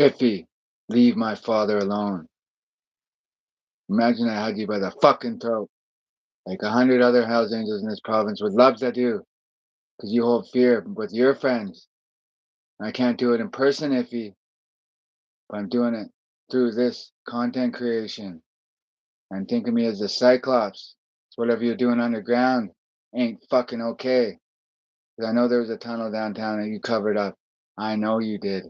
Iffy, leave my father alone. Imagine I had you by the fucking throat, like 100 other Hells Angels in this province with loves that do, because you hold fear with your friends. I can't do it in person, Iffy, but I'm doing it through this content creation. And think of me as the Cyclops. So whatever you're doing underground ain't fucking okay. Because I know there was a tunnel downtown that you covered up. I know you did.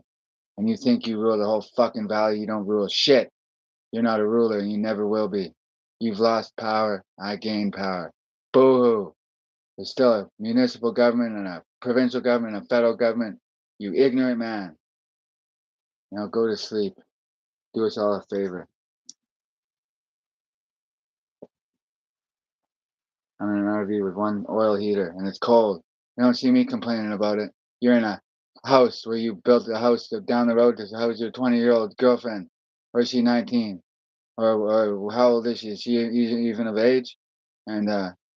And you think you rule the whole fucking valley. You don't rule shit. You're not a ruler and you never will be. You've lost power. I gained power. Boo-hoo. There's still a municipal government and a provincial government and a federal government. You ignorant man. Now go to sleep. Do us all a favor. I'm in an RV with one oil heater and it's cold. You don't see me complaining about it. You're in a house where you built a house down the road to house your 20-year-old girlfriend. Or is she 19? Or how old is she? Is she even of age? And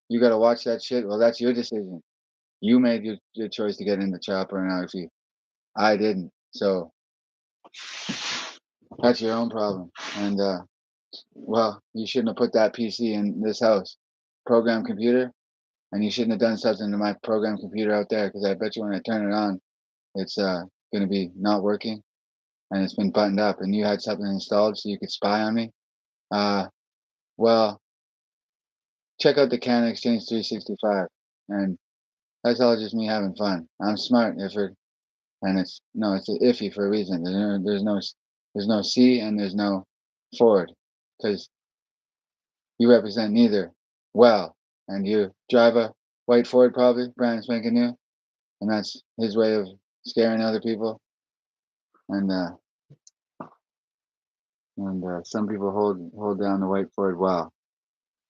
you got to watch that shit. Well, that's your decision. You made your choice to get in the chopper and RV. I didn't. So that's your own problem. And well, you shouldn't have put that PC in this house. Program computer. And you shouldn't have done something to my program computer out there because I bet you when I turn it on, it's going to be not working and it's been buttoned up and you had something installed so you could spy on me. Well, check out the Canon Exchange 365 and that's all just me having fun. I'm smart, Ifford, and it's iffy for a reason. There's no C and there's no Ford because you represent neither well, and you drive a white Ford probably, brand spanking new, and that's his way of scaring other people. And some people hold down the white Ford well,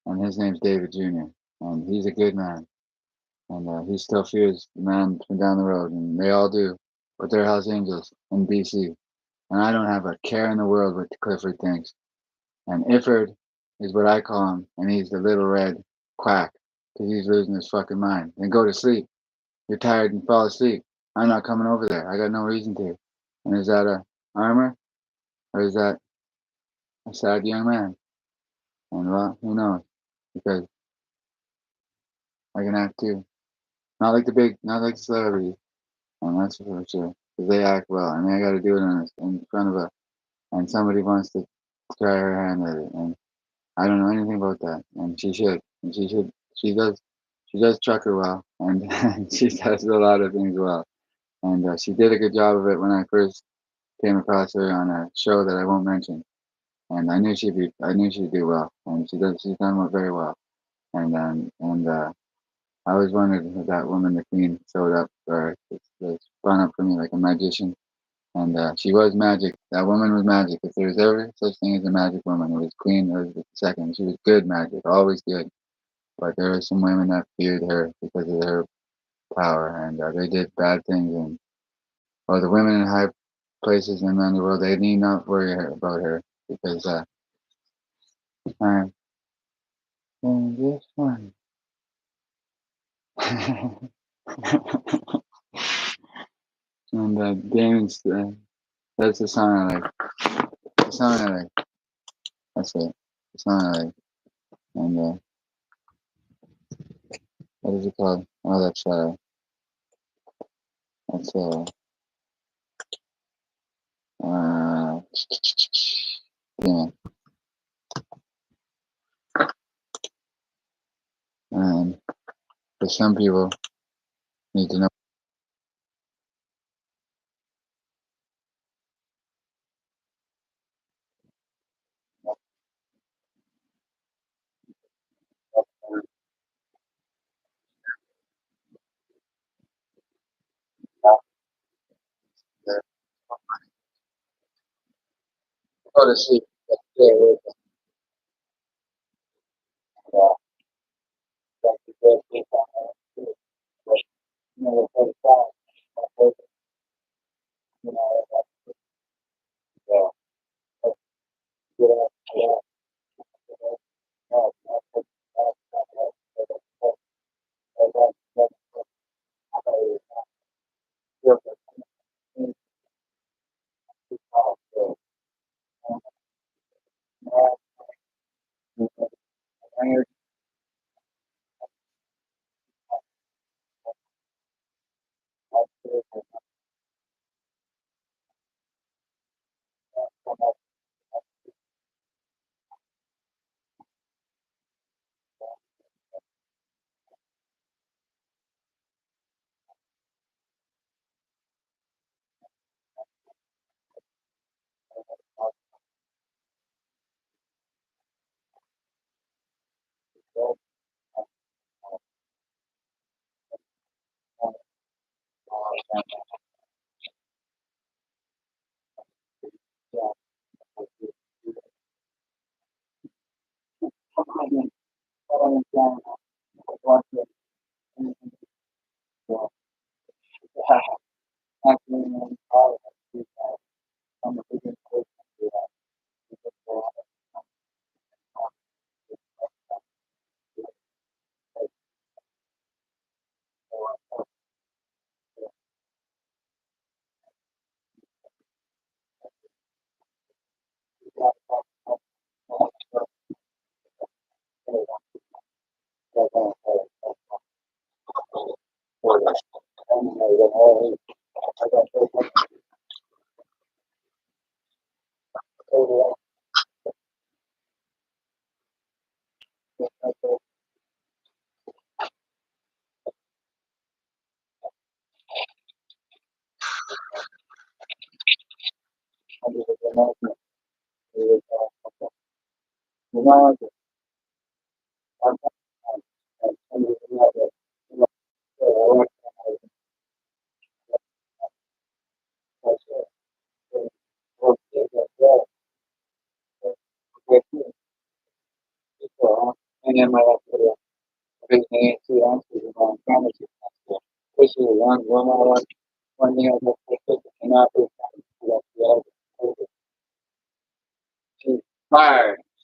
and his name's David Jr. and he's a good man, and he still fears the man from down the road, and they all do, but they're Hells Angels in BC, and I don't have a care in the world what Clifford thinks. And Ifford is what I call him, and he's the little red quack because he's losing his fucking mind. Then go to sleep. You're tired and fall asleep. I'm not coming over there. I got no reason to. And is that a armor or is that a sad young man? And well, who knows? Because I can act too. Not like the celebrities. And that's for sure. Because they act well. I mean, I got to do it in front of and somebody wants to try her hand at it. And I don't know anything about that. And she should. And she does trucker well. And she does a lot of things well. And she did a good job of it when I first came across her on a show that I won't mention. And I knew she'd do well. And she's done very well. And I always wondered if that woman, the queen, showed up or was spun up for me like a magician. And she was magic. That woman was magic. If there was ever such thing as a magic woman, it was Queen Elizabeth II. She was good magic, always good. But there were some women that feared her because of her power, and they did bad things. And well, the women in high places in the underworld, they need not worry about her because I'm in this one. And Damon's, that's the song I like. The song I like. That's it. The song I like. And what is it called? Oh, that's uh, yeah. And for some people, need to know. Go to sleep. Yeah, Fire,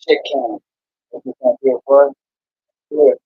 shit can. If you can't be a word, do it.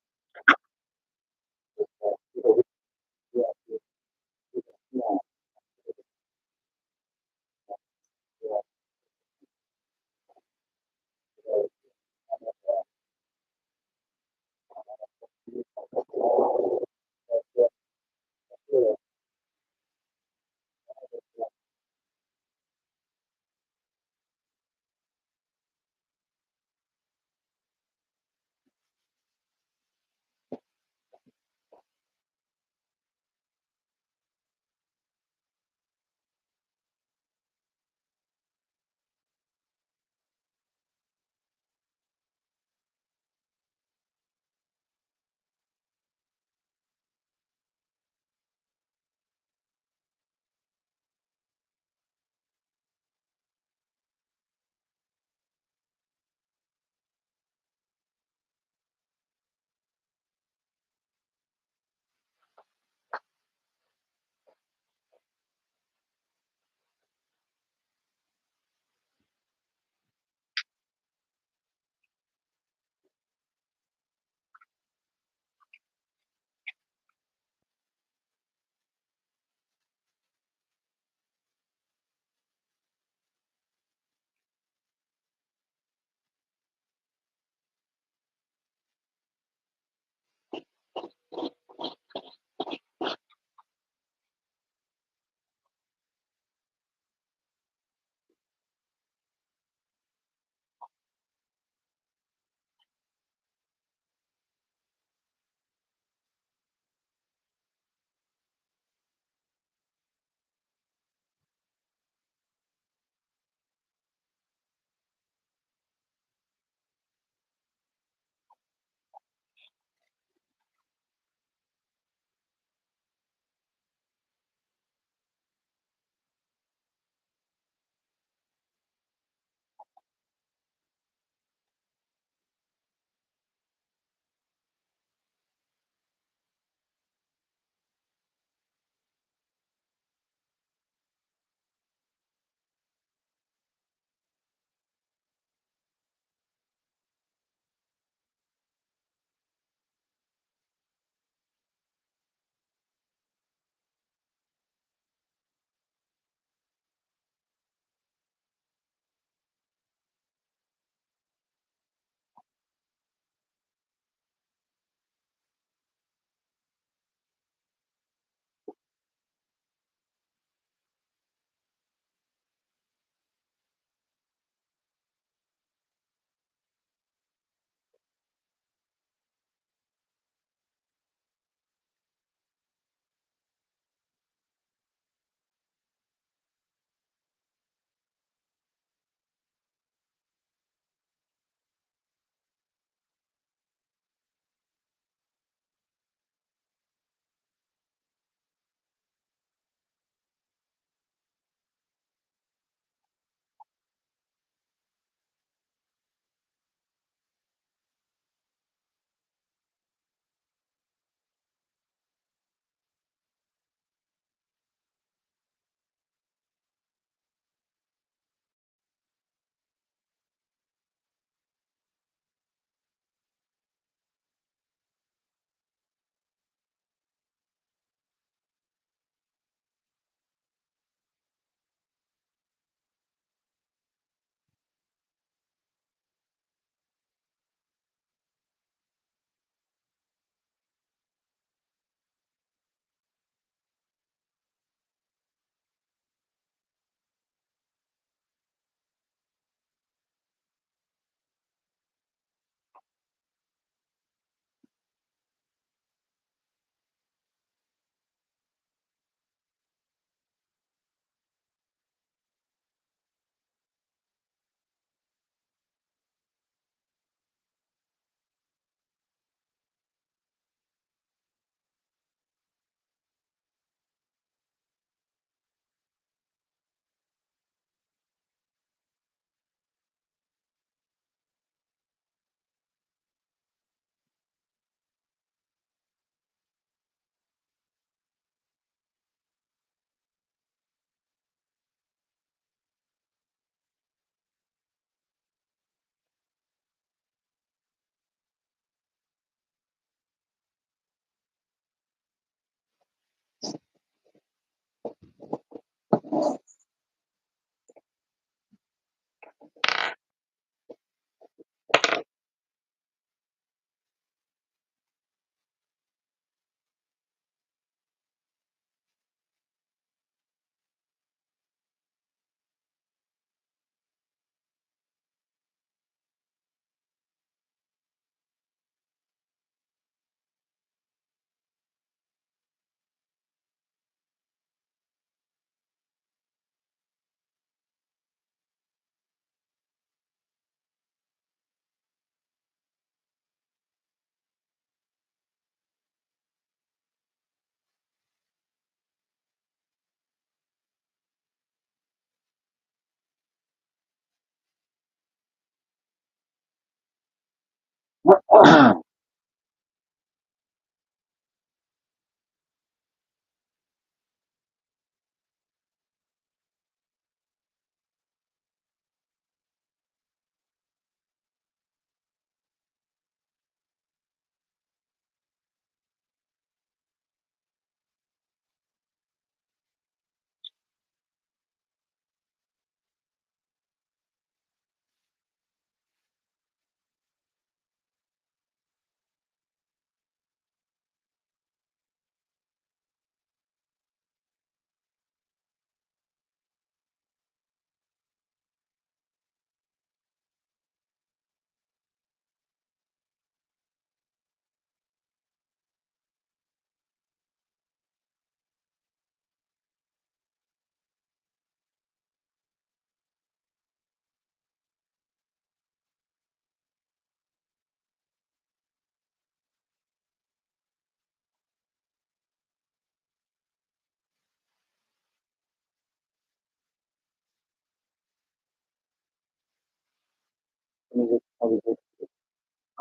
I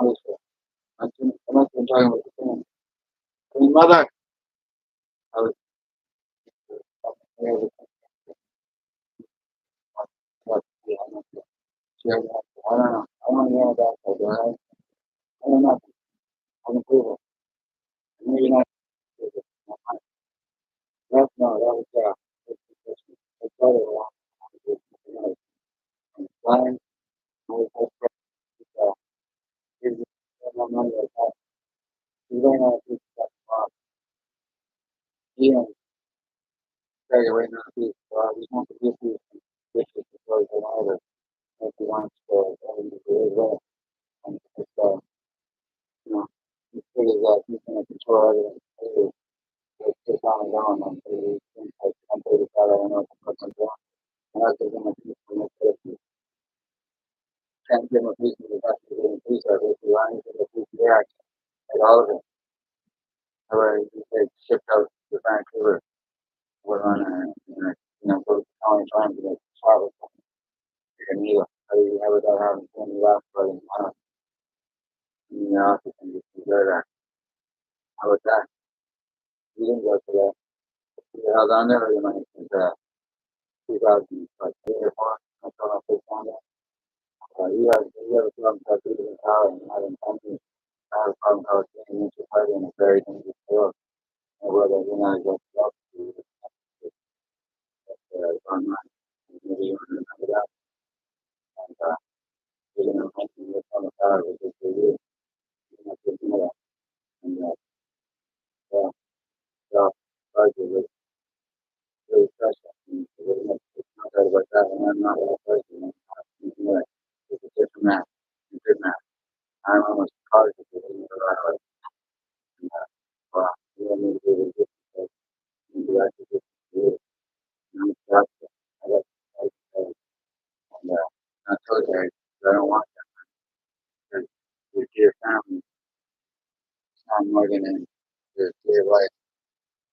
must have been talking about the phone. I mean, mother. I was. I don't know. I don't know about that, but I don't know. I'm approval. Maybe not. That's no, that was it's other one. Flying, I was here's the money like that. You don't know if it's that Ian, tell you right now, we want to give you wishes because of either if you want to do as well. And it's, you know, he figures that he's going to control everything. It's just on his own, and he thinks like, I'm pretty proud of him, what I'm doing. And I give him a piece of it. Can't give him a piece of it, have to give him a piece of it. If you want to give him a piece of the action, like all of it. However, he said, shipped out to Vancouver. We're on go to county trying to get travel from Needle. How do you have without having to any last for in the office and just enjoy that? How about that? You didn't go to that. You held on there or you money since 2003 or 4. I don't know if it's on there. You have a problem called Beating Power and having company. I have a problem called getting into party in a very dangerous field. And whether you're not against love, it's online. Maybe you want to remember that. And you're going to mention this on the power, which is for you. You're not going to know that. And yeah, so, largely, really special. And really much not that about that. And I'm not that person. It's a different man. It's a good man. I'm almost positive that he's the right way. And well, you don't need to be really different. You need to actually get to it. And I'm trusting. I got to and not totally. I don't want that. Because your dear family, it's not more than in your dear life.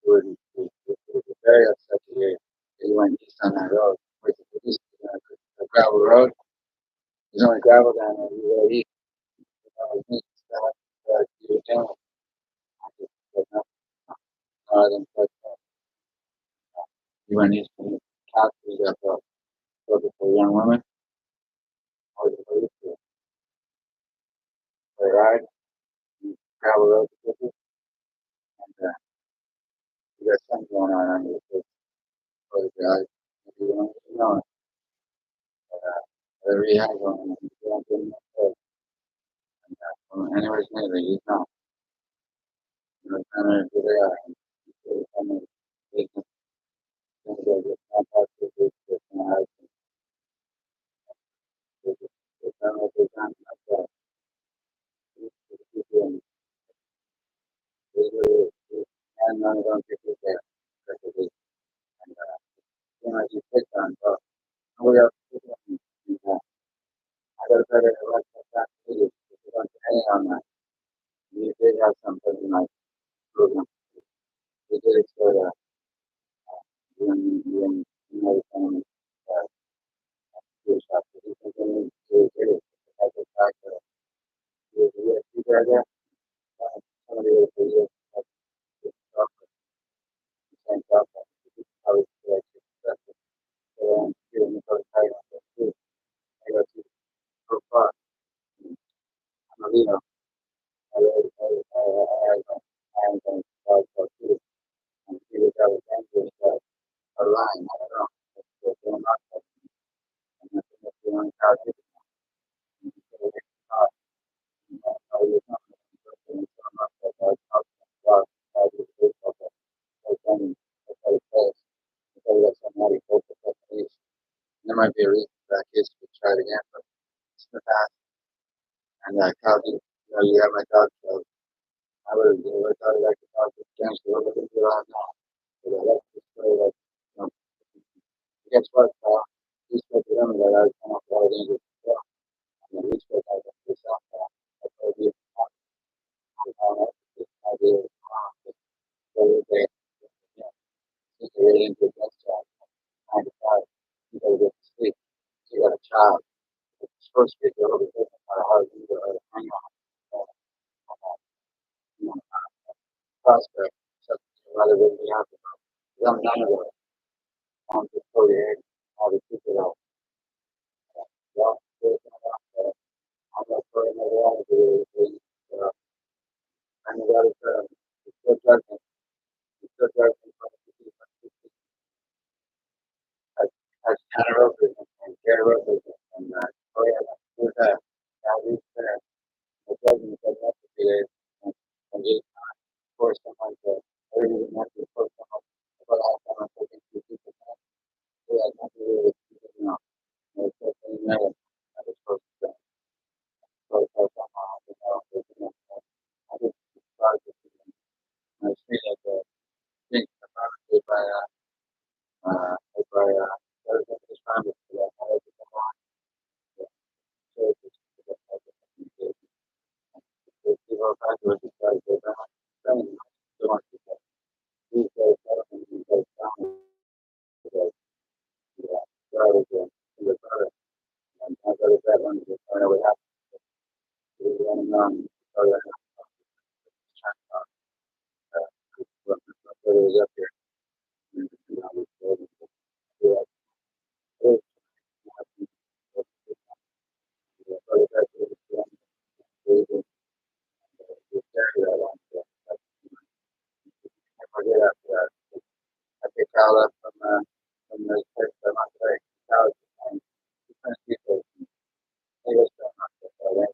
It would be very upset to hear that you went east on that road. Which is east, a gravel road. There's only gravel down there. You go east. East, you were down. I just said no. I didn't touch that. You went east from the couch. You got the looking for a young woman. Or the police for a ride. You gravel road to get and you got something going on your face. Or the guy. Maybe you don't even know it. But whatever you have going on, you don't get in that place. And from anywhere near there, you know. You know, kind of who they are. And you kind of business things that get contact with this person has. It's kind of like that. And none of them people there. And you picked on, but nobody else picked on me. I got a better election that needed. If you don't hang on that, you did have something like program. You did it for you know, family. Uh, you shop. You continue to get it. That's a factor. idea? Somebody with the years, same stuff. I was like, getting the first time on the street. I got to so far. I'm a leader. I'm going to go to and see what I was angry about a line. I don't know. It's still going on. And that's the only car I did. I was not going to go to there might be a reason for that case to try it again, but it's in the past. And Cal, you have my dog, so I would have thought I could talk to James a little bit on now. But that's just like, guess what, Cal? You spoke to them that I come up with all the English stuff. And then we spoke out of this off. I told you, this idea of the other day, since you're really into that stuff, 9 to 5, you gotta get to sleep. You got a child. It's supposed to be a little bit different, how you hang on. You know, prospect, so rather than be happy. I'm none of those. I'm just 48. All the people out. Well, I'm not for another one. And that is it's still judgment. It's still judgment from the people. As Tanner Roper and Gary Roper and oh yeah, who's that? Now he's there. The judgment doesn't have to be there. And just force someone to, or even not to force someone. But I don't think two people can. So that's not really, you know, it's just a matter. I was supposed to say. So somehow, I just started to I see that the thing about it by there's this kind of I like to come on the churches to get like the communication. People are trying to decide they're not saying they want to say these days I don't think these days down because God is in the brother and I got a bad one to find out what happened. We want to know so that brother is up here. And, I picked Kyle up from the place that I'm today. Kyle and different people. He was so much of a way.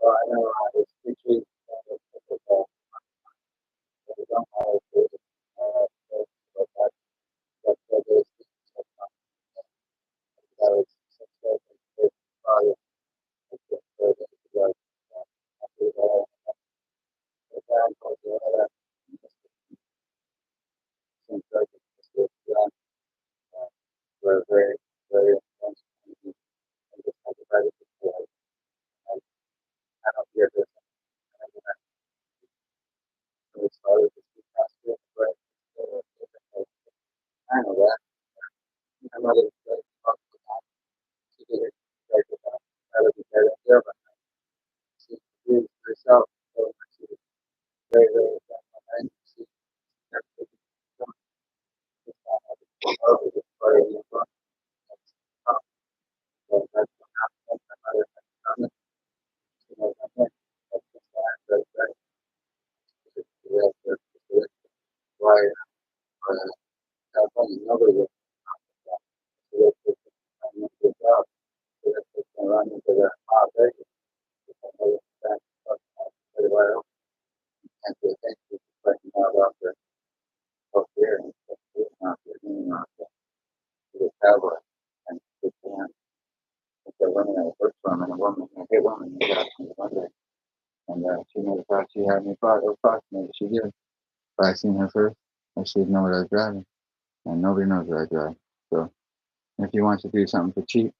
Well, I know it's between we're very, very I don't hear this. I know that. My mother she did it like I would be better there, but she did it herself. So she was very, very and she never took it from over the fire in the front. So that's what happened. My mother had done it. She knows I think. That's just that. That's why California, nobody was so that's just a good job. So that's just going to run into the very well. And so thank you for pointing out the both here and not the cowboy and the man. The woman I worked from and a woman, a hit woman, who got me one day. And she never thought she had me approximately. She did. But I seen her first, and she didn't know what I was driving. And nobody knows what I drive. So if he wants to do something for cheap,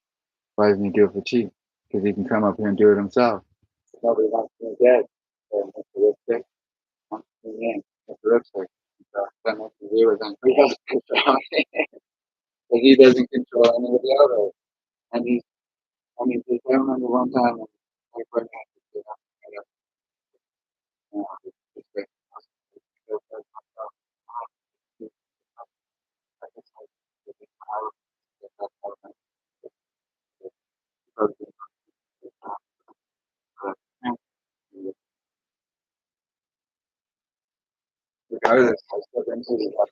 why doesn't he do it for cheap? Because he can come up here and do it himself. Nobody wants to be dead. So Mr. Lipstick wants to be in. Mr. Lipstick. So that makes the viewers and Like he doesn't control any of the others. And he's, I mean, just, I remember one time when my friend had to get up, it's great. Regardless, I still think it's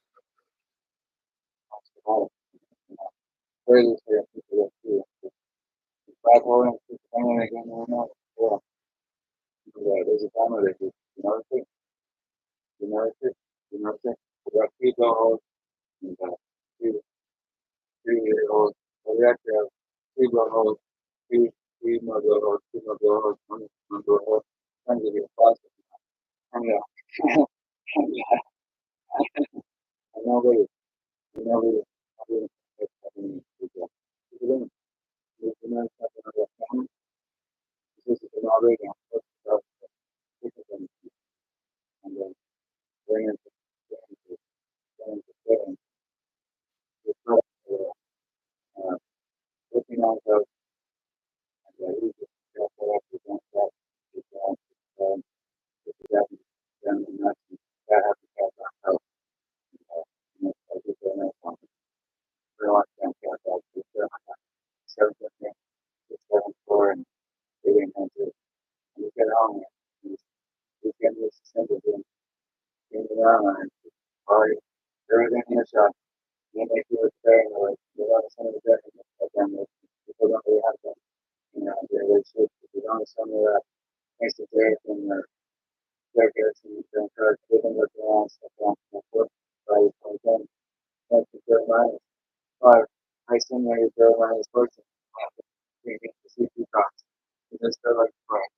possible. Crazy for people to do. Black hole and family again, yeah. Yeah, there's a family that you know it, you know it, you know it. We got three blowholes and three 3 year olds. So we actually have three blowholes, three more blowholes, two more blowholes, one blowhole. Trying to get plastic. And yeah, and yeah, and nobody, nobody, people. People don't something like that. This is an already on first stuff, and then bring it to, bring it to, looking on those, and he just got that, present that, um, that, then that has to get that out. I just don't know something. Real can't get that. Seven, seven, four, and 800. And you get home, and you get this simple thing, in the around, and party, everything in the shop. You make you look very like, you know, some of the different, but then people don't really have that, you know, they should, if you don't, some of that, makes it very thing, or circuits and different cards, different look around, stuff like that. Right, so then, that's the third minus. Five, I stimulate your third minus person. You get to see two dots. You just feel like, right.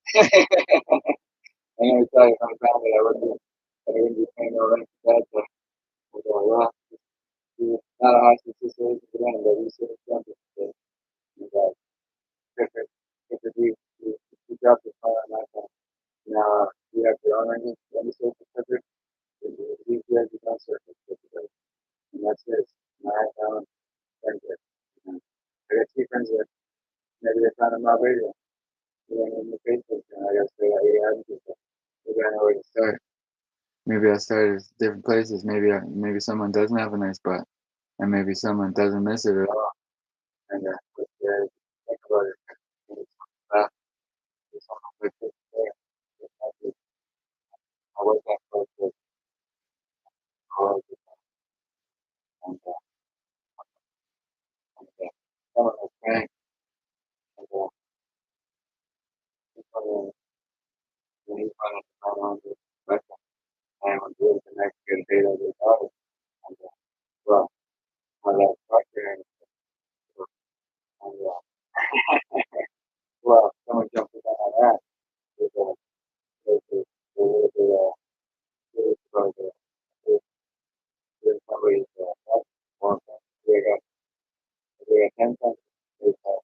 I'm gonna tell you, if I'm family, I wouldn't be paying no rent for that, but we'll go, well, not a high situation for them, but we should have done it. And, if it be, you drop the fire on that one. Now, you have your own registered certificate, it's easier to become certificate, and that's it. And I found friends that, you know, I got two friends that maybe they found them on radio, you know, in the Facebook, and I gotta say, yeah, I'm just, maybe I know where to start. Maybe I started different places. Maybe someone doesn't have a nice butt, and maybe someone doesn't miss it at all. And think about it. And it's that it's something with it there. I was that close to college, and some of my friends, and people when he found out on the restaurant, I am doing the next good date of the daughter. And well, I left doctor and well, someone jumped in on that. With with somebody's one they got 10 cents. They got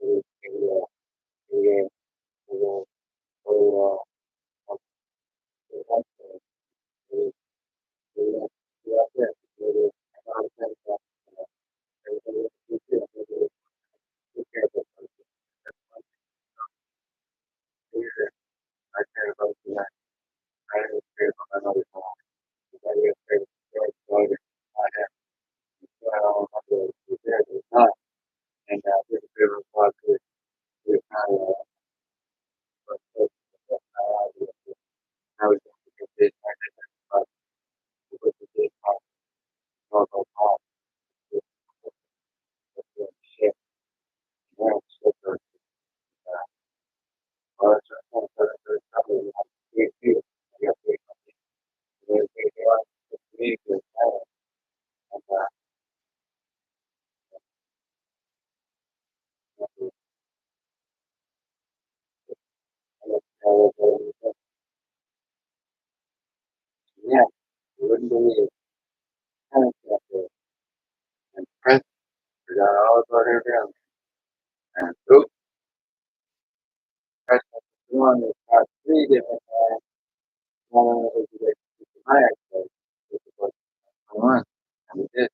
they got they got I care about that. I care about another song. I care about I have not. And there's a bit of a plot with how it's going to with the big pop, shit, shit, yeah, you wouldn't believe it. And press forgot all about her family. And oops, press one is got three different one of them is my ex-wife, which is what I want. And we did.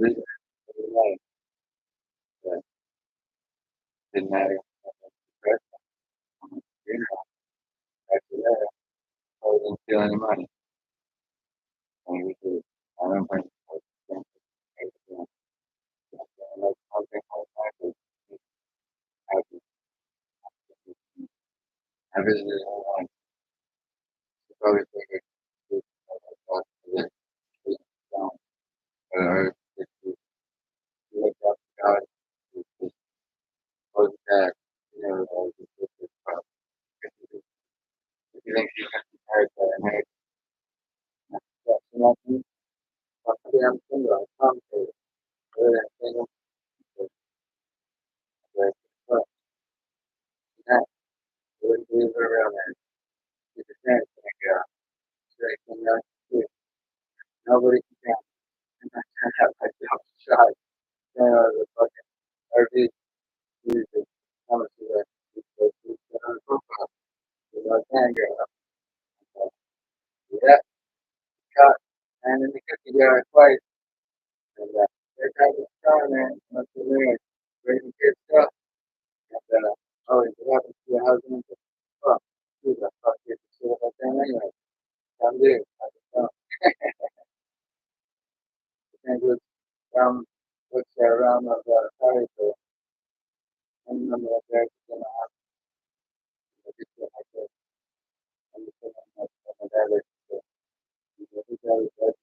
This is life that didn't matter. You know, after that, I wasn't steal any money. And we did. I don't think I was thinking, like something like that was happy. I visited her once. She probably figured she was like, this is down. But her, she looked up to God. She just was that. You know, that was just this problem. If you think she's going to inherit that inheritance, that's not me. I'm single. I'm complicated. Other than single, but that wouldn't leave her around there. She's a chance to make it out. Straight from that. Nobody can count. And I can't have myself shot. Stand out of the fucking RV. Music. How much is that? She's on the profile. She's like, man, girl. Yeah, shot. And in the cookie jar twice. And they're kind of strong, man. Must be weird. Raising kids stuff. And oh, it happens to your husband. Fuck. Who the fuck gives a shit about them anyway? Some do. I just don't. And just what's that realm of sorry for any number of guys in the house. I just feel like this. I'm just feeling like my dad is his dad is dead.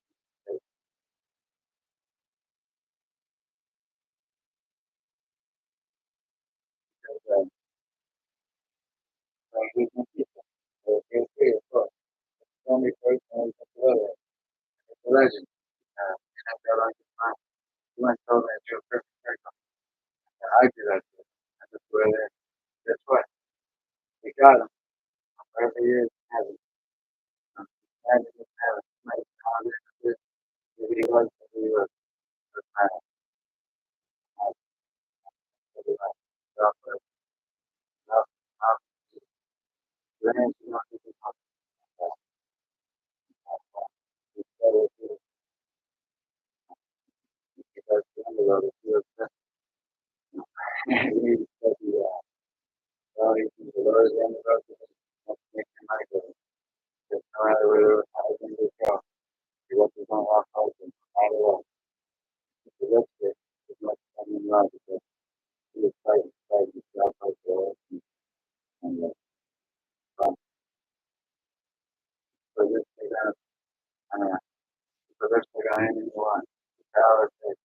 Because we can keep it. So it's free of course. It's only first and it's a brother. It's a legend. And I felt like it's mine. You went told me that you're a perfect person. And I do that too. And just where there. Guess what? We got him. Wherever he is, have him. And just have him. My father, maybe he was, maybe he was. But I don't know. Enough, enough, enough. Then, you know, you can talk about that. It's better to because the underworld is real you need to study well, you can go to the underworld to make your money go. Because no matter where how things go, you want to go off house and no matter what. If you look at it, it's much fun in love because you fight, you stop out there and fun. So this thing uh, so this thing I am in one. The power is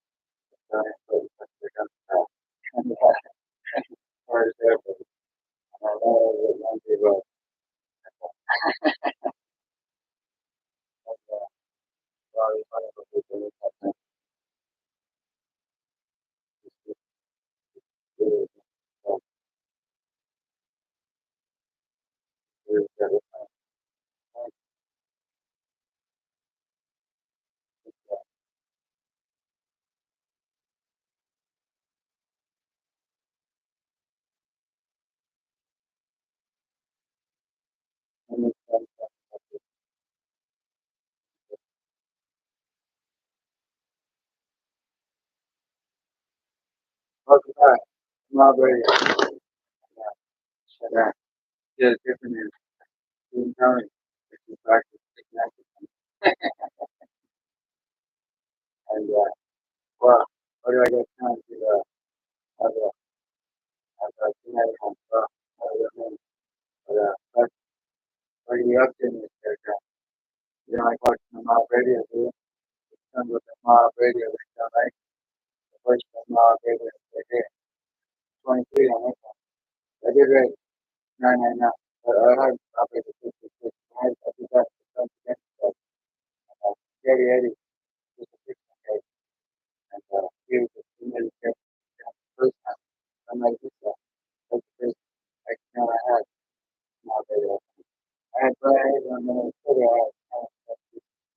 starting to pick up the and part is there, but I know it won't be well. Sorry, but it's really good. Welcome back. Mob Radio. And, yeah, different is Team Tony. Which is practice taking and well, what do I get time to have a genetic on but what are you up to in this character? You don't like watching the mob radio, do you? Some with the mob radio, they don't like the first mob radio, they did. 23 on this one. I did rate 999. But I had probably the 56. I did that for some against that. 80, 56. And he was a really good first time. I'm like, this that's the first account I had nowadays. I had Brad and then Twitter, I had kind of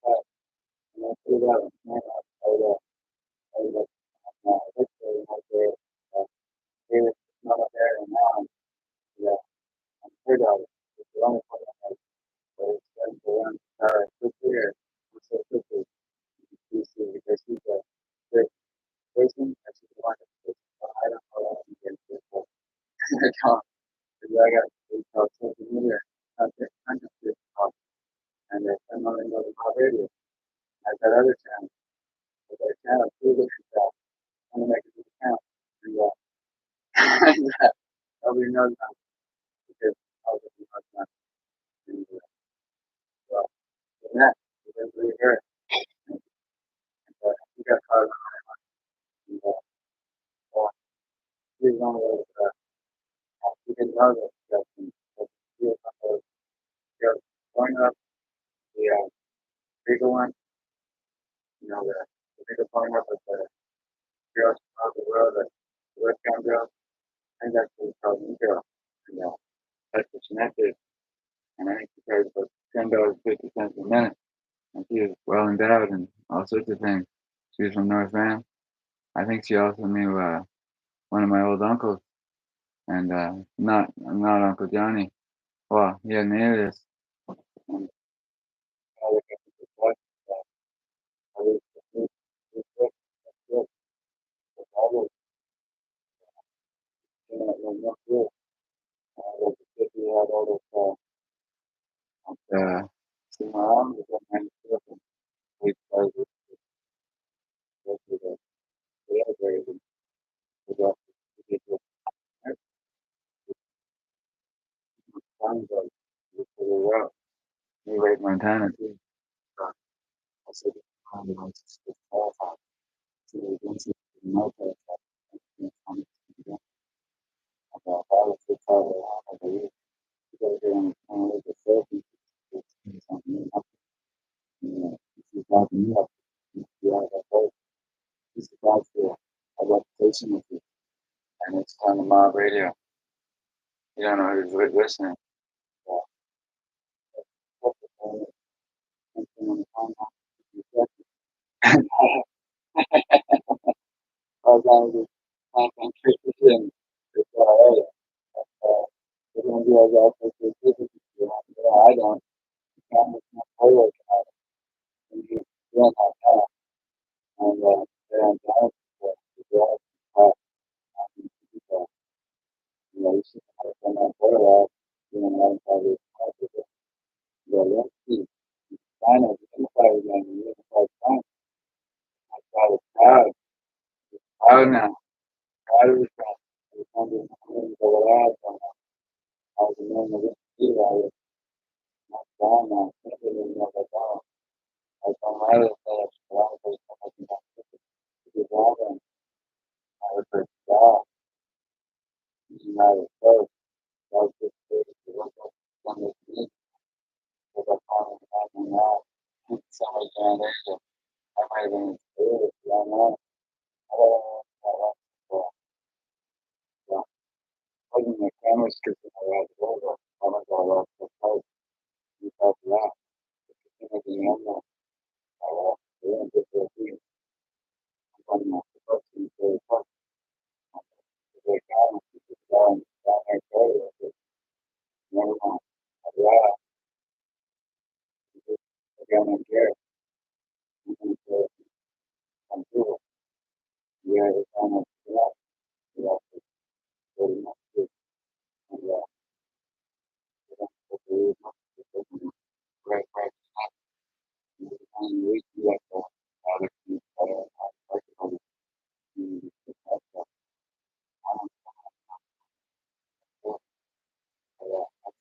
that, and I put it out, man, I was like, this way, my day, here, it's not there, and now, yeah, I'm heard of it. It's the only one I had, but it's starting to run, quickly, or so quickly. don't, 'cause I got this called social media. I just get talk, and I'm only know about radio. I got other channels, but that channel too looks at that. I'm gonna make a new account, and nobody knows that because I was looking for that. And well, for that, we didn't really hear it. And, we got caught on and well, he was one of those. We didn't know that. He was one of those girls growing up. The bigger one, the bigger growing up with the girls around the world, the webcam girl. And that's what we call me girl. And that's what she meant is. And I think she paid for $10.50 a minute. And she was well endowed and all sorts of things. She was from North Van. I think she also knew one of my old uncles, and not Uncle Johnny. Well, he had an alias. And I look at his wife, I was all those, no good. Those kids who had all those, see my arms was up and we started to go to the other grade and we got to get to the time zone. We figured it out. We raised Montana too. So I said, it's qualified. So we went to the military. About how to tell how to read. You gotta get on the phone with the therapy. It's something new. If you got me up, you have that hope. It's about a reputation with you. And it's on the mob radio. You don't know who's listening. So, what's the phone? Something on the phone now. You check it. I was on this content Christian. It's area. They're gonna be like that for the people. I don't. I'm not photo account. And you don't have that. And they're on down for the drive. You should have done that photo out. You know, how to let's see. China, the empire again, the unified China. I was proud. Proud now. Proud of the fact. I was wondering how many go out. I was a man of the I was not down now. I didn't know that down. I was on my other side. I was looking at the water and I was like, wow, United States. That was just good to look at some of the because I finally got me now. Somewhere down there, I might have been in school, if you don't know. I don't know. So, yeah. Putting the camera strips in the right over. I don't go up the post. You talk to that. You know, the animal. I walk through and get their feet. I'm putting off the post and say, fuck. The camera, down there, carry it. Never mind. Yeah. Again, I'm here. I'm going to come through. Yeah, it's almost enough. You have to go to my foot. And, I believe right, right. And we like other people better. I like other communities. I don't know.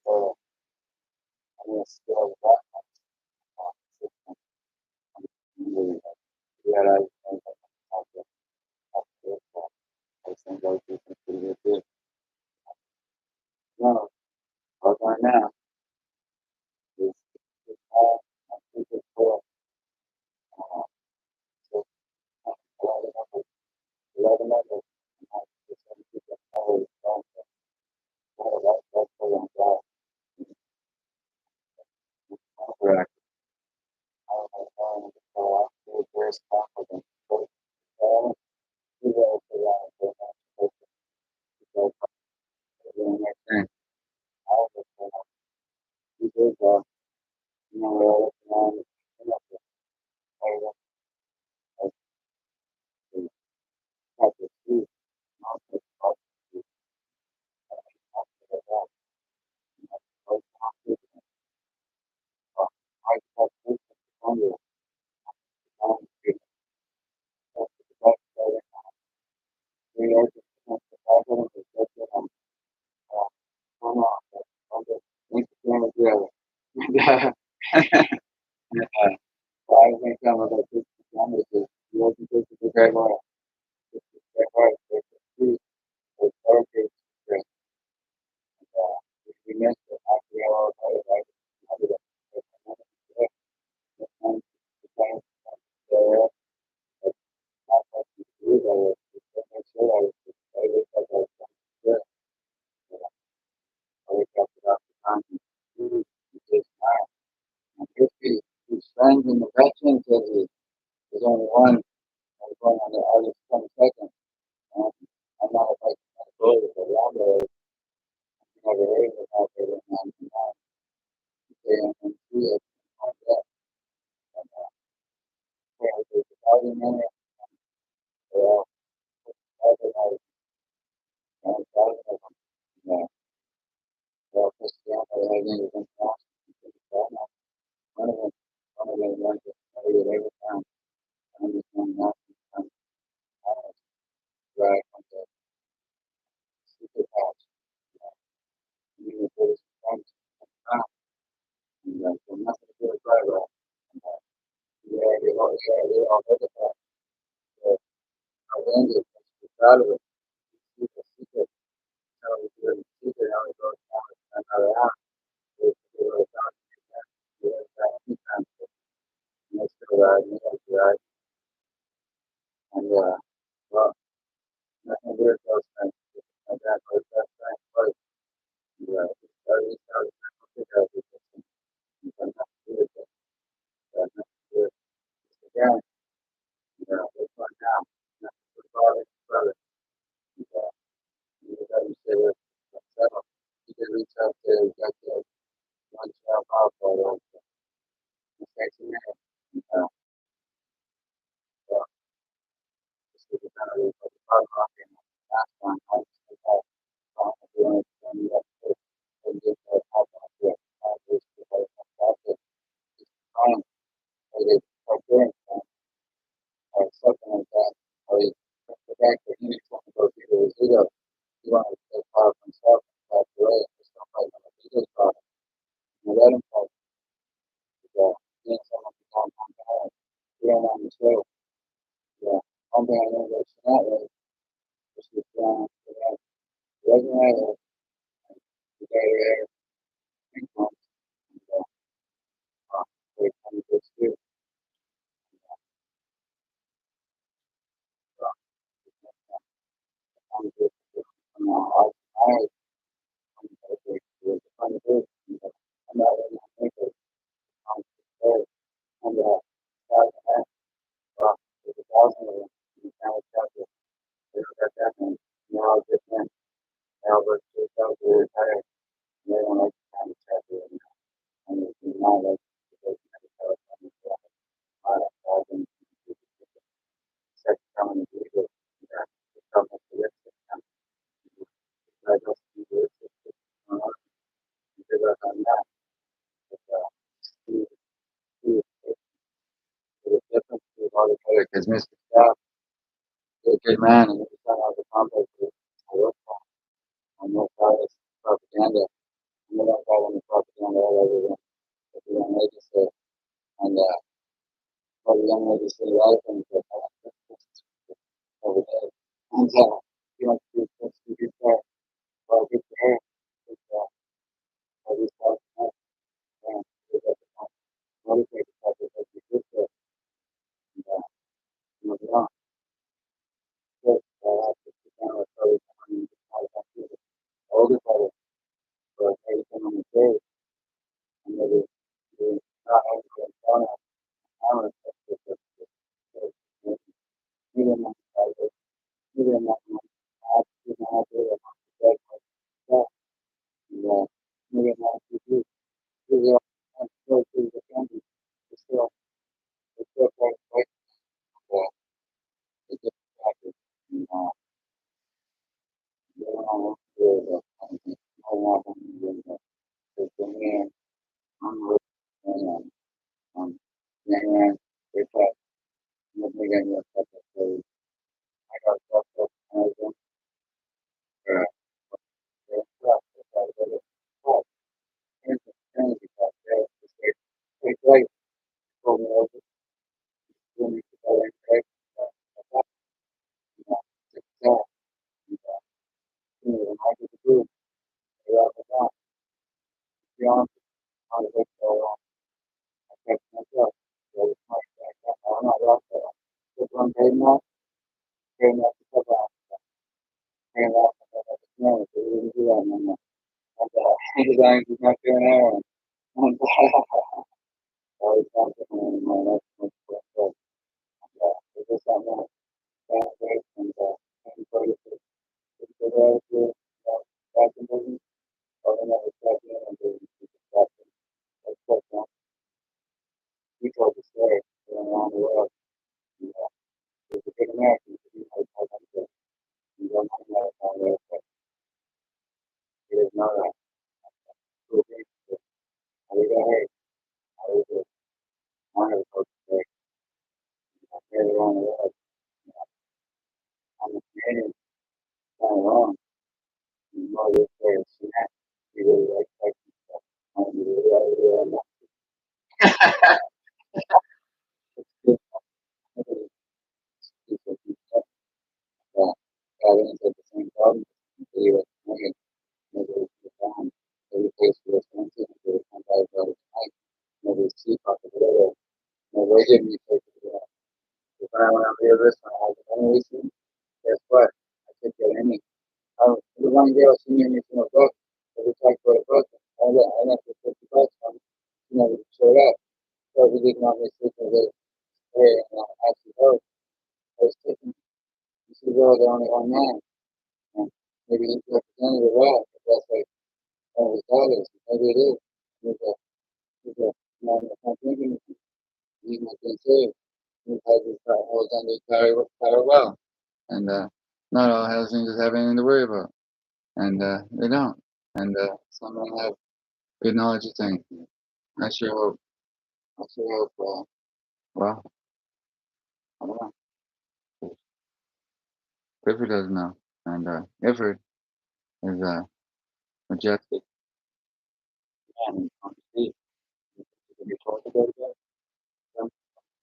So, I'm going to still that system. Yeah, I think I think those are pretty good. No, but right now, all, I think it's for, uh, so, 11 of us, people always don't, that's for them, Yeah. Yeah. So I was gonna tell him about this languages. He wasn't this is a great word. This is a great word. It's a fruit. It's okay. It's great. And, we missed it. After we all about it, right? I did it. It's there. It's not like you do that. It's make sure that it's I wake up at good. I wake up about the time and food. It's just now. And Iffy, his friends in the veterans said there's only one. I was going on the August 22nd. And I'm not a like go to the Rambo. I never heard about it in 99. And see it like that. And where there's a thousand minutes, they're all other and thousand of them. Yeah. They're all Christian, they have anything else. One of them, one of them went to every time. And this one now, right on the super house. You know, there's one and so nothing to do with driver. And yeah, they're all over that. So I landed, it's out of it. Secret, how we do it, secret, how it goes down, and how they are. They were down, they were down, anytime. Next to that, right? And, well, nothing good those things. My dad was that time, but, yeah, it's started to figure out this thing. And I'm not good at it. I'm not good. Again, it's like now. The father, brother, and, you got to say that, settle. You can reach out to, like, one child household, the sexy man, and, so, just to kind of really put the hard rock in, last one, I just think that, doing it, and you have to, and get the help on it, just to like, that's it, fine, or they, or doing, or something like that, or you, the fact that he needs someone to go through his ego, he wanted to take power for himself, and pass away, and just don't fight on the ego's problem, and let him fight, because, being someone who's on time, we don't want to show, yeah, one thing I know that's not right, is just, wasn't right, the guy there, income, and, they come to this too, so, come to this, and, I, I'm not really thinking, there, and, there's a thousand of them, in the town of Chester, they don't got that many, and they're all good men, they're all work to themselves, they're retired, and they don't like the town of Chester, and it's not like, because they never tell us anything, thousand, sex coming to do it, it's coming to this, I don't see this, because I'm not, but, Steve, Steve, the difference is all the better, because Mr. Scott is a good man, and every time I have a complex with, I work for him, I know how it's propaganda, I know that guy when the propaganda all over the, with the young lady say, and, what the young lady say, I think that, over there, and, he wants to do things to be fair, well, good for her, but, I just thought, and, motivate the type of like you did there, and, moving on, good, just to kind of probably coming to how to do it, older brother, but everything on the day, and maybe, not everything down at hours, but, even not, even not very much for that. And no, we didn't do that no more. And he designed he's not doing that one. And he's not doing it anymore. That's good. It's just that one. That way, and for the back in business, or another second, and the that's what he told the story going around the world. And, it's a good American, he knows how to do it. You don't know how to do it. He doesn't know that. Cool thing. How we got hurt. How we do. One of the folks today, very around the world. I'm a Canadian, kind of wrong. You know this way of snack. He really likes Texas stuff. I'm not. It's good. It's good stuff. But got into the same problem. The U.S. Canadian, maybe it's the time. Every place we were sent to, they were come by the night. Maybe it's cheap off the railroad. No, they give me take it. If I want to hear this one, I was only listening. Guess what? I could get any. The one girl, she knew me from a book. So we talked about a book. I left her 50 bucks on it. She never showed up. So we didn't want me to sleep with her and actually her. I was thinking, you see, well, they're only one man. And maybe he's representative well. But that's like one of his daughters. Maybe it is. He's a man that's not thinking. He's not being saved. He has his holds under power well. And not all housing have anything to worry about. And they don't. And some of them have good knowledge of things. I sure hope. I sure hope. Well, I don't know. Clifford doesn't know, and Gifford is majestic man on the street. Can you talk about that?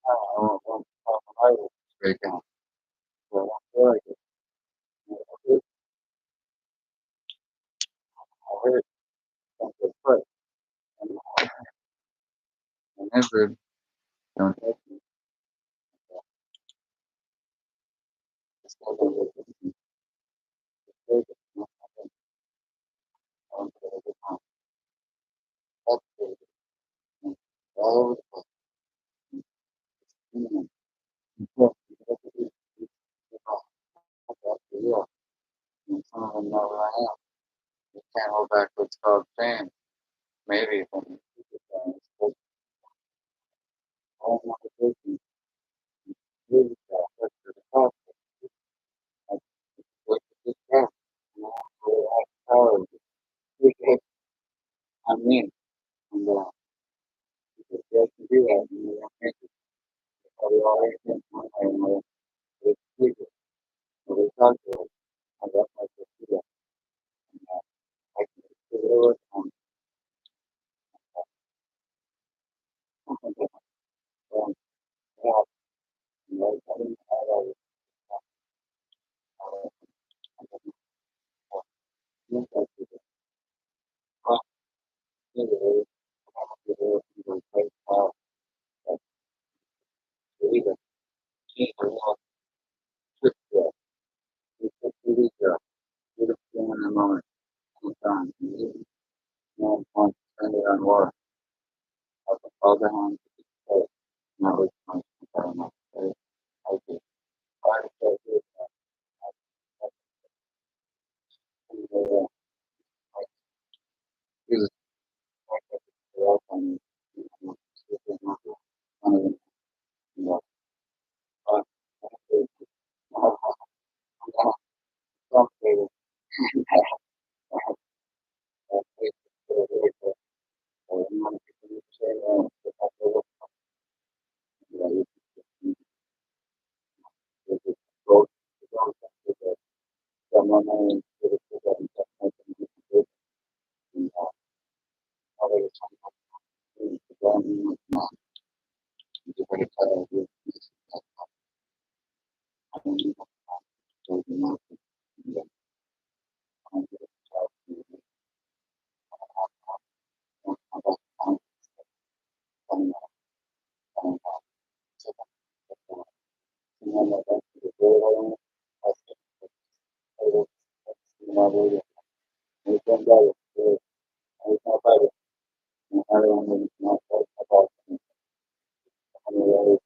I won't talk about it straight down. So I won't feel like it. I heard something first, and Gifford don't touch me. It's not going to be perfect. I don't care if it's not. That's good. All over the place. Well, that's a good deal. And some of them know who I am. You can't hold back what's called fame. Maybe from the fans, but all my position is that for the top. I look at this top. And I have power. Because I'm me. And because you guys can do that, and you don't think it's probably all right. I know it's secret. So they talk to us. I got my computer. And I can do it on um, yeah, and I didn't have all this. Yes, I did it. But anyway, I have to do it in the place how that's illegal. She's a little trick girl. She's a pretty girl. Beautiful in the moment. Sometimes. No one turned it on war. I was all down to the place. Not with my environment. I did. I did it. And he was like a girl on me. One of them, you know, but I'm complicated. probably it's been better. It's not better. Everyone is not about any way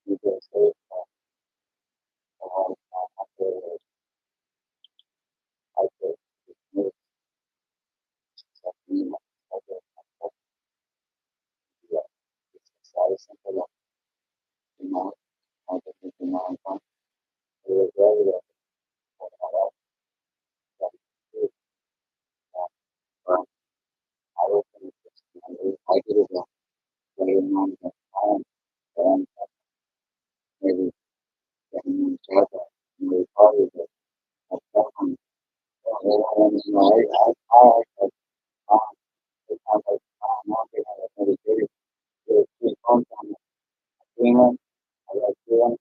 you get saved a lot of time after I could move something like that. Yeah, it's exciting simple, you know, I just think you know, I'm really very good at all that. But I don't think it's I did it very long time, and maybe getting each other, maybe probably I like doing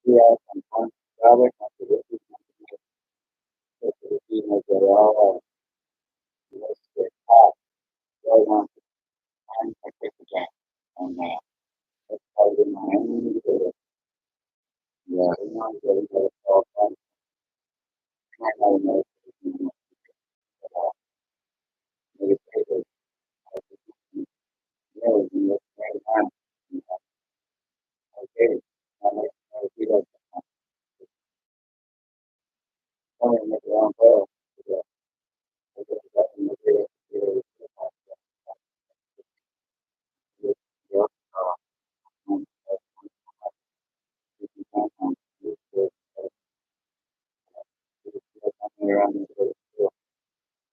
yeah, sometimes rather than to get the people that are all let's get caught right on the time I pick the jack. And that's probably my enemy. Yeah, you know, getting the all time. I know most of the people that are meditated. Really, you look right on. Okay, I see that only make it on well. Yeah, I guess that can make it. Yeah, um, you can around the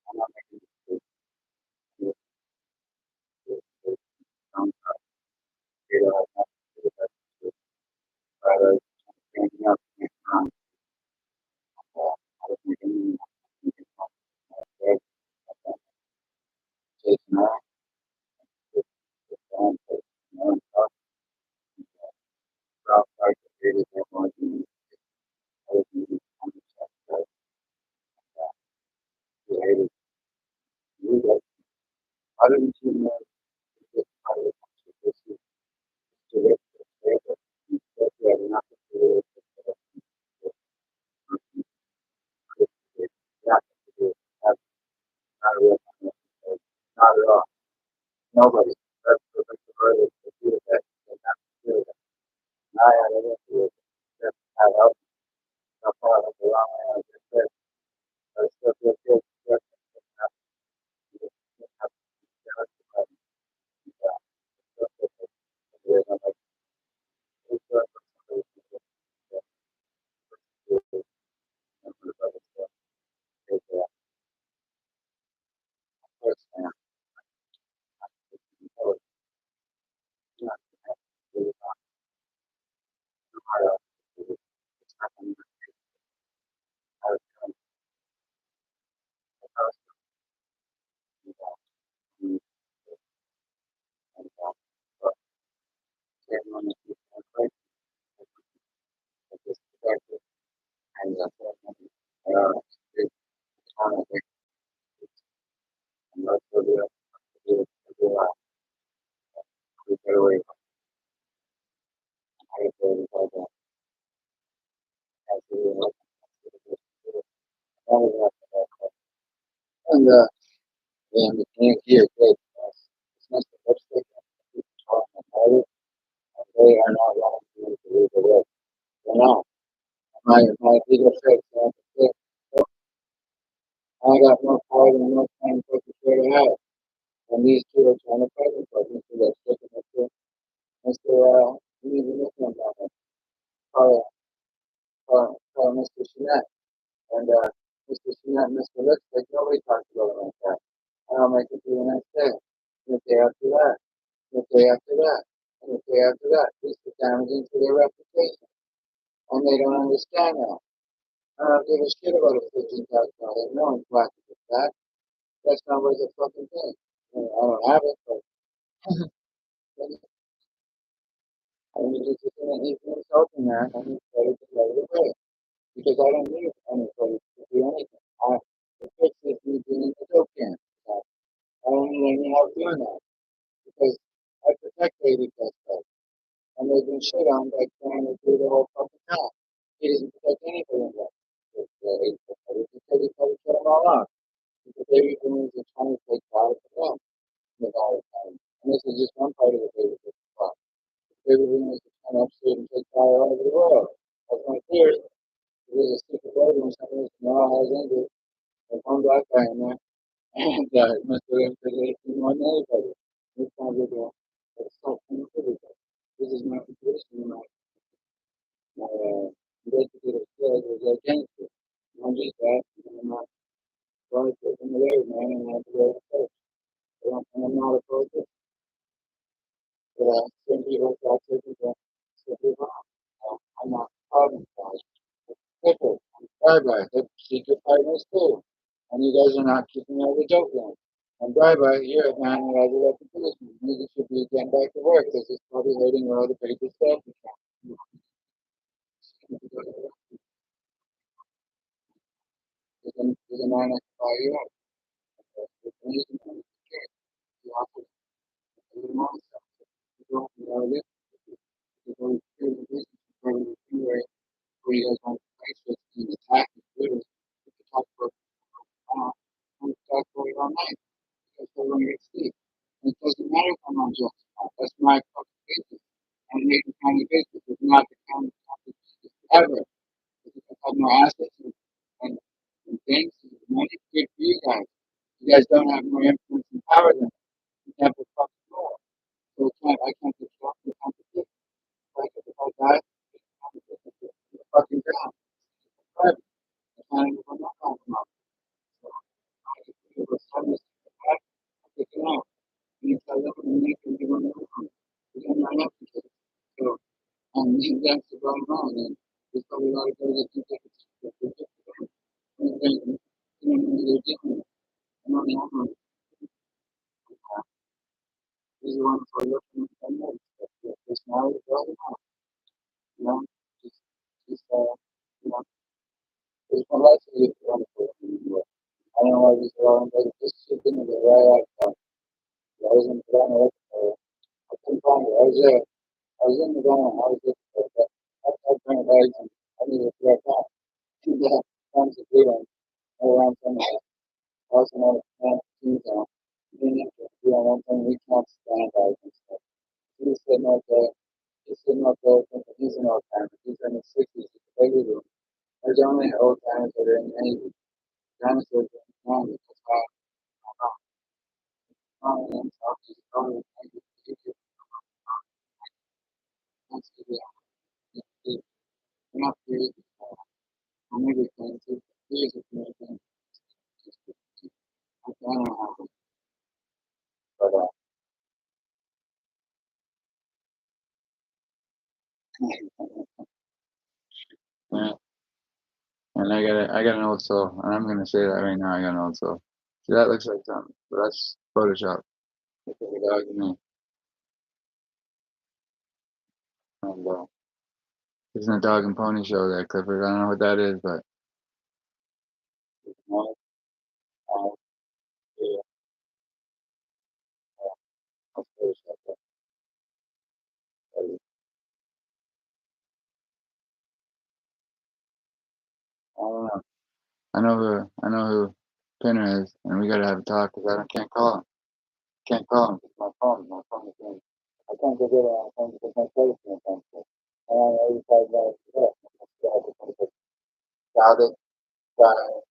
I'm not making it. Um, you know, rather than up and I was making Jason Ralph started created that more than I was using created you guys. How didn't you know this part of this is to it that you have nothing to do with nothing to do with not a real not at all. Nobody. That's the word is to do that and not to do that. I had it into it. That's how else how far of the wrong way I just said. I still feel good. Just have to have to and and the tank here, good. It's not the lipstick. They are not willing to leave the way. They're not. My legal fix. I got more power than most time to figure it out. And these two are trying to fight each other. Mr. Lipstick and Mr. You need to look at that. Call Mr. Jeanette. And Mr. Jeanette and Mr. Lipstick, nobody talks about it like that. And I'll make it through the next day. And the day after that. And the day after that. And the day after that. This is damaging to their reputation. And they don't understand that. I don't give a shit about a $15,000. No one's laughing at that. That's not worth a fucking thing. I don't have it, but I mean, it's just an insulting that. I'm ready to let it away. Because I don't need anybody to do anything. The fix is me being a dope can. I don't need any help doing that. Because I protect baby stuff. And they've been shit on by trying to do the whole fucking time. He doesn't protect anybody in that. all off. The baby boomers are trying to take power for them with all the time. And this is just one part of the baby boomer plot. The baby boomers are trying to upstate and take power all over the world. That's my theory. There's a secret bedroom somewhere in all has English. There's one black guy in there. And Mr. Information on anybody. This time we're doing self-inhibition. This is my intuition, my investigative skills as a gangster. I'm just that, and I'm not trying to take them away, man, and I have to go to coach. I'm not a focus, but some people try to take it simply wrong. I'm not problem solving. Pickle, bye-bye, the secret partners too. And you guys are not keeping all the dope in. And bye-bye, you're a man who has a reputation. You should be getting back to work because it's probably hurting your other pages stuff. There's a man that can buy you up. There's an easy man that can care. You offer a little more stuff. You don't know this. You go to the business, you go to the freeway, where you guys want to place with and attack and literally. You can talk for I'm talk for it all night because they're going to get sleep. And it doesn't matter if I'm on justified. That's my fucking business. And making county business is not the county business ever. Because I have no assets and things and money. Good for you guys. You guys don't have more influence and power than me. You can't put fucking more. So I can't disrupt the competition. Like if I die, the fucking ground. Private. I can't even put my phone. So I can feel the sadness of that. I take it out. And you tell them and make them give them their own. You don't know nothing to it. So that's the bottom line. And there's probably a lot of guys that think that it's different. And then, they're different. And on the other hand, these are ones who are looking at them. This now is well enough. You know, just, you know, there's no life to live for anymore. I don't know why these are all in there. This shit didn't get right out. I was in the ground. I couldn't find it. I was in the ground. I was looking for it. But I bring bags and I needed to throw it back. Yeah, times a good one. Around 10 minutes. Also, another 10 now. Then you have to do on one thing. We can't stand bags and stuff. He's sitting out there. He's sitting out there thinking he's an old timer. He's in his 60s. He's a baby room. There's only old timers that are in any dinosaurs in the county. That's why I'm not talking to probably not really or maybe fancy. Here's a American. I don't know how, but yeah. And I got an old soul, and I'm gonna say that right now. I got an old soul. See, that looks like something, but that's Photoshop. Look at the dog and me. And isn't a dog and pony show there, Clifford? I don't know what that is, but no, yeah, that's Photoshop. I don't know. I know who Pinner is, and we gotta have a talk because I can't call him. Can't call him because my phone is in. I can't go get it on my phone because my phone's in my phone. And I already tried that. Yeah, got it, got it,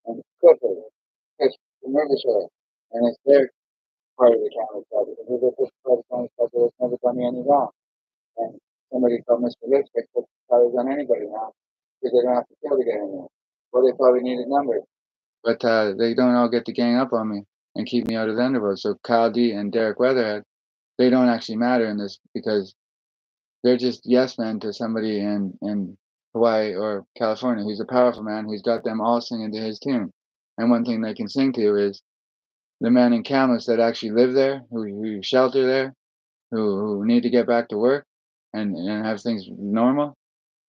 and Clifford. It's the movie show, and it's their part of the county club. Because they're just part of the county club that's never done me any wrong. And somebody called Mr. Rich, they put probably on anybody now because they don't have to kill to get in there. Well, they probably needed numbers. But they don't all get to gang up on me and keep me out of the underworld. So Kyle D and Derek Weatherhead, they don't actually matter in this because they're just yes men to somebody in Hawaii or California who's a powerful man who's got them all singing to his tune. And one thing they can sing to is the men in Kamloops that actually live there, who shelter there, who need to get back to work and have things normal.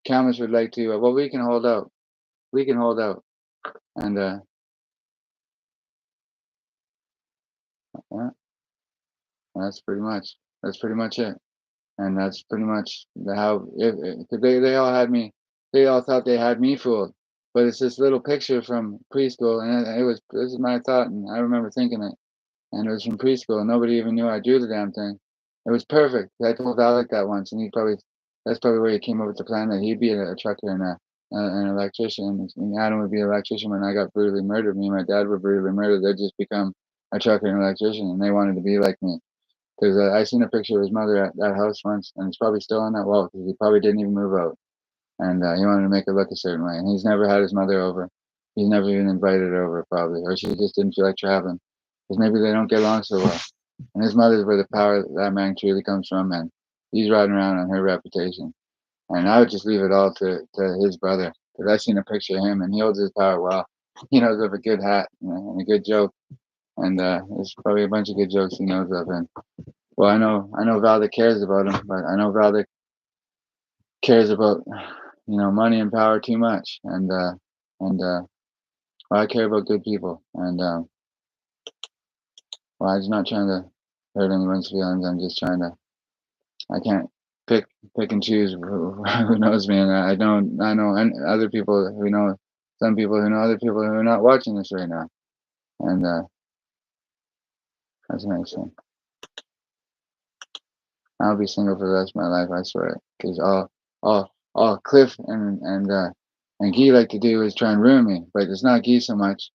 Kamloops would like to, well, we can hold out. We can hold out. And yeah, that's pretty much it. And that's pretty much how, because they all had me, they all thought they had me fooled. but it's this little picture from preschool, and it was this is my thought, and I remember thinking it, and it was from preschool, and nobody even knew I drew the damn thing. It was perfect. I told Alec that once, and he probably that's probably where he came up with the plan that he'd be a trucker and an electrician, and Adam would be an electrician when I got brutally murdered. Me and my dad were brutally murdered. They'd just become a trucker and electrician, and they wanted to be like me. Because I seen a picture of his mother at that house once, and it's probably still on that wall because he probably didn't even move out, and he wanted to make it look a certain way. And he's never had his mother over. He's never even invited her over, probably, or she just didn't feel like traveling, because maybe they don't get along so well. And his mother's where the power that man truly comes from, and he's riding around on her reputation. And I would just leave it all to his brother, because I seen a picture of him, and he holds his power well. He knows of a good hat, and a good joke, and there's probably a bunch of good jokes he knows of. And well, I know Valda cares about him, but I know Valda cares about money and power too much, and well, I care about good people, and well, I'm just not trying to hurt anyone's feelings. I'm just trying to. I can't pick pick and choose who knows me, and I know and other people who know some people who know other people who are not watching this right now, and that's a nice thing. I'll be single for the rest of my life, I swear. Because all Cliff and Guy like to do is try and ruin me, but it's not Guy so much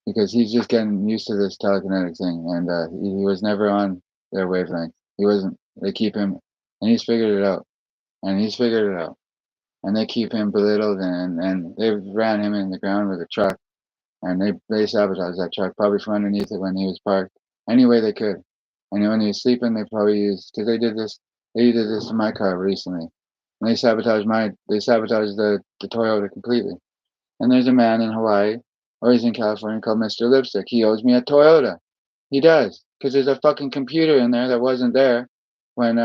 because he's just getting used to this telekinetic thing, and he was never on their wavelength. He wasn't. They keep him, and he's figured it out, and he's figured it out, and they keep him belittled, and they ran him in the ground with a truck, and they sabotaged that truck probably from underneath it when he was parked any way they could. And when he was sleeping, they probably used because they did this in my car recently, and they sabotaged the Toyota completely. And there's a man in Hawaii or he's in California called Mr. Lipstick. He owes me a Toyota. He does because there's a fucking computer in there that wasn't there when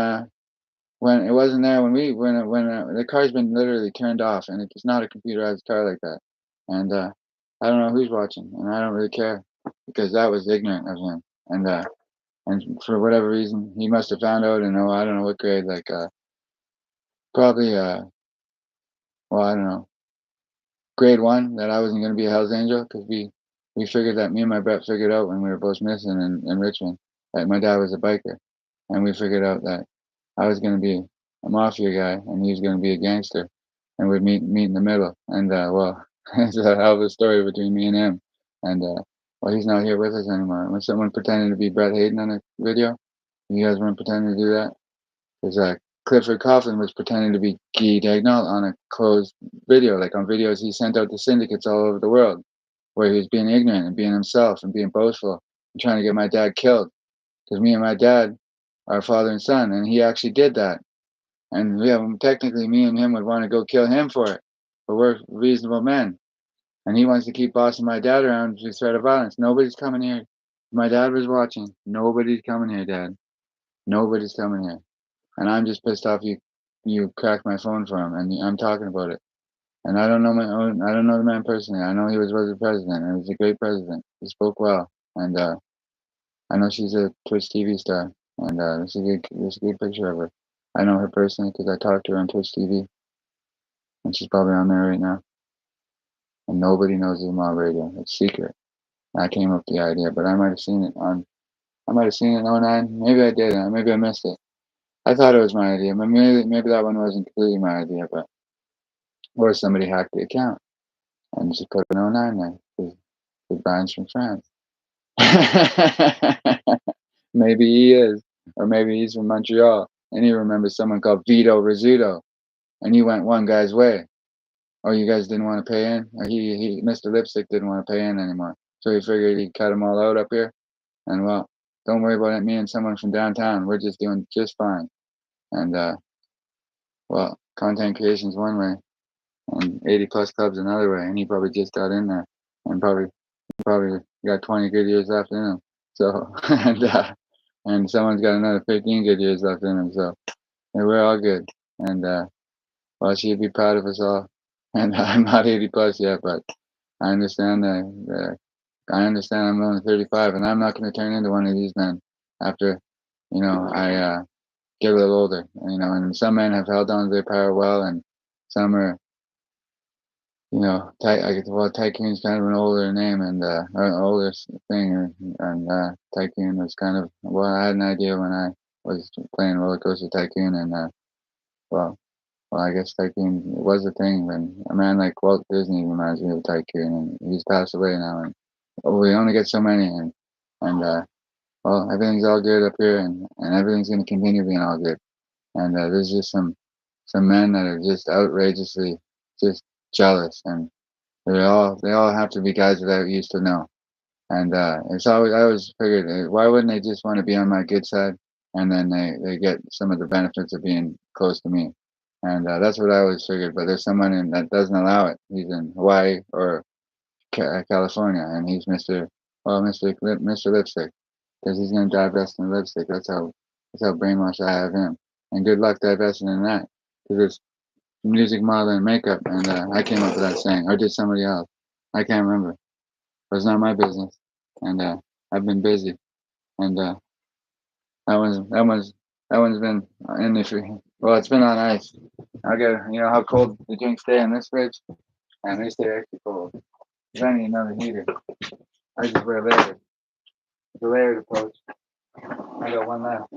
when it wasn't there when the car's been literally turned off, and it's not a computerized car like that. And I don't know who's watching, and I don't really care because that was ignorant of him. And for whatever reason, he must have found out, and I don't know what grade, like probably well, I don't know, grade one, that I wasn't going to be a Hell's Angel because we figured that me and my Brett figured out when we were both missing in Richmond that my dad was a biker, and we figured out that I was going to be a mafia guy and he was going to be a gangster, and we'd meet in the middle. And well, it's a hell of a story between me and him. And well, he's not here with us anymore. When someone pretended to be Brett Hayden on a video, you guys weren't pretending to do that because Clifford Coughlin was pretending to be Guy Dagnall on a closed video, like on videos he sent out to syndicates all over the world, where he was being ignorant and being himself and being boastful and trying to get my dad killed. Because me and my dad are father and son, and he actually did that. And yeah, technically, me and him would want to go kill him for it, but we're reasonable men. And he wants to keep bossing my dad around with threat of violence. Nobody's coming here. My dad was watching. Nobody's coming here, Dad. Nobody's coming here. And I'm just pissed off you cracked my phone for him, and I'm talking about it. And I don't know the man personally. I know he was the president, and he was a great president. He spoke well, and I know she's a Twitch TV star, and there's a good picture of her. I know her personally because I talked to her on Twitch TV, and she's probably on there right now. And nobody knows the mob radio. It's secret. I came up with the idea, but I might have seen it in '09. Maybe I did. Maybe I missed it. I thought it was my idea, but maybe that one wasn't completely my idea, but or somebody hacked the account and just put an '09 there because Brian's from France. Maybe he is, or maybe he's from Montreal and he remembers someone called Vito Rizzuto, and he went one guy's way. Or you guys didn't want to pay in, or he Mr. Lipstick didn't want to pay in anymore, so he figured he'd cut them all out up here. And well, don't worry about it. Me and someone from downtown, we're just doing just fine. And well, content creation's one way, and 80 plus clubs another way, and he probably just got in there, and probably got 20 good years left in him. So and someone's got another 15 good years left in him. So yeah, we're all good, and well, she'd be proud of us all. And I'm not 80 plus yet, but I understand that. I understand I'm only 35, and I'm not going to turn into one of these men after, I get a little older. And some men have held on to their power well, and some are Tycoon's kind of an older name and or an older thing, and Tycoon was kind of well. I had an idea when I was playing Roller Coaster Tycoon, and well, well, I guess Tycoon was a thing. When a man like Walt Disney reminds me of Tycoon, and he's passed away now, and we only get so many, and well, everything's all good up here, and everything's gonna continue being all good. And there's just some men that are just outrageously just jealous, and they all have to be guys that I used to know. And it's always I always figured, why wouldn't they just want to be on my good side, and then they get some of the benefits of being close to me. And that's what I always figured. But there's someone that doesn't allow it. He's in Hawaii or California, and he's Mr. Lipstick, because he's gonna divest in lipstick. That's how brainwashed I have him. And good luck divesting in that, because it's music, model, and makeup. And I came up with that saying, or did somebody else? I can't remember. But it's not my business. And I've been busy. And that one's been in the well, it's been on ice. I get how cold the drinks stay in this fridge, and they stay extra cold. 'Cause I need another heater. I just wear layers. It's a layered approach. I got one left.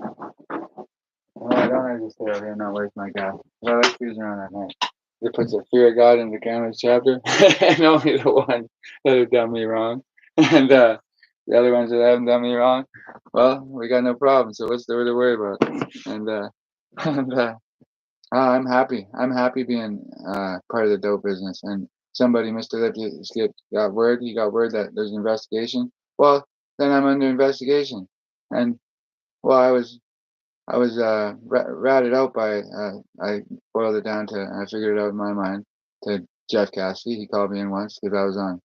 Well, I don't I just stay out here and not waste my gas. But I like cruising around at night. It puts the fear of God in the Cameron's chapter, and only the ones that have done me wrong, and the other ones that haven't done me wrong, well, we got no problem. So what's there to worry about? And and I'm happy. I'm happy being part of the dope business. And somebody, Mr. Skip, got word. He got word that there's an investigation. Well, then I'm under investigation, and well, I was ratted out by I boiled it down to I figured it out in my mind to Jeff Cassidy. He called me in once because I was on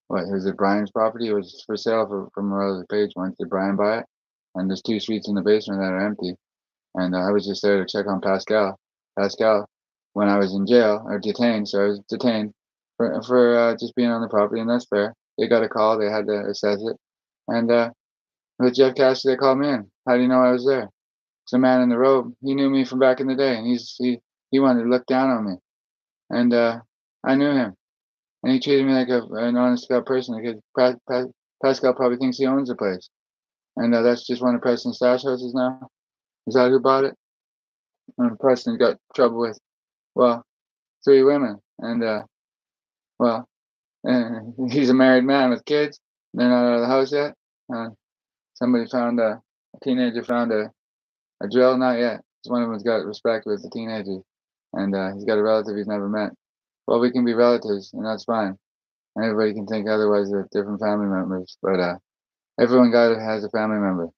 what was it Brian's property? It was for sale from Rosa Page once. Did Brian buy it? And there's two suites in the basement that are empty. And I was just there to check on Pascal. Pascal, when I was in jail or detained, so I was detained for just being on the property, and that's fair. They got a call. They had to assess it. And with Jeff Cassidy, they called me in. How do you know I was there? It's a man in the robe. He knew me from back in the day, and he wanted to look down on me, and I knew him, and he treated me like an honest God person. Because Pascal probably thinks he owns the place, and that's just one of Preston's stash houses now. Is that who bought it? And Preston got trouble with well three women, and well, he's a married man with kids. They're not out of the house yet. Uh, somebody found a teenager found a drill. Not yet. One of them's got respect with the teenager, and he's got a relative he's never met. Well, we can be relatives, and that's fine. And everybody can think otherwise they're different family members, but everyone has a family member.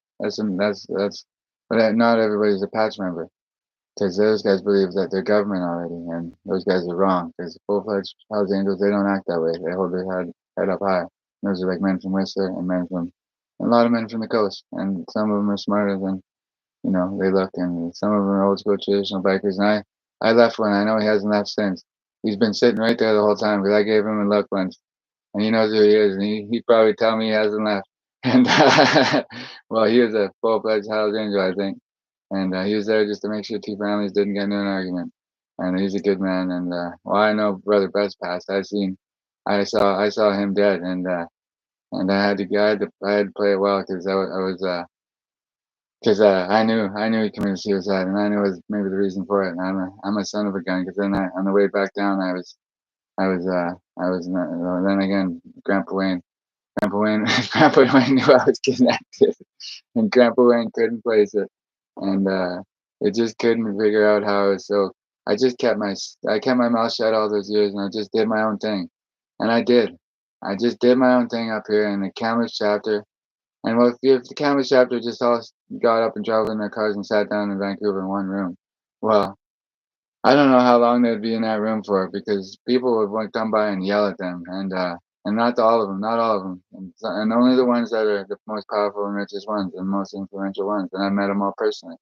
But not everybody's a patch member, because those guys believe that they're government already, and those guys are wrong. Because full-fledged Hells Angels, they don't act that way. They hold their head up high. Those are like men from Whistler and a lot of men from the coast, and some of them are smarter than they look, and some of them are old school traditional bikers. And I left one. I know he hasn't left since. He's been sitting right there the whole time because I gave him a look once, and he knows who he is, and he probably tell me he hasn't left. And well, he was a full-fledged Hells Angel, I think, and he was there just to make sure two families didn't get into an argument. And he's a good man. And well, I know Brother Best passed. I saw him dead, and I had to play it well because I was because I knew he committed suicide, and I knew it was maybe the reason for it. And I'm a son of a gun, because then on the way back down, then again, Grandpa Wayne, Grandpa Wayne knew I was kidnapped, and Grandpa Wayne couldn't place it, and it just couldn't figure out how. So I kept my mouth shut all those years, and I just did my own thing, and I just did my own thing up here in the Cameras chapter. And well, if the Cameras chapter just all got up and drove in their cars and sat down in Vancouver in one room, well, I don't know how long they'd be in that room for, because people would come by and yell at them, and not all of them, not all of them, and only the ones that are the most powerful and richest ones and most influential ones. And I met them all personally,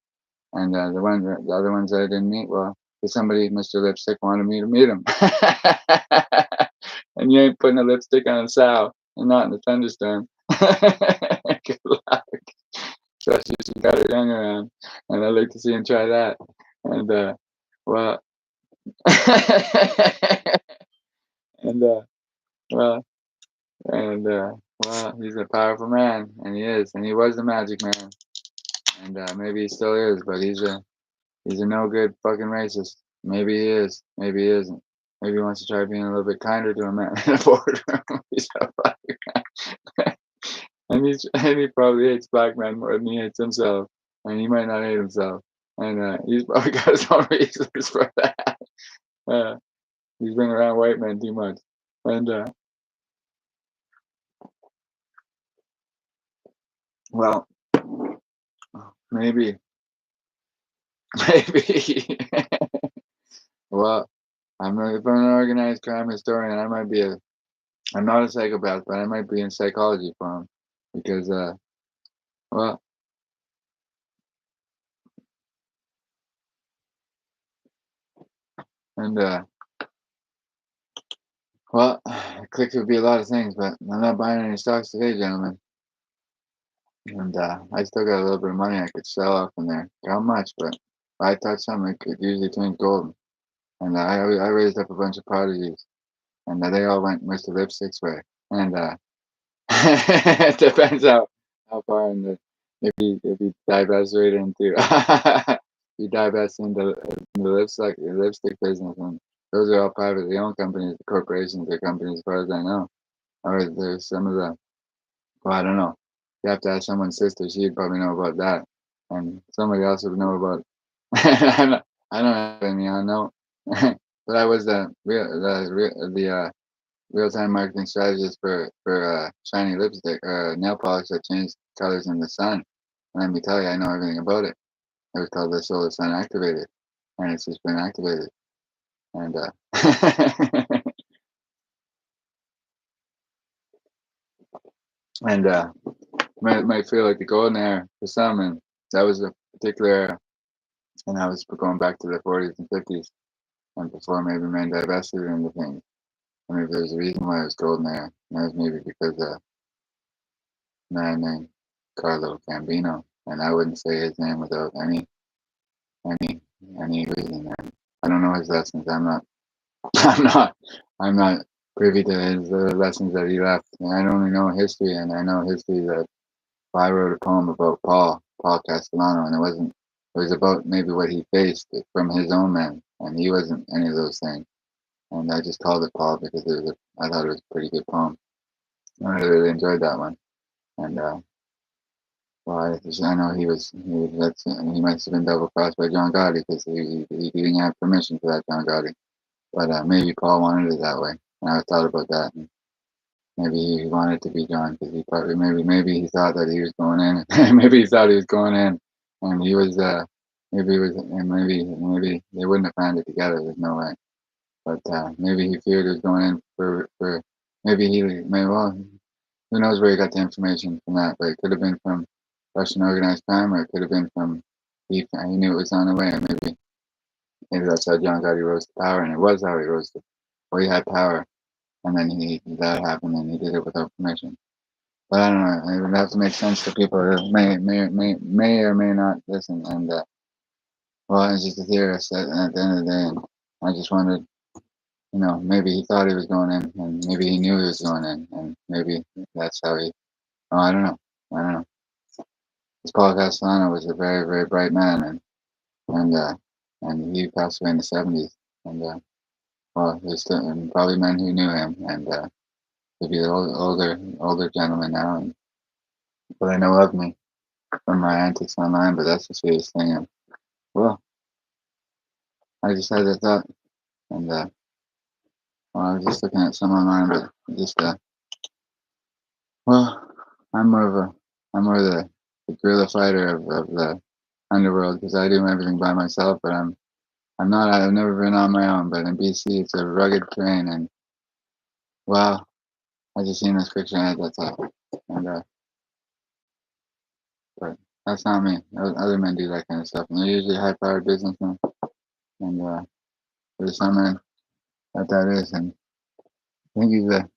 and the other ones that I didn't meet, well, if somebody, Mr. Lipstick, wanted me to meet him, and you ain't putting a lipstick on a sow, and not in a thunderstorm. Good luck. Especially if she got her young around, and I'd like to see him try that. And well, and well, and well, he's a powerful man, and he is, and he was the Magic Man, and maybe he still is, but he's a no good fucking racist. Maybe he is, maybe he isn't. Maybe he wants to try being a little bit kinder to a man in a boardroom. He's a fucking and he probably hates black men more than he hates himself, and he might not hate himself, and he's probably got his own reasons for that. Uh, he's been around white men too much, and well, maybe, maybe. Well, if I'm an organized crime historian, I might be a. I'm not a psychopath, but I might be in psychology for him, because well, and well, clicks would be a lot of things, but I'm not buying any stocks today, gentlemen. And I still got a little bit of money I could sell off in there. How much? But if I touch something, it could usually turn gold. And I raised up a bunch of prodigies, and they all went Mr. Lipstick's way. And it depends how far in the if you divest right into you divest into the lipstick business, and those are all privately owned companies, corporations, or companies, as far as I know. Or there's some of the well, I don't know. You have to ask someone's sister. She'd probably know about that, and somebody else would know about. I don't have any. I know, but I was the real time marketing strategist for shiny lipstick nail polish that changed colors in the sun. And let me tell you, I know everything about it. It was called the solar sun activated, and it's just been activated. And and might feel like the golden era for some, and that was a particular era. And I was going back to the 40s and 50s, and before maybe men divested into things. And maybe there's a reason why it was golden there. And that was maybe because a man named Carlo Gambino, and I wouldn't say his name without any any reason. And I don't know his lessons. I'm not I'm not I'm not privy to his lessons that he left. And I only know history, and I know history that I wrote a poem about Paul Castellano, and it was about maybe what he faced from his own men, and he wasn't any of those things. And I just called it Paul because I thought it was a pretty good poem. I really enjoyed that one. And well, I know he must have been double crossed by John Gotti because he didn't have permission for that John Gotti. But maybe Paul wanted it that way, and I thought about that. And maybe he wanted to be John because he probably maybe he thought that he was going in. Maybe he thought he was going in, and he was maybe he was and maybe they wouldn't have found it together. There's no way. But maybe he feared he was going in for maybe well, who knows where he got the information from that, but it could have been from Russian organized crime, or it could have been from he knew it was on the way, and maybe that's how John Gotti rose to power, and it was how he rose to, or he had power, and then that happened, and he did it without permission. But I don't know. It would have to make sense to people who may or may not listen. And well, it's just a theorist at the end of the day, and I just wanted, maybe he thought he was going in, and maybe he knew he was going in, and maybe that's how he. Oh, I don't know. I don't know. This Paul Castellano was a very, very bright man, and and he passed away in the 70s, and well, there's still, and probably men who knew him, and he'd be an older gentleman now, and what I know of me from my antics online, but that's the serious thing. And well, I just had that thought, and well, I was just looking at some online, but just well, I'm more of a, I'm more the guerrilla fighter of the underworld because I do everything by myself. But I'm not. I've never been on my own. But in BC, it's a rugged terrain, and wow, I just seen this picture and I had that thought, and but that's not me. Other men do that kind of stuff, and they're usually high-powered businessmen, and there's some men that is, and I think he's a.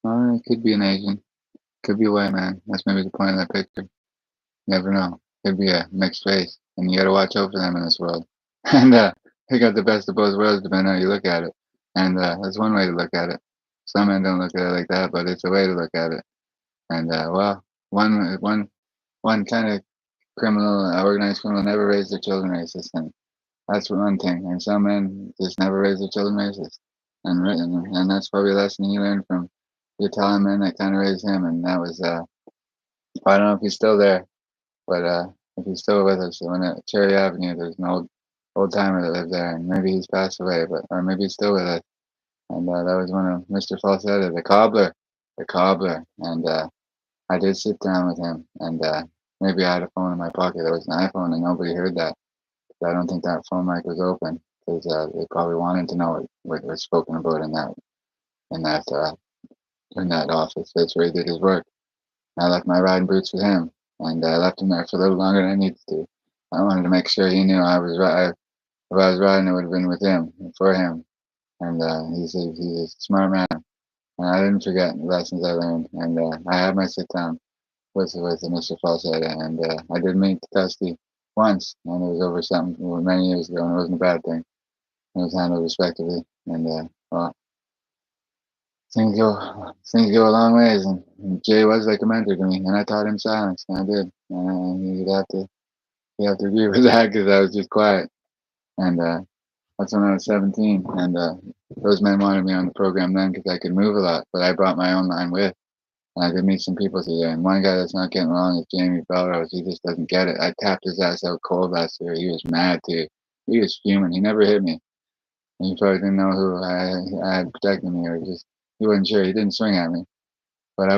Well, it could be an Asian, could be a white man. That's maybe the point of that picture. You never know. Could be a mixed race, and you got to watch out for them in this world. And they got the best of both worlds, depending on how you look at it. And that's one way to look at it. Some men don't look at it like that, but it's a way to look at it. And well, one kind of criminal, organized criminal, never raised their children racist, and that's one thing. And some men just never raise their children racist, and that's probably a lesson he learned from the Italian men that kind of raised him. And that was I don't know if he's still there, but if he's still with us, when at Cherry Avenue, there's an old timer that lived there, and maybe he's passed away, but or maybe he's still with us. And that was one of Mr. Falsetta, the cobbler, and I did sit down with him, and maybe I had a phone in my pocket. There was an iPhone, and nobody heard that. I don't think that phone mic was open because they probably wanted to know what was spoken about in that uh, in that office. That's where he did his work. I left my riding boots with him, and I left him there for a little longer than I needed to. I wanted to make sure he knew I was right. If I was riding, it would have been with him, for him. And he's a smart man. And I didn't forget the lessons I learned. And I had my sit down with Mr. Falsetta, and I did meet Dusty once, and it was over something many years ago, and it wasn't a bad thing. It was handled respectively, and well, things go a long ways, and Jay was like a mentor to me, and I taught him silence, and I did, and you'd have to agree with that because I was just quiet, and that's when I was 17, and those men wanted me on the program then because I could move a lot, but I brought my own line with. And I could meet some people today. And one guy that's not getting along is Jamie Belrose. He just doesn't get it. I tapped his ass out cold last year. He was mad too. He was fuming. He never hit me. And he probably didn't know who I had protecting me, or just he wasn't sure. He didn't swing at me, but he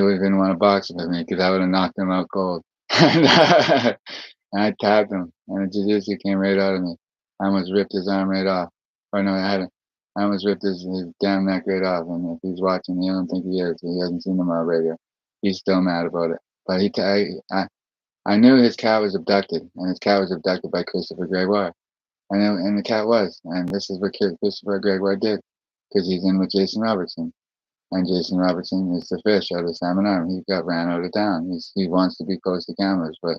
would didn't want to box with me because I would have knocked him out cold. And I tapped him, and the jiu-jitsu came right out of me. I almost ripped his arm right off. Or no, I almost ripped his damn neck right off. And if he's watching, I don't think he is. He hasn't seen the mob radio. He's still mad about it. But I knew his cat was abducted, and his cat was abducted by Christopher Gregoire. I knew, and the cat was. And this is what Christopher Gregoire did, because he's in with Jason Robertson. And Jason Robertson is the fish out of Salmon Arm. He got ran out of town. He wants to be close to cameras, but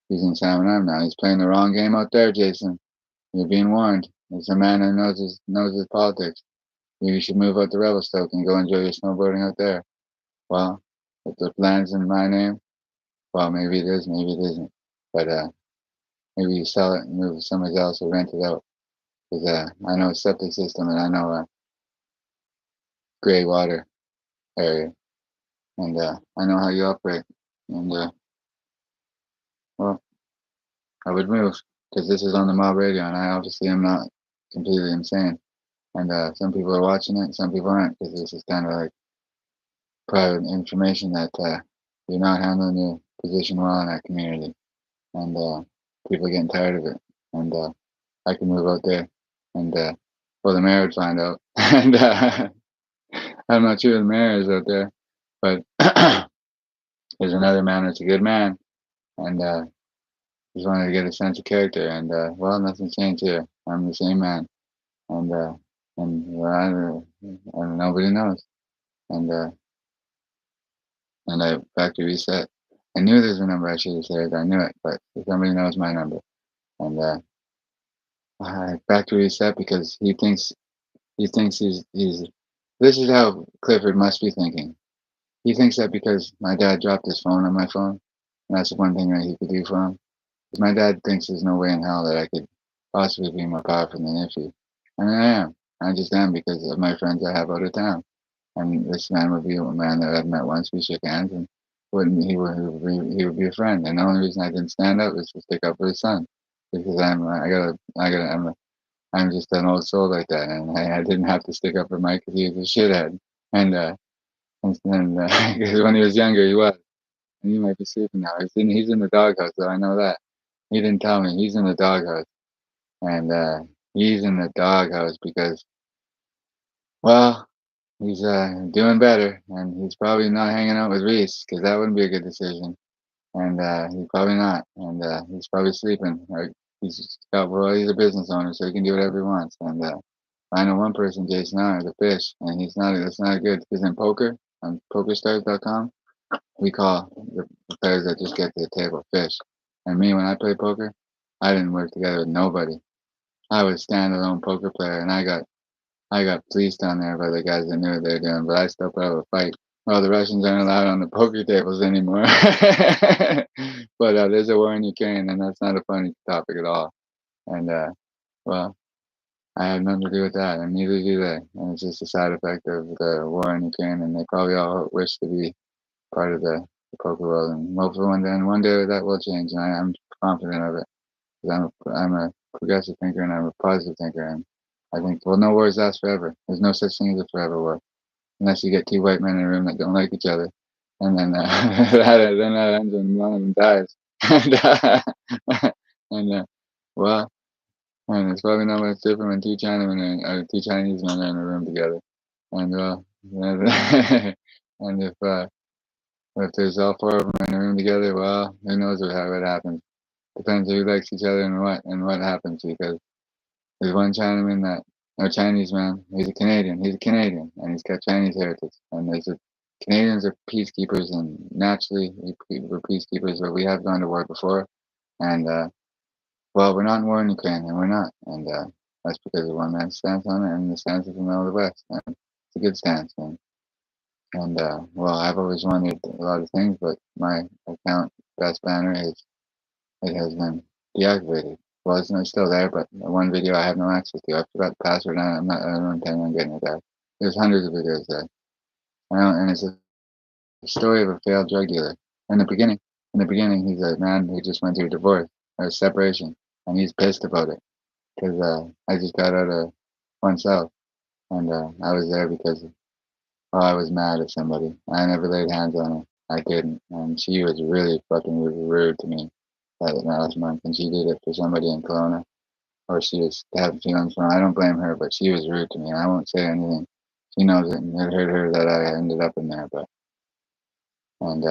he's in Salmon Arm now. He's playing the wrong game out there, Jason. You're being warned. As a man who knows his politics, you should move out to Revelstoke and go enjoy your snowboarding out there. Well, if the land's in my name, well, maybe it is, maybe it isn't. But maybe you sell it and move to somebody else or rent it out. Because I know a septic system and I know a gray water area. And I know how you operate. And well, I would move because this is on the mob radio, and I obviously am not completely insane. And some people are watching it, some people aren't, because this is kind of like private information that you're not handling your position well in that community, and people are getting tired of it. And I can move out there, and well, the mayor would find out, and I'm not sure the mayor is out there, but there's another man that's a good man, and just wanted to get a sense of character, and well, nothing's changed here. I'm the same man, and well, nobody knows, and factory reset. I knew there's a number I should have said. I knew it, but somebody knows my number, and factory reset because he thinks he's. This is how Clifford must be thinking. He thinks that because my dad dropped his phone on my phone, and that's the one thing that he could do for him. Because my dad thinks there's no way in hell that I could possibly be more powerful than Iffy. And I am. I just am because of my friends I have out of town. And this man would be a man that I've met once. We shook hands, and he would be a friend. And the only reason I didn't stand up is to stick up for his son, because I'm just an old soul like that, and I didn't have to stick up for Mike because he was a shithead. And because when he was younger, he was. And he might be sleeping now. He's in the doghouse, though. I know that. He didn't tell me. He's in the doghouse, and he's in the doghouse because, well, he's doing better, and he's probably not hanging out with Reese because that wouldn't be a good decision. And he's probably not, and he's probably sleeping. Or he's a business owner, so he can do whatever he wants. And I know one person, Jason R, the fish, and he's not. That's not good because in poker on PokerStars.com, we call the players that just get to the table fish. And me, when I play poker, I didn't work together with nobody. I was a standalone poker player, and I got I got fleeced down there by the guys that knew what they were doing, but I still put up a fight. Well, the Russians aren't allowed on the poker tables anymore. But there's a war in Ukraine, and that's not a funny topic at all. And well, I had nothing to do with that, and neither do they. And it's just a side effect of the war in Ukraine, and they probably all wish to be part of the poker world. And hopefully one day that will change, and I'm confident of it. 'Cause I'm a progressive thinker and I'm a positive thinker, and I think well, no wars last forever. There's no such thing as a forever war, unless you get two white men in a room that don't like each other, and then then that ends when one of them dies. And and well, and it's probably not much different when two Chinamen two Chinese men are in a room together. And and if there's all four of them in a room together, well, who knows how it happens. Depends who likes each other and what happens because there's one Chinaman that no Chinese man. He's a Canadian. He's a Canadian, and he's got Chinese heritage. And there's a Canadians are peacekeepers, and naturally we're peacekeepers. But we have gone to war before, and well, we're not in war in Ukraine, and we're not, and that's because of one man's stance on it and the stance of the middle of the West. And it's a good stance, and well, I've always wanted a lot of things, but my account best banner is it has been deactivated. Well, it's still there, but the one video I have no access to. I forgot the password, and I don't intend on getting it back. There's hundreds of videos there, and it's a story of a failed drug dealer. In the beginning, in the beginning, he's a man who just went through a divorce or a separation, and he's pissed about it because I just got out of oneself, and I was there because well, I was mad at somebody. I never laid hands on her. I didn't, and she was really fucking rude to me that last month, and she did it for somebody in Kelowna, or she was having feelings for. I don't blame her, but she was rude to me. I won't say anything. She knows it, and it hurt her that I ended up in there. But and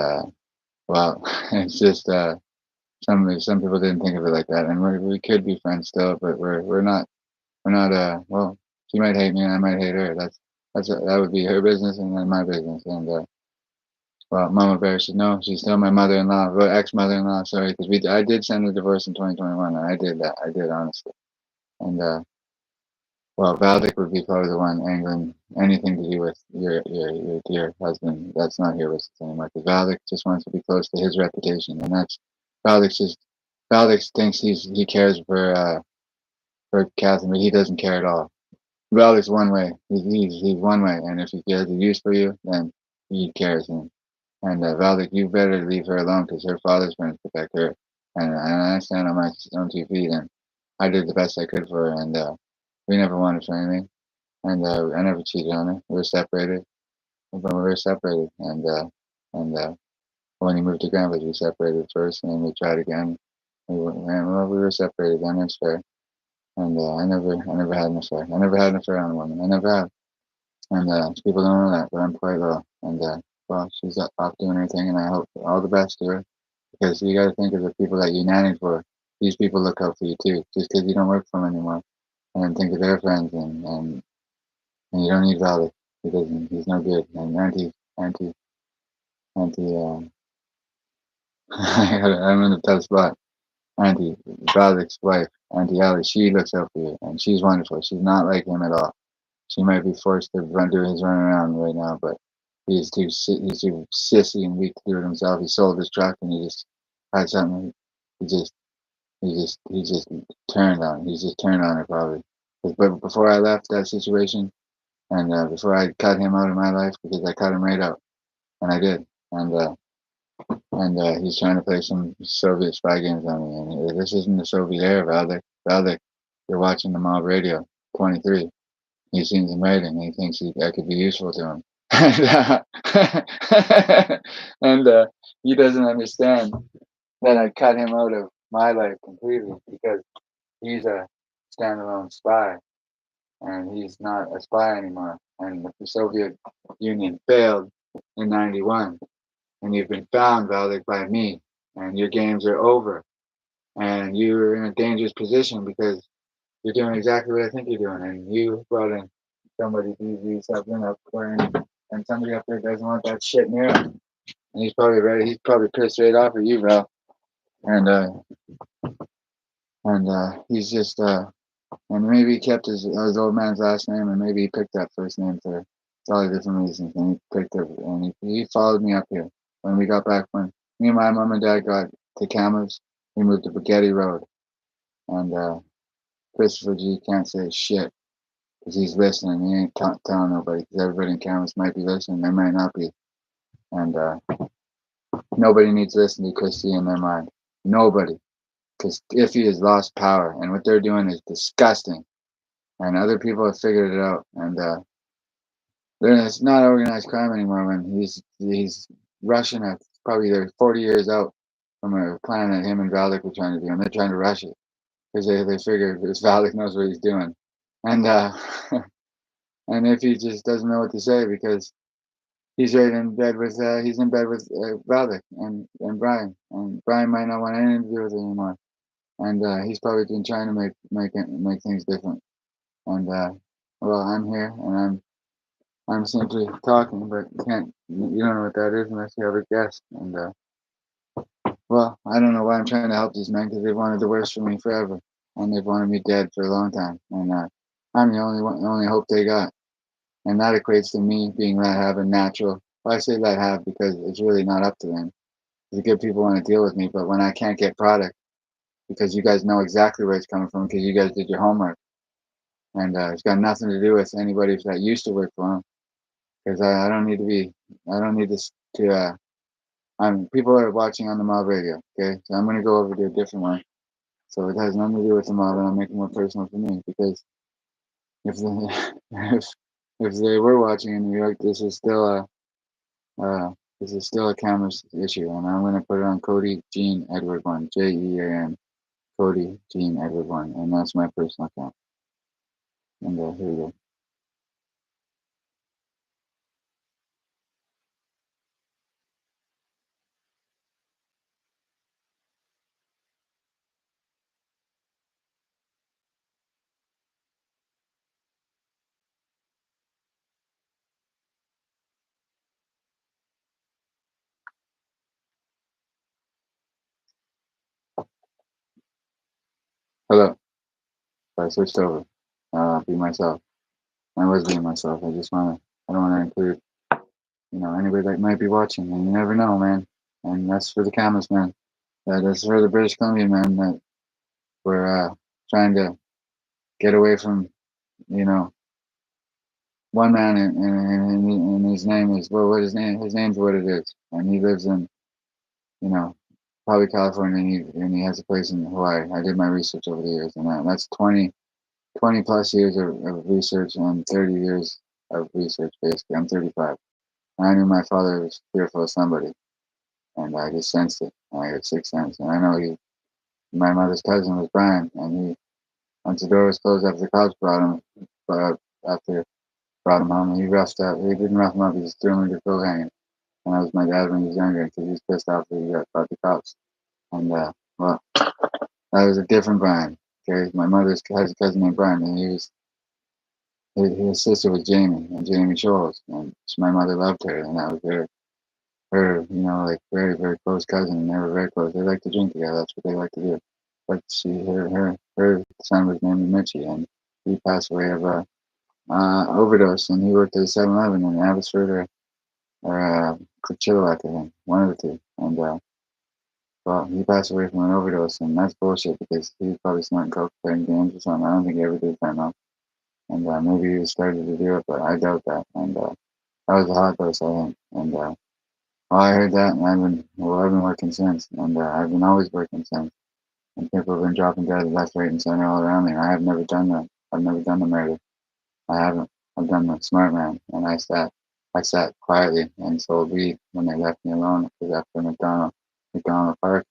well, it's just some people didn't think of it like that, and we could be friends still, but we're not. Well, she might hate me, and I might hate her. That would be her business, and then my business, and well, Mama Bear should know she's still my mother-in-law, well, ex-mother-in-law. Sorry, because I did send a divorce in 2021, and I did that. I did honestly, and well, Valdic would be probably the one angling anything to do with your dear husband that's not here with us anymore. Because Valdic just wants to be close to his reputation, and that's Valdic's just Valdic thinks he cares for Catherine, but he doesn't care at all. Valdic's one way. He's one way, and if he has a use for you, then he cares. And Valdic, you better leave her alone because her father's going to protect her. And I stand on my own 2 feet, and I did the best I could for her, and we never wanted for anything. And I never cheated on her. We were separated, but we were separated. And when he moved to Grandville, we separated first, and then we tried again. We were separated. Then it's fair. And I never had an affair. I never had an affair on a woman. I never have. And people don't know that, but I'm quite low. And well, she's off doing her thing, and I hope all the best to her. Because you got to think of the people that you nannied for. These people look out for you too, just because you don't work for them anymore. And then think of their friends, and you don't need Valley. He doesn't. He's no good. And Auntie. I'm in a tough spot. Auntie Valdick's wife, Auntie Ali. She looks out for you, and she's wonderful. She's not like him at all. She might be forced to do his run around right now, but he's too sissy and weak to do it himself. He sold his truck and he just had something. He just he just turned on. He's just turned on her probably. But before I left that situation, and before I cut him out of my life, because I cut him right out, and I did, and he's trying to play some Soviet spy games on me. And this isn't the Soviet era, Valdic. Valdic, you're watching the mob radio, 23. He's seen some writing. And he thinks I could be useful to him. And he doesn't understand that I cut him out of my life completely because he's a standalone spy and he's not a spy anymore. And the Soviet Union failed in 91. And you've been found, Valdic, by me. And your games are over. And you're in a dangerous position because you're doing exactly what I think you're doing. And you brought in somebody who's something up there, and somebody up there doesn't want that shit near him. And he's probably ready. He's probably pissed right off at you, Val. And he's just And maybe he kept his old man's last name, and maybe he picked that first name for all the different reasons. And he picked it, and he followed me up here when we got back. When me and my mom and dad got to Cameras, we moved to Spaghetti Road, and Christopher G can't say shit because he's listening. He ain't telling nobody because everybody in Cameras might be listening. They might not be, and nobody needs to listen to Christy in their mind. Nobody, because Iffy has lost power, and what they're doing is disgusting. And other people have figured it out, and it's not organized crime anymore. When he's rushing at probably they're 40 years out from a plan that him and Valdick were trying to do, and they're trying to rush it because they figure this Valdick knows what he's doing, and and if he just doesn't know what to say because he's right in bed with Valdick and Brian might not want anything to do with it anymore, and he's probably been trying to make things different, and well, I'm here and I'm simply talking, but you don't know what that is unless you have a guest. And well, I don't know why I'm trying to help these men because they've wanted the worst for me forever, and they've wanted me dead for a long time, and I'm the only hope they got, and that equates to me being let have a natural. Well, I say let have because it's really not up to them. The good people want to deal with me, but when I can't get product because you guys know exactly where it's coming from because you guys did your homework, and it's got nothing to do with anybody that used to work for them because I don't need to be. I don't need this to. People are watching on the mob radio. Okay, so I'm gonna go over to a different one. So it has nothing to do with the mob, and I'll make it more personal for me because if they, if they were watching in New York, this is still a camera issue, and I'm gonna put it on Cody Gene Edward one, JEAN Cody Gene Edward one, and that's my personal account. And here we go. Hello. So I switched over. Be myself. I was being myself. I don't wanna include anybody that might be watching, and you never know, man. And that's for the cameras, man. That's for the British Columbian man that we're trying to get away from, you know, one man, and his name is well, what his name? His name's what it is, and he lives in, you know, probably California, and he has a place in Hawaii. I did my research over the years, and that's 20 plus years of research and 30 years of research. Basically, I'm 35. And I knew my father was fearful of somebody, and I just sensed it. I had sixth sense, and I know my mother's cousin was Brian, and once the door was closed after the cops after brought him home, he roughed up. He didn't rough him up. He just threw him into coat hanging. And that was my dad when he was younger because he was pissed off that he got caught the cops. And well, that was a different Brian. Okay, my mother's has a cousin named Brian, and his sister was Jamie, and Jamie Scholes, and my mother loved her, and that was her, like very, very close cousin, and they were very close. They like to drink together. That's what they like to do. But her son was named Mitchie, and he passed away of a overdose, and he worked at a 7-Eleven in Abbotsford or Chilliwack, I think, one of the two. And well, he passed away from an overdose, and that's bullshit because he was probably snorting coke, playing games or something. I don't think he ever did fentanyl, and maybe he started to do it, but I doubt that. And that was a hot dose, I think. And I heard that, and I've been working since, and I've been always working since. And people have been dropping dead left, right, and center all around me. I have never done that. I've never done the murder. I haven't. I've done the smart man, and I sat quietly and sold weed when they left me alone because after McDonald Park,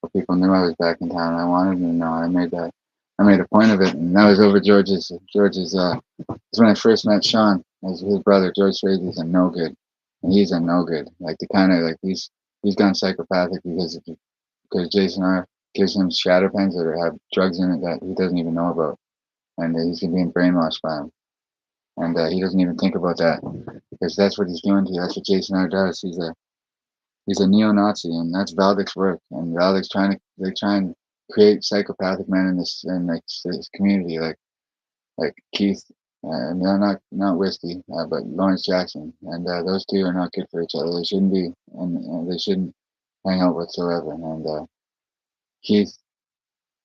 so people knew I was back in town. I wanted them to know. I made a point of it, and that was over George's. That's when I first met Sean, as his brother. George Frazier's a no good, and he's a no good. Like the kind of like he's gone psychopathic because Jason R gives him shadow pens that have drugs in it that he doesn't even know about, and he's being brainwashed by him, and he doesn't even think about that because that's what he's doing to you. That's what Jason R does. He's a neo-Nazi, and that's Valdick's work. And Valdick's trying to create psychopathic men in this community, like Keith, no, not Whiskey, but Lawrence Jackson, and those two are not good for each other. They shouldn't be, and they shouldn't hang out whatsoever. And Keith,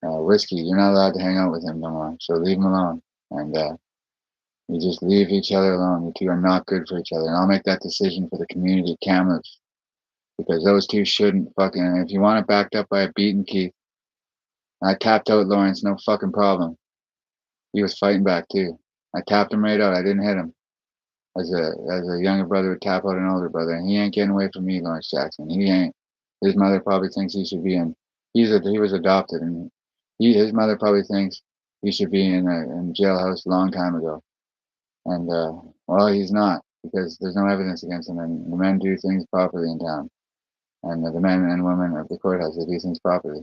Whiskey, you're not allowed to hang out with him no more, so leave him alone. And you just leave each other alone. You two are not good for each other. And I'll make that decision for the community cameras because those two shouldn't fucking. And if you want it backed up by a beaten Keith, I tapped out Lawrence, no fucking problem. He was fighting back too. I tapped him right out. I didn't hit him. As a younger brother would tap out an older brother, and he ain't getting away from me, Lawrence Jackson. He ain't. His mother probably thinks he should be in. He was adopted, and his mother probably thinks he should be in jailhouse a long time ago. And well, he's not because there's no evidence against him, and the men do things properly in town, and the men and women of the courthouse they do things properly.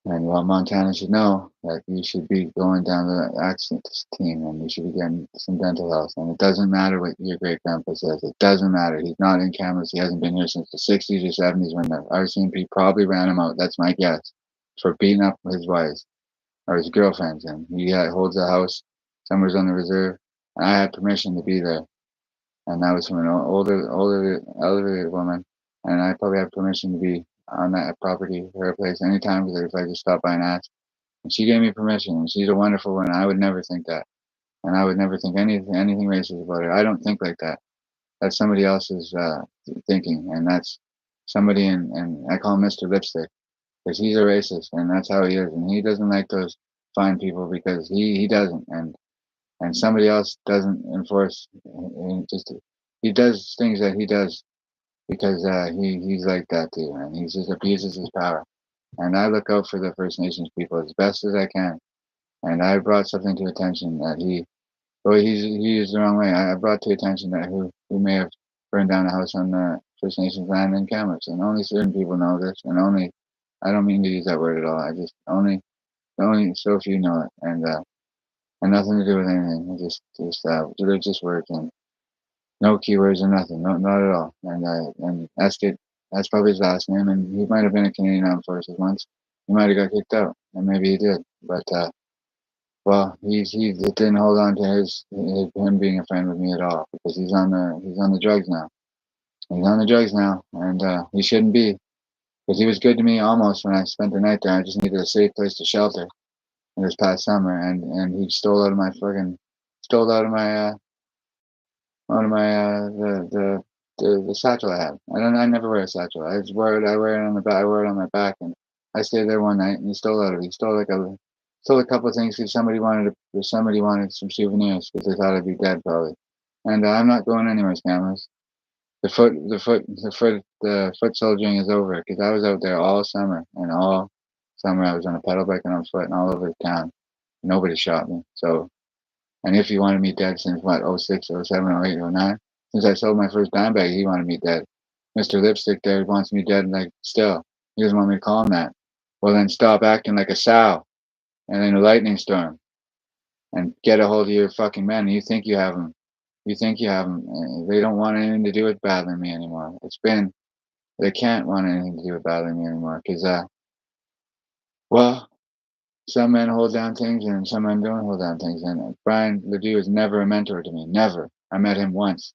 And well, Montana should know that you should be going down the accident team and you should be getting some dental health. And it doesn't matter what your great grandpa says. It doesn't matter. He's not in cameras. He hasn't been here since the 60s or 70s when the RCMP probably ran him out. That's my guess for beating up his wives or his girlfriends. And he holds a house somewhere's on the reserve. And I had permission to be there. And that was from an older, elderly woman. And I probably have permission to be on that property, her place, anytime because if I just stop by and ask. And she gave me permission, and she's a wonderful one. I would never think that, and I would never think anything racist about it. I don't think like that. That's somebody else's thinking, and that's somebody and I call him Mr. Lipstick because he's a racist, and that's how he is, and he doesn't like those fine people because he doesn't, and somebody else doesn't enforce. Just he does things that he does because he's like that too, and he just abuses his power. And I look out for the First Nations people as best as I can. And I brought something to attention that he used the wrong way. I brought to attention that who may have burned down a house on the First Nations land in cameras, and only certain people know this, and only I don't mean to use that word at all. I just only so few know it, and nothing to do with anything. They're just words and no keywords or nothing, no, not at all. And that's probably his last name, and he might have been a Canadian Armed Forces once. He might have got kicked out, and maybe he did. But well, he didn't hold on to him being a friend with me at all because he's on the drugs now. He's on the drugs now, and he shouldn't be because he was good to me almost when I spent the night there. I just needed a safe place to shelter this past summer, and he stole out of my the satchel I have. I never wear a satchel. I wear it on the back. I wear it on my back, and I stayed there one night, and he stole out of it. He stole a couple of things because somebody wanted some souvenirs because they thought I'd be dead probably. And I'm not going anywhere, scammers. The foot soldiering is over because I was out there all summer, and all summer I was on a pedal bike and on foot and all over the town. Nobody shot me, so and if he wanted me dead since what, '06, '07, '08, '09, since I sold my first dime bag, he wanted me dead. Mr. Lipstick there wants me dead like still. He doesn't want me to call him that. Well then stop acting like a sow and in a lightning storm and get a hold of your fucking men. You think you have them. You think you have them. They don't want anything to do with battling me anymore. They can't want anything to do with battling me anymore because, well, some men hold down things and some men don't hold down things. And Brian Ledoux is never a mentor to me. Never. I met him once.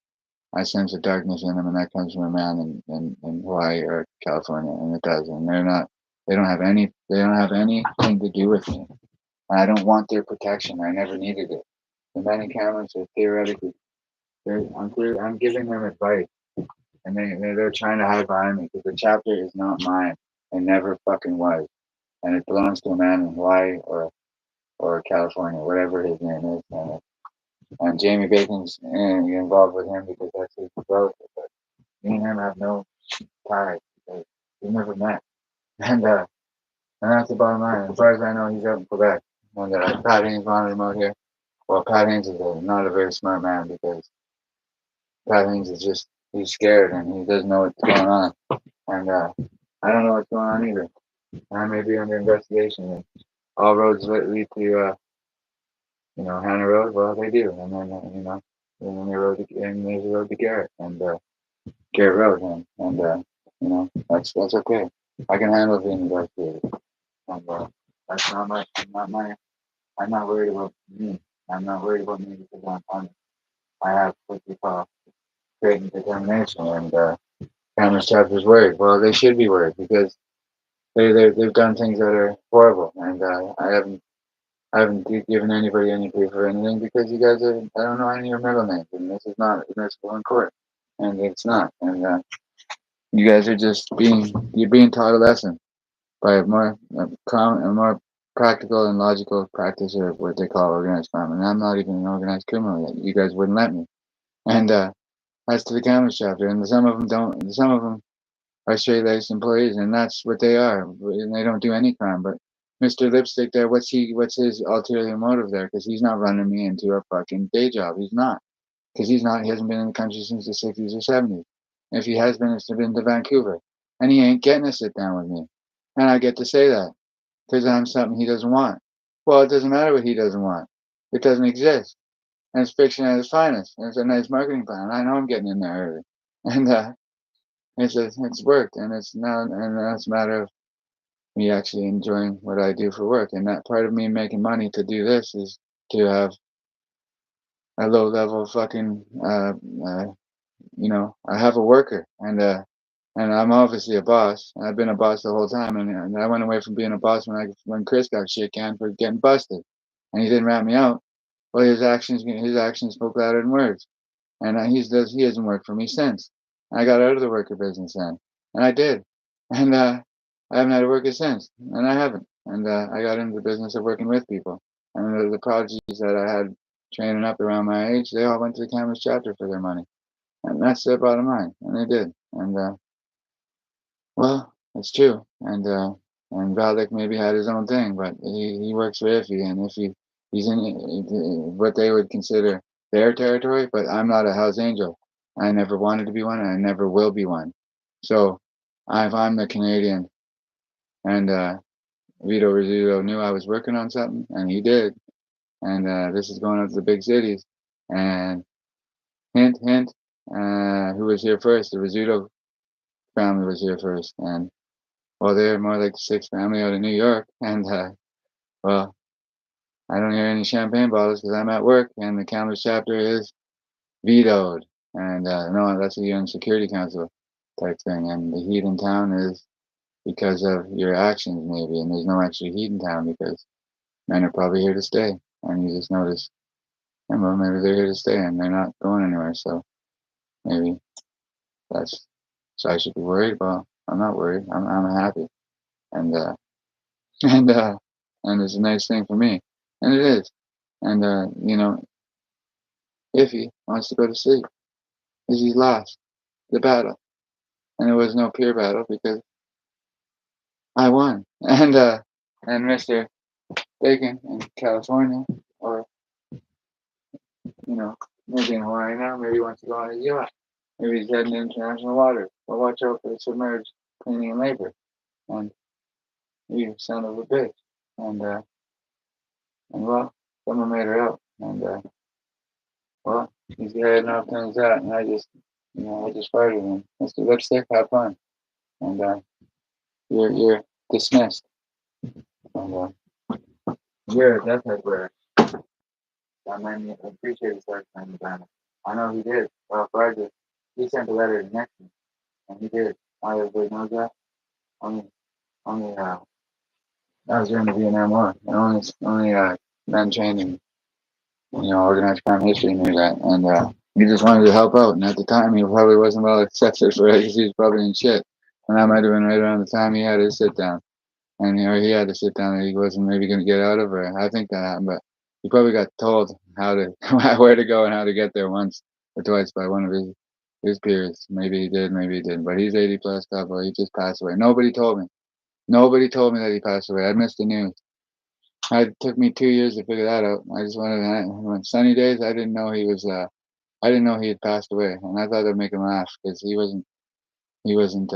I sense a darkness in him, and that comes from a man in Hawaii or California, and it does. And they're not. They don't have anything to do with me. And I don't want their protection. I never needed it. The men in cameras are theoretically. I'm giving them advice, and they're trying to hide behind me because the chapter is not mine. It never fucking was, and it belongs to a man in Hawaii or California, whatever his name is. And Jamie Bacon's involved with him because that's his relative. But me and him have no ties because we never met. And that's the bottom line. As far as I know, he's out in Quebec. And Pat Haynes wanted him out here. Well, Pat Haynes is not a very smart man because Pat Haynes is he's scared and he doesn't know what's going on. And I don't know what's going on either. I may be under investigation. And all roads lead to Hannah Road. Well, they do, and then and then there's a road to Garrett and Garrett Road, and that's okay. I can handle being investigated. And that's not my. I'm not worried about me. I'm not worried about me because I have what you call great determination. And Cameron's chapter's worried. Well, they should be worried because they've done things that are horrible, and I haven't given anybody any proof or anything because you guys are, I don't know any of your middle names, and this is not admissible in court, and it's not, and you guys are just you're being taught a lesson by a more practical and logical practitioner of what they call organized crime, and I'm not even an organized criminal yet. You guys wouldn't let me, and as to the Cameron's chapter, and some of them don't, some of them are straight-laced employees, and that's what they are. And they don't do any crime. But Mr. Lipstick there, what's his ulterior motive there? Because he's not running me into a fucking day job. He's not. Because he's not. He hasn't been in the country since the 60s or 70s. And if he has been, it's been to Vancouver. And he ain't getting to sit down with me. And I get to say that because I'm something he doesn't want. Well, it doesn't matter what he doesn't want. It doesn't exist. And it's fiction at its finest. And it's a nice marketing plan. I know I'm getting in there early. And it's worked, and now it's a matter of me actually enjoying what I do for work, and that part of me making money to do this is to have a low level fucking I have a worker, and I'm obviously a boss. I've been a boss the whole time, and I went away from being a boss when Chris got shit canned for getting busted, and he didn't rat me out. Well, his actions spoke louder than words. And he hasn't worked for me since. I got out of the worker business then, and I did, and I haven't had a worker since, and I haven't. And I got into the business of working with people, and the prodigies that I had training up around my age, they all went to the Cameras chapter for their money, and that's the bottom line, and they did. And well, it's true. And Valdick maybe had his own thing, but he works for Iffy, and he's in what they would consider their territory. But I'm not a Hell's Angel. I never wanted to be one, and I never will be one. So if I'm the Canadian, and Vito Rizzuto knew I was working on something, and he did, and this is going out to the big cities, and hint, hint, who was here first? The Rizzuto family was here first, and well, they're more like the sixth family out of New York, and well, I don't hear any champagne bottles because I'm at work, and the Cameras chapter is vetoed, and no, that's a UN Security Council type thing, and the heat in town is because of your actions, maybe, and there's no actual heat in town because men are probably here to stay, and you just notice, well, maybe they're here to stay and they're not going anywhere, so maybe that's so I should be worried. Well, I'm not worried. I'm happy, and and and it's a nice thing for me, and it is. And if he wants to go to sleep, because he's lost the battle, and it was no pure battle because I won. And Mr. Bacon in California, or maybe in Hawaii now, maybe he wants to go on his yacht, maybe he's heading to international waters. Well, watch out for the submerged cleaning and labor, and you son of a bitch, and well, someone made her out, and well, he's heading off to his yacht, and I just fired him. Mr. Lipstick, have fun, and you're dismissed. And you're a deathhead wearer. I mean, I appreciate his work on the banner. I know he did. Well, Roger, he sent a letter to Nixon, and he did. Everybody knows that. Only, only that was during the Vietnam War, and only men trained in organized crime history knew that, and he just wanted to help out. And at the time, he probably wasn't well accepted for it because he was probably in shit. And that might have been right around the time he had his sit down. And he had to sit down that he wasn't maybe going to get out of it. I think that happened, but he probably got told how to where to go and how to get there once or twice by one of his peers. Maybe he did, maybe he didn't. But he's 80 plus couple. He just passed away. Nobody told me. Nobody told me that he passed away. I missed the news. It took me 2 years to figure that out. I just when sunny days. I didn't know he was. I didn't know he had passed away, and I thought that'd make him laugh because he wasn't. He wasn't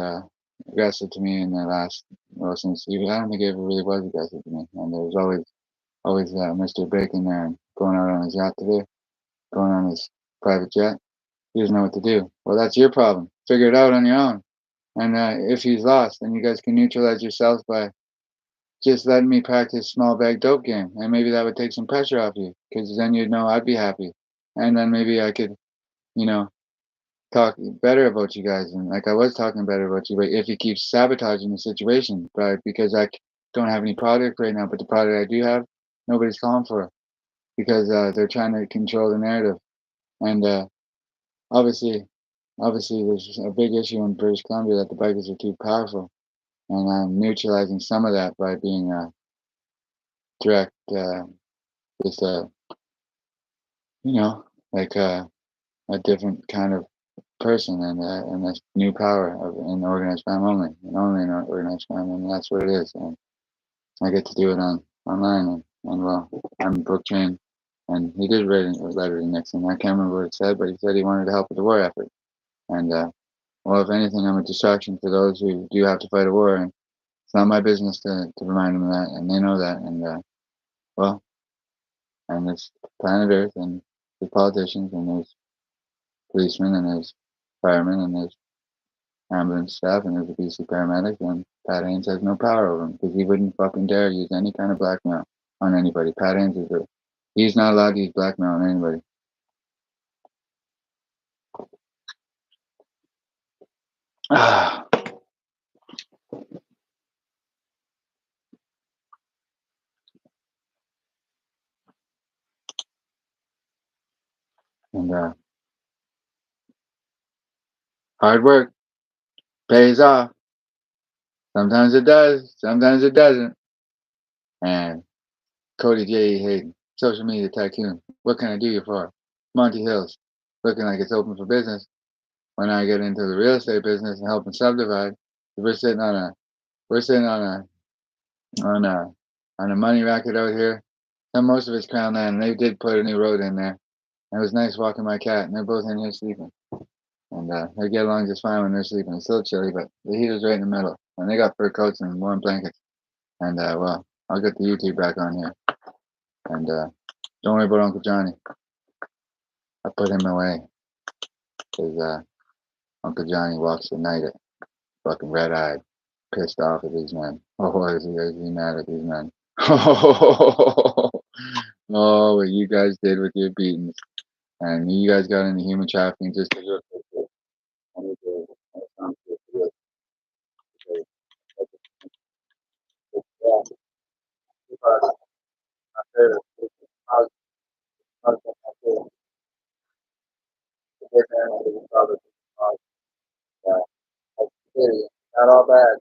aggressive to me in the last. Well, since I don't think he ever really was aggressive to me, and there was always Mr. Bacon there going out on his yacht today, going on his private jet. He doesn't know what to do. Well, that's your problem. Figure it out on your own. And if he's lost, then you guys can neutralize yourselves by just letting me practice small bag dope game, and maybe that would take some pressure off you, because then you'd know I'd be happy, and then maybe I could, you know, talk better about you guys, and like I was talking better about you, but if he keeps sabotaging the situation, right? Because don't have any product right now, but the product I do have, nobody's calling for it because they're trying to control the narrative, and obviously, obviously, there's a big issue in British Columbia that the bikers are too powerful, and I'm neutralizing some of that by being direct, just you know, like a different kind of person and this new power of in organized crime only, and only in organized crime, and that's what it is. And I get to do it on online, and well, I'm book trained, and he did write a letter to Nixon. I can't remember what it said, but he said he wanted to help with the war effort. And well, if anything, I'm a distraction for those who do have to fight a war, and it's not my business to remind them of that, and they know that. And well, and there's planet Earth, and there's politicians, and there's policemen, and there's firemen, and there's ambulance staff, and there's a BC paramedic, and Pat Haynes has no power over him because he wouldn't fucking dare use any kind of blackmail on anybody. Pat Haynes is he's not allowed to use blackmail on anybody. And hard work pays off. Sometimes it does, sometimes it doesn't. And Cody J. Hayden, social media tycoon. What can I do you for? Monty Hills, looking like it's open for business. When I get into the real estate business and helping subdivide, we're sitting on a we're sitting on a on a money racket out here. And most of it's crown land. And they did put a new road in there. And it was nice walking my cat, and they're both in here sleeping. And they get along just fine when they're sleeping. It's still chilly, but the heater's right in the middle. And they got fur coats and warm blankets. And well, I'll get the YouTube back on here. And don't worry about Uncle Johnny. I put him away because Uncle Johnny walks the night at fucking red-eyed, pissed off at these men. Oh, is he mad at these men? Oh, what you guys did with your beatings. And you guys got into human trafficking just because you're not all bad.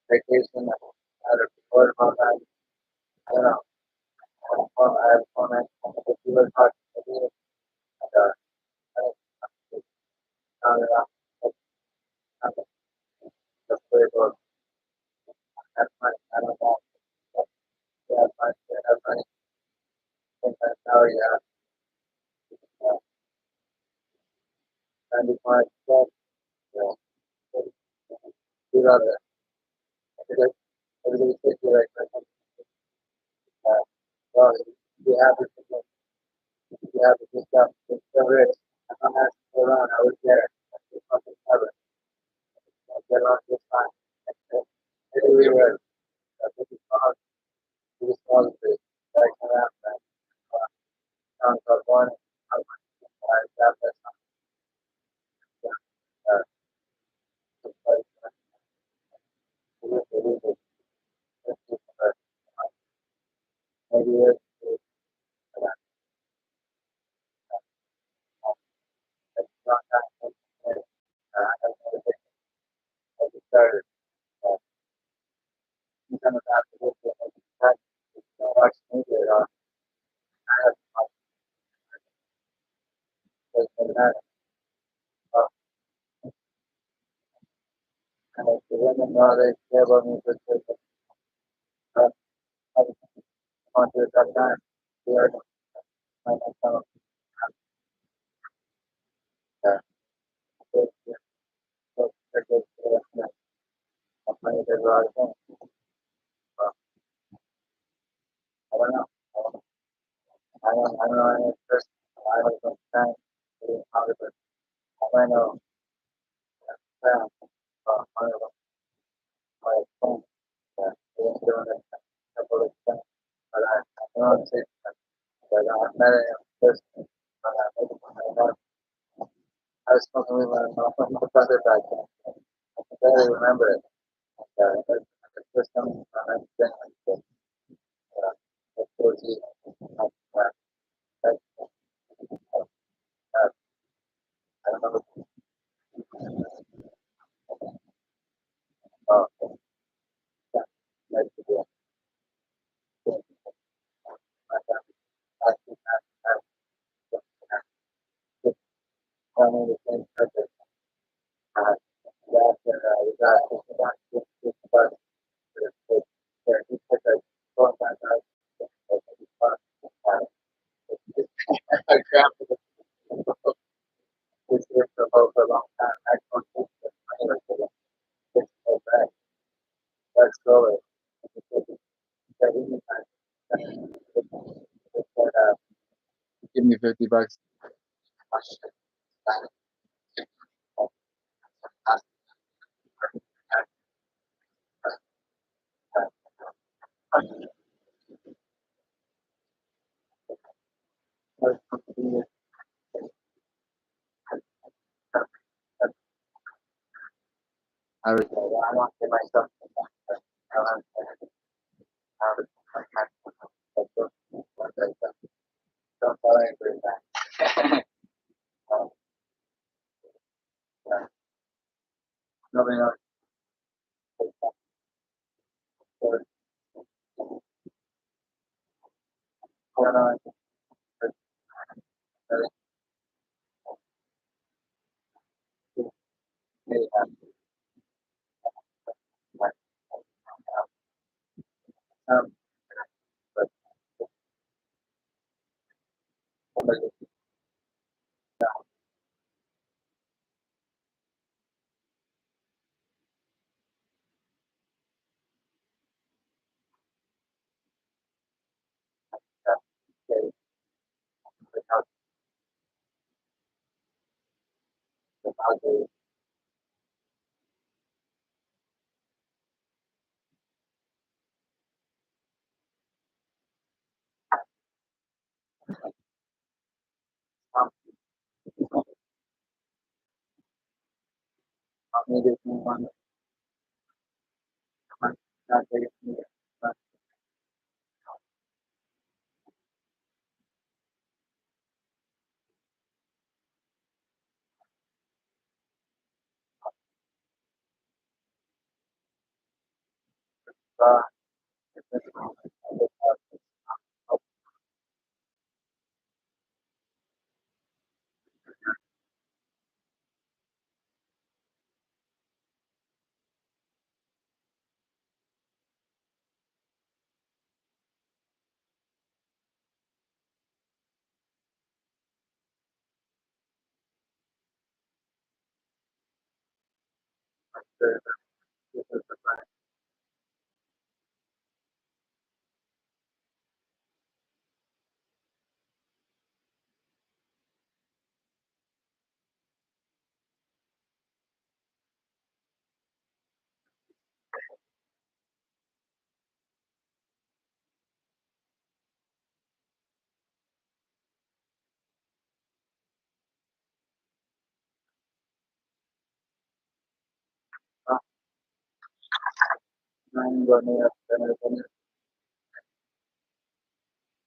Vacation, I had a report about that. I don't know. I have a phone. If you were talking to me, I found it out. That's very good. That's my, I don't know. That's my, that's my, that's how you have. And it's my, you do that. Everybody takes you like that. Well, you have to, you have to do stuff. It's so rich. I'm not asking for around. I was there. I just fucking cover. I get on this time. Everywhere. That's what you call it. You just call it. Like, sounds like one. That's maybe it's not that. I started. Some of that. didn't know they care about me, but I just want to at that time. We are my myself. Yeah, so they're good. I'm playing a lot of things. But I don't know. I don't know any person. I have some time to how to do. I know them. I know my phone. Yeah, they're doing it. Couple of things. But I don't say that. But I've met a person. But I was smoking with my brother back then. I can barely remember it. But the system, I think, that's 4G. I remember, oh, yeah, like to do it. I tell me the same purpose. We got this bus. Where he took a phone back out. I grabbed it. This is for both a long time. I don't think it's money for them. It's so bad. Let's go. Give me $50. I want to get myself. I want to don't tell anybody that. Nobody knows. I don't know. Um, but somebody say, how they come maybe it's one not take me. But this is the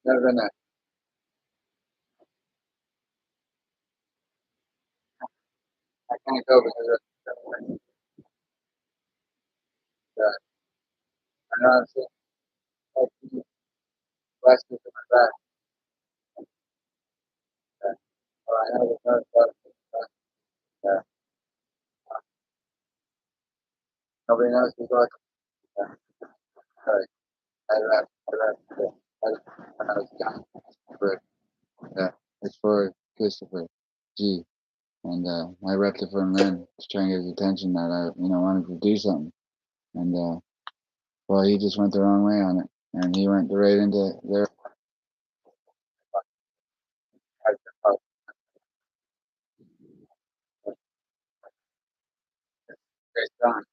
never know. I can't go because I know I'm saying like West is in my back. Or I know the north side. Uh, Nobody knows who's like, sorry, when I was young, but it's for Christopher G. And I repped it for him then to try and get his attention that wanted to do something. And well, he just went the wrong way on it, and he went right into their great song.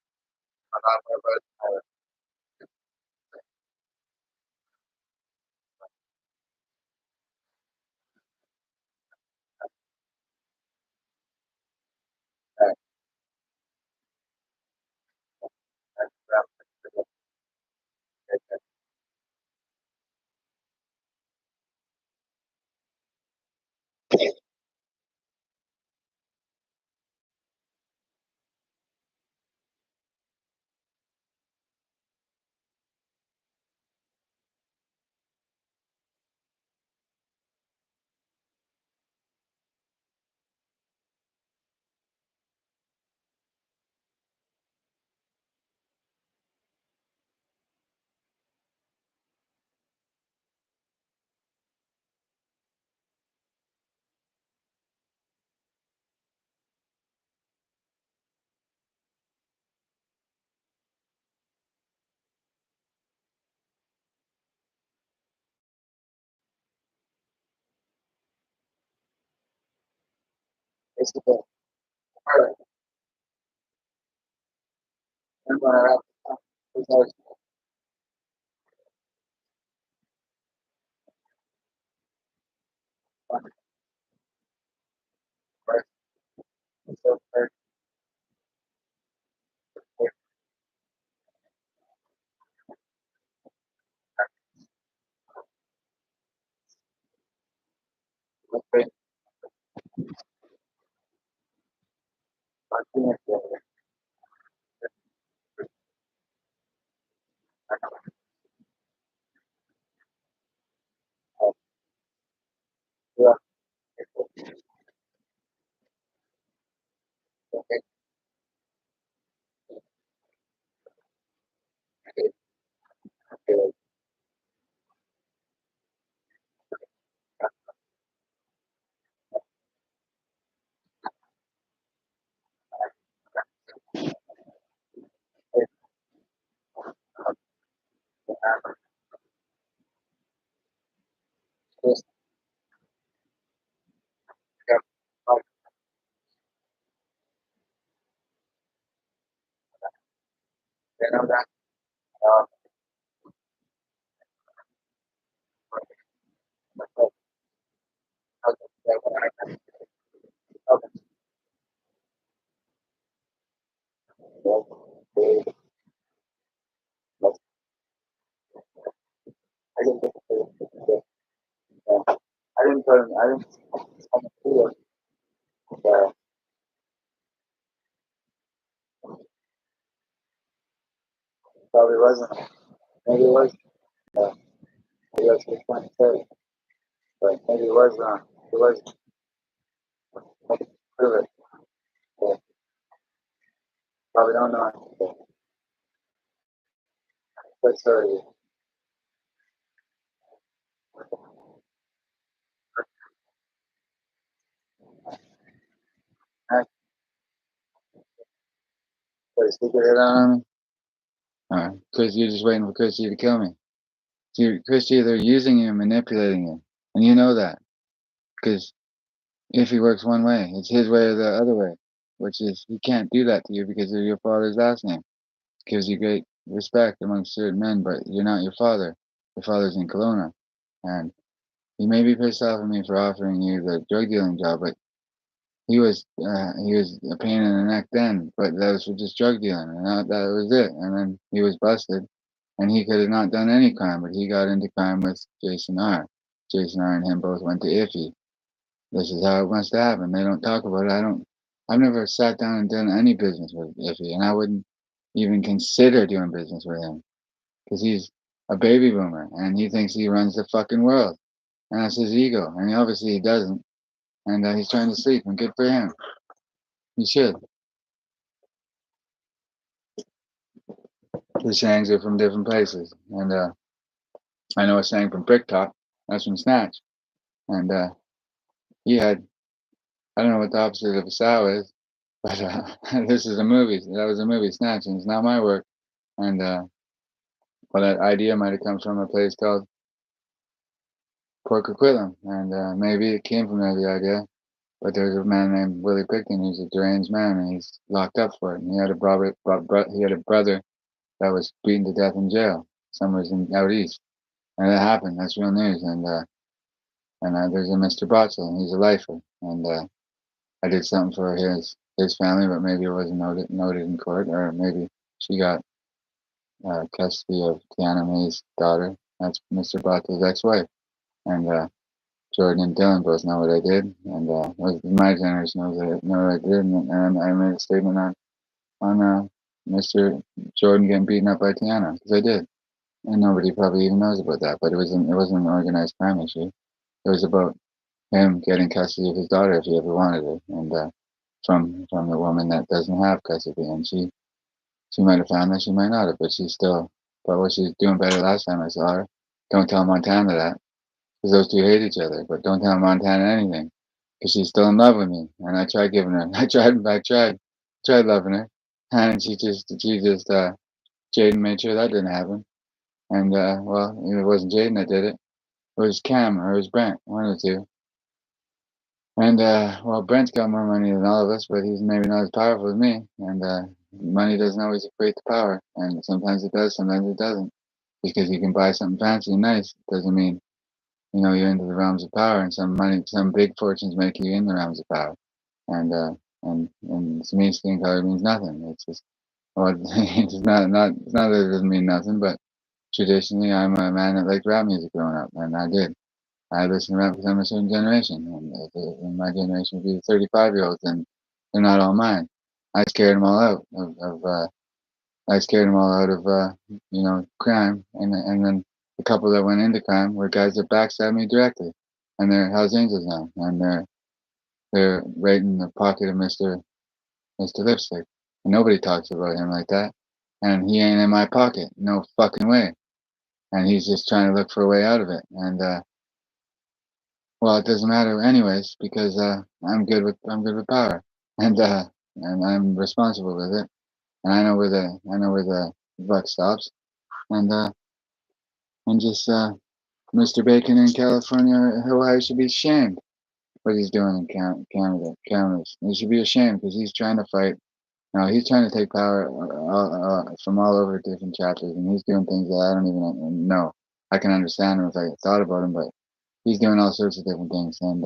It's the best. Remember when I rapped the song? It was always fun. Right? So first, let's bring Martinez together. Yeah, okay, okay, just got then I'm not I didn't get I didn't put him, I didn't feel it. Probably wasn't. Maybe it was. Uh, maybe that's what trying to say. But maybe it was wrong. It was. Prove it. But probably don't know. But sorry. Put a secret hit on me. Because you're just waiting for Christy to kill me. See, Christy, they're using you and manipulating you. And you know that. Because if he works one way, it's his way or the other way. Which is, he can't do that to you because of your father's last name. Gives you great respect amongst certain men, but you're not your father. Your father's in Kelowna. And he may be pissed off at me for offering you the drug dealing job, but he was a pain in the neck then, but that was for just drug dealing, and that was it. And then he was busted, and he could have not done any crime, but he got into crime with Jason R. Jason R. and him both went to iffy. This is how it must happen. They don't talk about it. I've never sat down and done any business with iffy, and I wouldn't even consider doing business with him because he's a baby boomer and he thinks he runs the fucking world, and that's his ego, and obviously he doesn't. And he's trying to sleep, and good for him. He should. The Shangs are from different places, and I know a Shang from Bricktop. That's from Snatch, and he had I don't know what the opposite of a sow is, but this is a movie. That was a movie, Snatch, and it's not my work. And well, that idea might have come from a place called Port Coquitlam, and maybe it came from there, the idea. But there's a man named Willie Picton who's a deranged man, and he's locked up for it. And he had a brother that was beaten to death in jail somewhere out east, and that happened. That's real news. And there's a Mr. Botchel, and he's a lifer. And I did something for his family, but maybe it wasn't noted in court, or maybe she got custody of Tiana May's daughter. That's Mr. Botchel's ex-wife, and Jordan and Dylan both know what I did, and my generation know what I did, and I made a statement on Mr. Jordan getting beaten up by Tiana, because I did, and nobody probably even knows about that. But it wasn't an organized crime issue. It was about him getting custody of his daughter if he ever wanted it, and from the woman that doesn't have custody, and she might have found that, she might not have, but she's doing better last time I saw her. Don't tell Montana that, because those two hate each other. But don't tell Montana anything, because she's still in love with me. And I tried giving her, tried loving her, and Jaden made sure that didn't happen. And well, it wasn't Jaden that did it. It was Cam or it was Brent, one of the two. And well, Brent's got more money than all of us, but he's maybe not as powerful as me. And money doesn't always equate to power, and sometimes it does, sometimes it doesn't. Because you can buy something fancy and nice doesn't mean you're into the realms of power. And some big fortunes make you in the realms of power. And to me, skin color means nothing. It's just well, it's not that it doesn't mean nothing, but traditionally, I'm a man that liked rap music growing up, and I did. I listened to rap because I'm a certain generation, and in my generation would be the 35-year-olds, and they're not all mine. I scared them all out of crime, and then the couple that went into crime were guys that backstabbed me directly, and they're Hell's Angels now, and they're right in the pocket of Mr. Lipstick, and nobody talks about him like that, and he ain't in my pocket, no fucking way, and he's just trying to look for a way out of it, and well, it doesn't matter anyways because I'm good with power, and I'm responsible with it, and I know where the buck stops, and just Mr. Bacon in California or Hawaii should be ashamed what he's doing in Canada. He should be ashamed because he's trying to fight. He's trying to take power from all over different chapters, and he's doing things that I don't even know. I can understand him if I thought about him, but he's doing all sorts of different things, and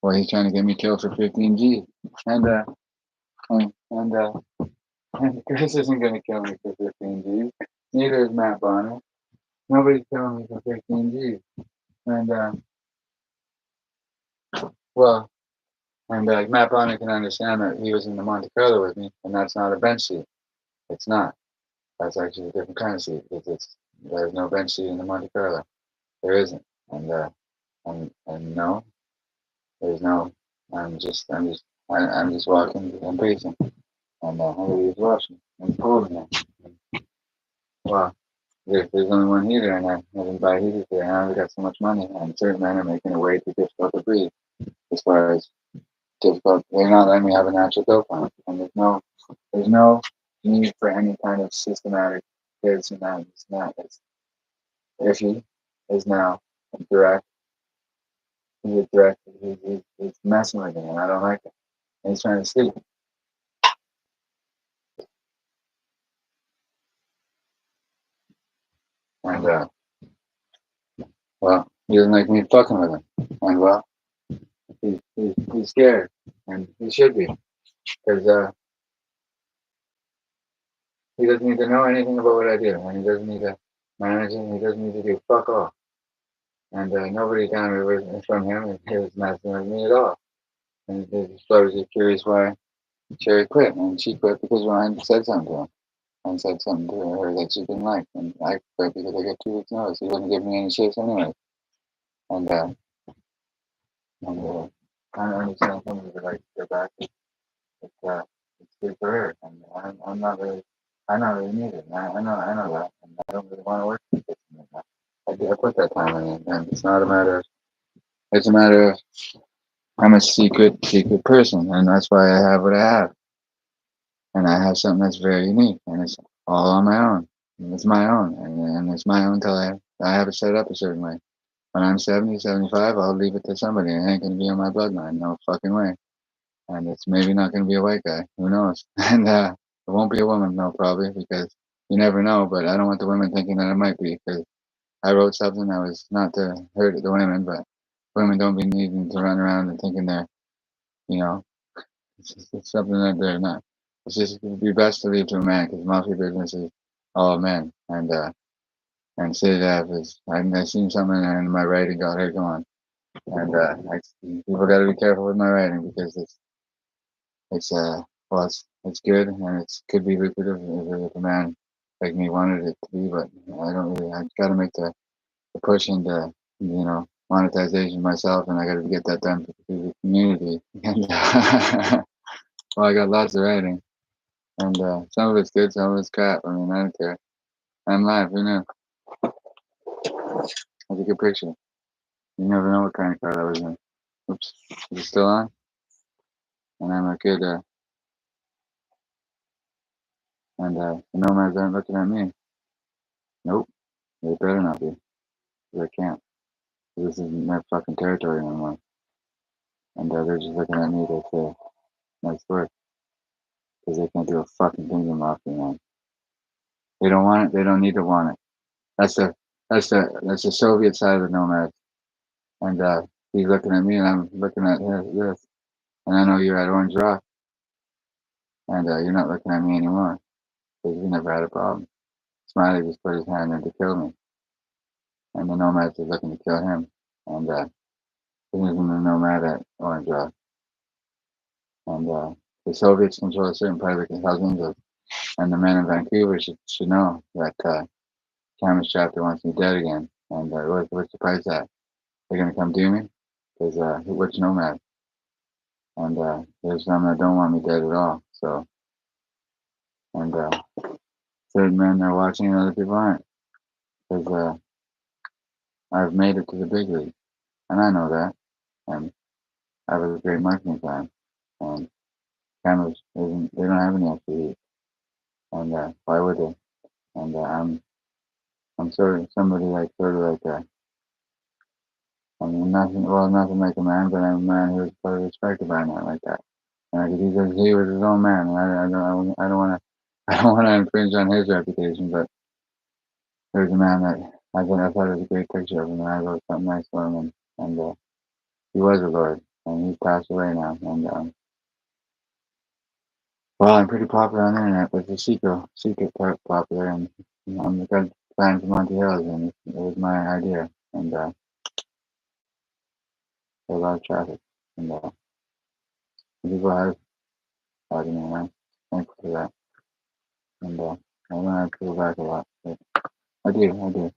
well, he's trying to get me killed for 15 G, and and and, uh, and Chris isn't gonna kill me for 15 G. Neither is Matt Bonner. Nobody's killing me for 15 G, and well, and Matt Bonner can understand that he was in the Monte Carlo with me, and that's not a bench seat. It's not. That's actually a different kind of seat. There's no bench seat in the Monte Carlo. There isn't, and no, there's no. I'm just walking and pacing, and everybody's watching. It's cold in there. Well, there's only one heater, and I haven't buy heaters there. And I've got so much money, and certain men are making it way too difficult to breathe. As far as difficult, they're not letting me have a natural dope on, and there's no need for any kind of systematic this and that. It's not. It's iffy is now direct. He's direct. He's messing with me, and I don't like it. And he's trying to sleep. And well, he doesn't like me fucking with him. And well, he's scared, and he should be, because he doesn't need to know anything about what I do, and he doesn't need to manage it, and he doesn't need to do fuck all. And nobody down here from him is messing with me at all. And I was just curious why Sherry quit, and she quit because Ryan said something to him, and said something to her that she didn't like, and I quit because I got 2 weeks notice. He wouldn't give me any shifts anyway, and kind of understand some of it, like to go back. It's good for her, and I'm not really. I don't really need it. I know that. And I don't really want to work for 15 years. I put that time in, and it's not a matter of, it's a matter of, I'm a secret person, and that's why I have what I have. And I have something that's very unique, and it's all on my own. And it's my own, and it's my own until I have it set up a certain way. When I'm 70, 75, I'll leave it to somebody. It ain't gonna be in my bloodline, no fucking way. And it's maybe not gonna be a white guy. Who knows? And it won't be a woman, no, probably, because you never know. But I don't want the women thinking that it might be, because I wrote something that was not to hurt the women, but women don't be needing to run around and thinking they're, you know, it's something that they're not. It's just it'd be best to leave to a man, because mafia business is all men. And say that is I seen something in my writing got her going, and people got to be careful with my writing, because it's well it's good, and it could be lucrative if a man like me wanted it to be, but I don't really. I got to make the push into, monetization myself, and I got to get that done for the community. And well, I got lots of writing, and some of it's good, some of it's crap. I mean, I don't care. I'm live. Who knew? That's a good picture. You never know what kind of car I was in. Oops, is it still on? And I'm a good, the nomads aren't looking at me. Nope, they better not be. 'Cause I can't. This isn't their fucking territory anymore. And they're just looking at me to say, nice work. Because they can't do a fucking thing to mafia, man. They don't want it, they don't need to want it. That's the Soviet side of the nomads. And he's looking at me, and I'm looking at this. And I know you're at Orange Rock, and you're not looking at me anymore. Because we never had a problem. Smiley just put his hand in to kill me. And the nomads are looking to kill him. And he isn't a nomad at Orange Rock. And the Soviets control a certain part of the Hells Angels. And the men in Vancouver should know that Cameron's chapter wants me dead again. And what's the price at? They're going to come do me? Because which nomad? And there's some that don't want me dead at all. So, and certain men are watching and other people aren't. Because I've made it to the big league. And I know that. And I was a great marketing plan. And cameras isn't, they don't have any extra heat. And why would they? And I'm sort of like I mean, nothing like a man, but I'm a man who's sort of respected by a man like that. And he was his own man, and I don't want to, I don't want to infringe on his reputation. But there's a man that I thought it was a great picture of him, and I wrote something nice for him, and he was a lord, and he's passed away now. And well, I'm pretty popular on the internet, but the secret part popular, and I'm the good fan from Monty Hills, and it was my idea, and there's a lot of traffic, and people have talking around. Thankful for that. And I want to pull back a lot. But I do.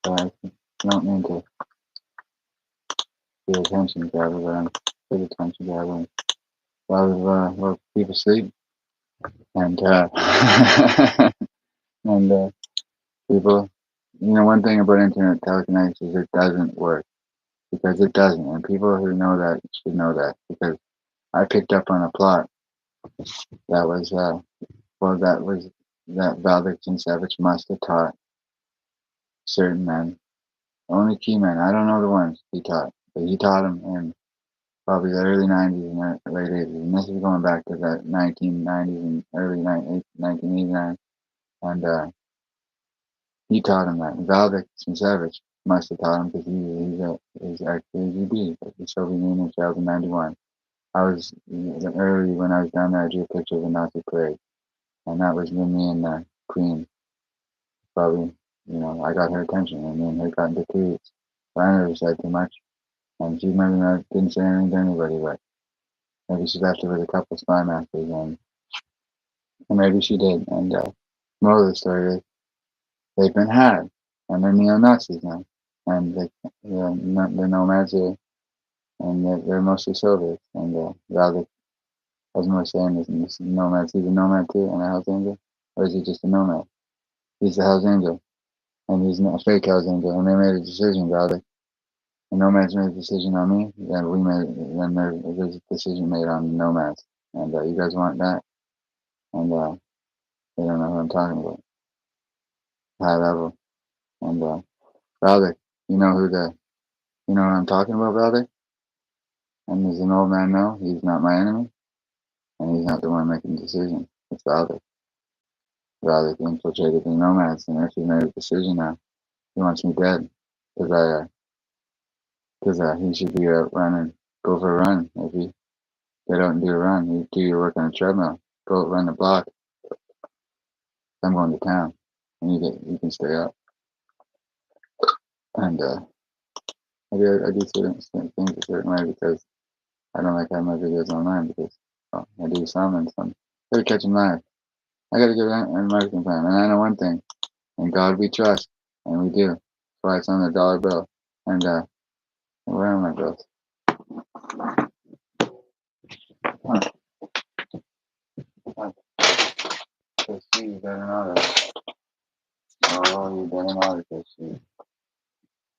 But I don't mean to be attention grabber, but I'm good attention grabber. And a lot of people sleep, and and people, one thing about internet telekinesis is it doesn't work, because it doesn't, and people who know that should know that, because I picked up on a plot that was that Valdek Savage must have taught certain men, only key men. I don't know the ones he taught, but he taught them in probably the early 90s and late 80s. And this is going back to the 1990s and early 1989. And he taught him that. Valdek Savage must have taught him, because he's actually GB, but the Soviet Union failed in 91. I was early when I was down there, I drew a picture of the Nazi parade. And that was when me and the Queen probably, I got her attention, and me and her got into tweets. But I never said too much. And she maybe didn't say anything to anybody, but maybe she left it with a couple spy masters, and maybe she did. And moral of the story is they've been had, and they're neo-Nazis now. And the nomads are, and they're mostly Soviets. And As more saying this nomad's he's a nomad too and a Hell's Angel, or is he just a nomad? He's the Hell's Angel, and he's not a fake Hell's Angel. And they made a decision, brother. The nomads made a decision on me, then there's a decision made on the nomads, and you guys want that, and they don't know who I'm talking about. High level, and brother, you know who the you know what I'm talking about, brother? And as an old man know, he's not my enemy, and he's not the one making the decision. It's the other. The other infiltrated the nomads, and if he made a decision now, he wants me dead, because he should be out running, go for a run. If you get out and do a run, you do your work on a treadmill, go run the block. I'm going to town, and you can stay up. And I do certain things a certain way because I don't like having my videos online because I do some and some. Gotta catch them live. I gotta get an marketing plan, and I know one thing: in God we trust, and we do. That's why it's on the dollar bill. And where are my bills? Huh. Because you better know that. Oh, you better know because you're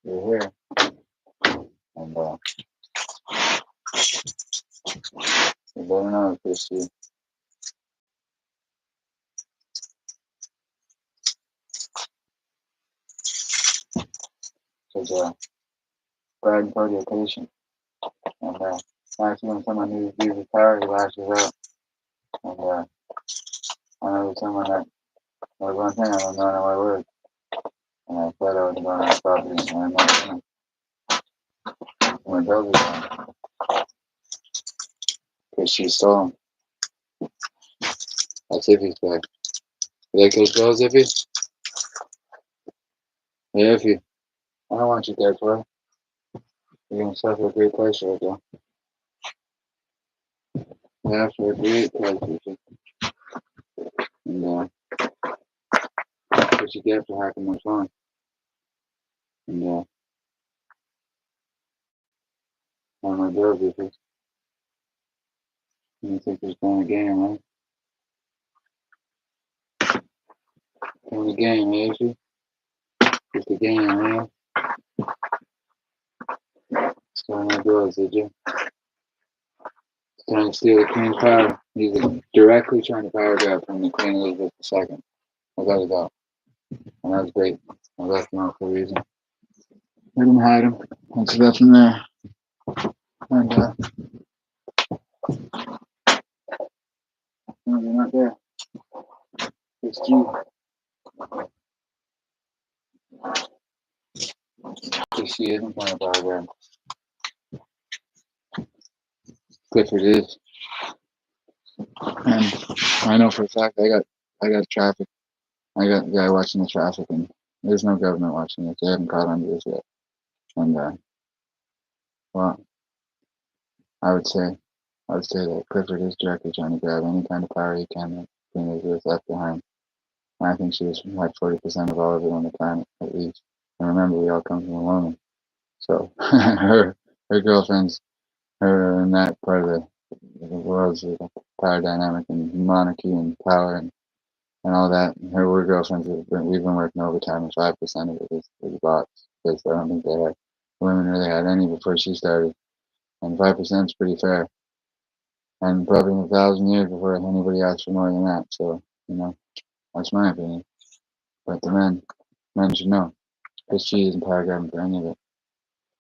here, and you better know because Brad for your patient. And actually, when someone who uses power, he lashes out. And I know someone that was one thing I don't know my word. And I said I was going on property, and I'm not going to. My bills are gone. Because she stole them. That's Iffy's back. You like those bills, Iffy? Hey, Iffy. I don't want you dead for it. You're going to suffer a great price right there. Yeah, for a great price, Iffy. And that's what you get for hacking my phone. And on my bills, Iffy. You think there's playing a game, right? Playing a game, eh, Iffy? Just a game, man. Stole my bills, did you? Trying to steal the Queen's power. He's directly trying to power grab from the Queen Elizabeth II. Without a doubt. And that was great. I left him out for a reason. I didn't hide him. And so that's from there. And no, you're not there. It's you. Because she isn't playing a power grab. Clifford is. And I know for a fact I got traffic. I got a guy watching the traffic, and there's no government watching it. They haven't caught on to this yet. And well, I would say that Clifford is directly trying to grab any kind of power he can that Queen Elizabeth left behind. And I think she was like 40% of all of it on the planet, at least. And remember, we all come from a woman. So her girlfriends, her in that part of the world's power dynamic and monarchy and power and all that. Her were girlfriends. We've been working overtime, and 5% of it is bots because I don't think they had women really had any before she started. And 5% is pretty fair. And probably in 1,000 years before anybody asked for more than that. So, that's my opinion. But the men should know. Because she isn't power grabbing for any of it.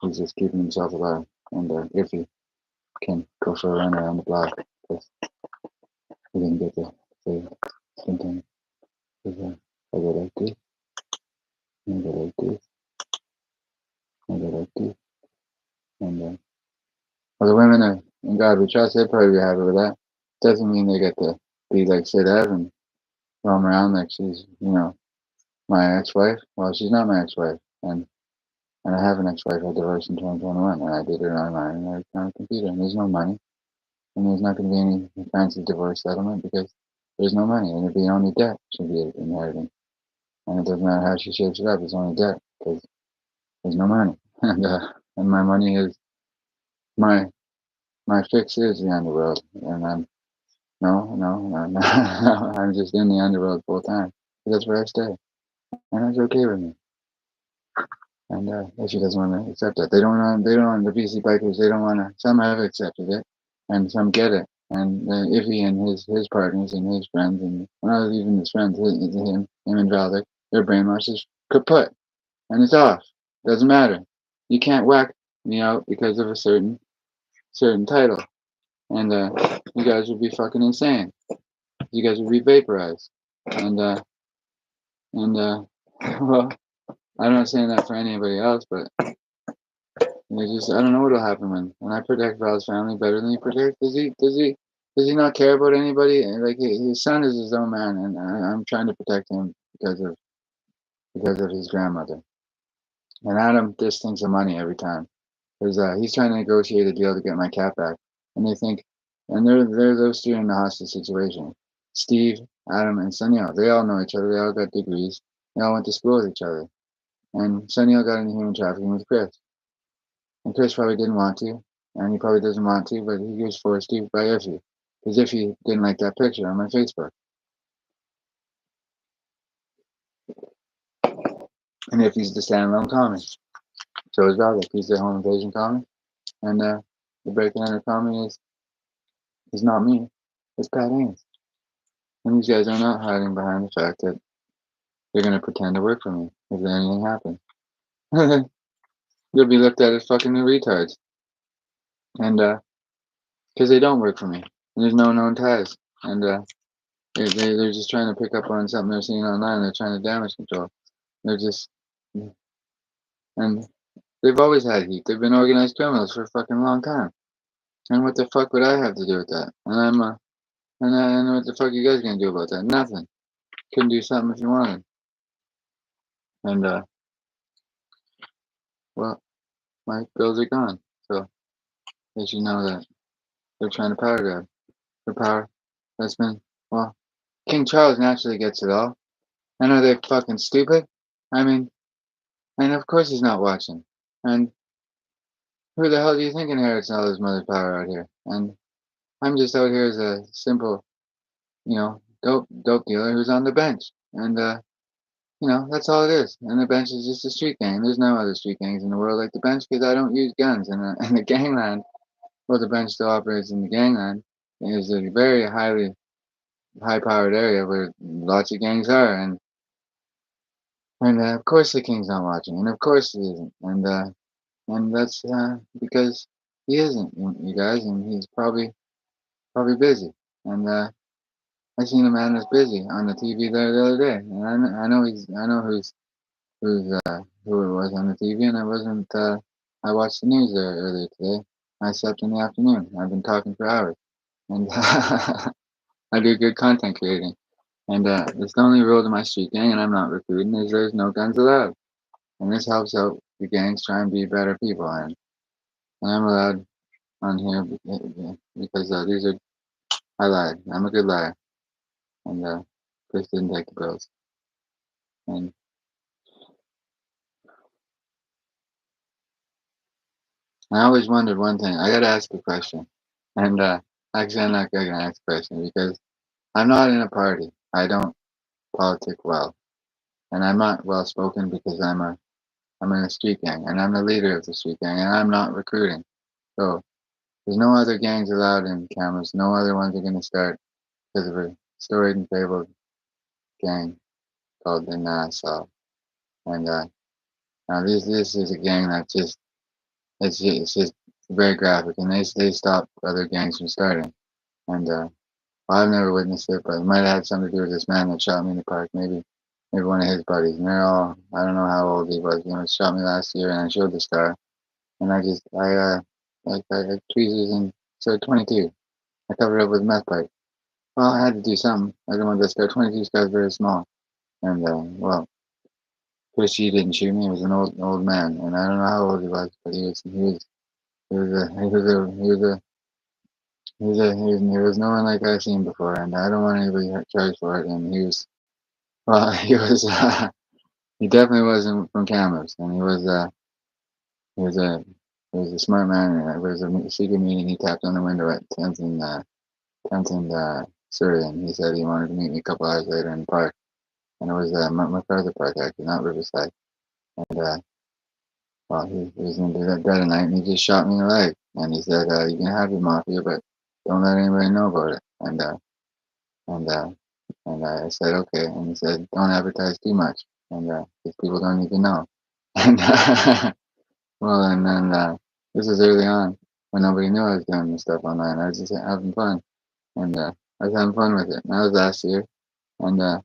He's just keeping himself alive. And if he can go for a run around the block, because he didn't get the something. Because I go like this, and I go like this, and I go like this. And well, the women are, in God we trust, they'd probably be happy with that. Doesn't mean they get to be like Sid and roam around like she's, my ex-wife. Well, she's not my ex-wife. And I have an ex-wife I divorced in 2021, and I did it online and I on a computer, and there's no money, and there's not going to be any fancy divorce settlement because there's no money, and it'd be only debt should be inheriting, and it doesn't matter how she shapes it up, it's only debt because there's no money, and my money is my fix is the underworld, and No, no, no, no. I'm just in the underworld full time. That's where I stay, and that's okay with me. And if she doesn't want to accept it, they don't want. They don't want the BC bikers. They don't want to. Some have accepted it, and some get it. And Iffy and his partners and his friends and not even his friends, him and Valdic, their brainwash is kaput, and it's off. Doesn't matter. You can't whack me out because of a certain title, and you guys would be fucking insane. You guys would be vaporized, and well, I'm not saying that for anybody else, but just I don't know what'll happen when I protect Val's family better than he protects. Does he not care about anybody? Like his son is his own man, and I'm trying to protect him because of his grandmother. And Adam just thinks of money every time because he's trying to negotiate a deal to get my cat back, and they think, and they're those two in the hostage situation. Steve, Adam, and Sunil, they all know each other. They all got degrees. They all went to school with each other. And Sunil got into human trafficking with Chris. And Chris probably didn't want to, and he probably doesn't want to, but he was forced to by Iffy. Because Iffy didn't like that picture on my Facebook. And Iffy's the standalone comic. So is Valdic. He's the home invasion comic. And the breaking enter comic is not me. It's Pat Haynes. And these guys are not hiding behind the fact that they're going to pretend to work for me if anything happens. You'll be looked at as fucking retards. And because they don't work for me. And there's no known ties. And they're just trying to pick up on something they're seeing online. They're trying to damage control. They're just, and they've always had heat. They've been organized criminals for a fucking long time. And what the fuck would I have to do with that? And what the fuck you guys gonna do about that? Nothing. Couldn't do something if you wanted. And well, my bills are gone. So they should know that they're trying to power grab. For power that's been, well, King Charles naturally gets it all. And are they fucking stupid? I mean, and of course he's not watching. And who the hell do you think inherits all his mother's power out here? And I'm just out here as a simple, dope dealer who's on the bench. And that's all it is. And the bench is just a street gang. There's no other street gangs in the world like the bench because I don't use guns. And the gangland, well, the bench still operates in the gangland. It is a very high-powered area where lots of gangs are. And of course the king's not watching. And of course he isn't. And that's because he isn't, you guys. And he's probably busy. And I seen a man that's busy on the TV there the other day, and I know who it was on the TV, and I wasn't. I watched the news there earlier today. I slept in the afternoon. I've been talking for hours, and I do good content creating. And it's the only rule to my street gang, and I'm not recruiting. Is there's no guns allowed, and this helps out the gangs try and be better people, and I'm allowed on here because these are I lied. I'm a good liar, and Chris didn't take the bills. And I always wondered one thing. I gotta ask a question. And actually, I'm not gonna ask a question because I'm not in a party. I don't politic well, and I'm not well spoken because I'm in a street gang, and I'm the leader of the street gang, and I'm not recruiting. So there's no other gangs allowed in cameras. No other ones are gonna start because of a storied and fabled gang called the Nassau. And now this is a gang that just it's just very graphic, and they stop other gangs from starting. And well, I've never witnessed it, but it might have had something to do with this man that shot me in the park. Maybe one of his buddies. And they're all I don't know how old he was. Shot me last year, and I showed the scar. And I tweezers and said 22. I covered it up with a meth pipe. Well, I had to do something. I didn't want this scar. 22 scar is very small. And well, Chris G didn't shoot me. He was an old man, and I don't know how old he was, but he was no one like I've seen before, and I don't want anybody charged for it. And he was, well, he definitely wasn't from cameras, and he was a, he was a smart man. And it was a secret meeting. He tapped on the window at 10th and Kenton Syrian. He said he wanted to meet me a couple hours later in the park, and it was MacArthur Park actually, not Riverside. And well, he was gonna do that the other night, and he just shot me in the leg. And he said, "You can have your mafia, but don't let anybody know about it." And I said, "Okay." And he said, "Don't advertise too much, and because people don't need to know." And well, and then this is early on when nobody knew I was doing this stuff online. I was just having fun, and I was having fun with it. And that was last year, and well,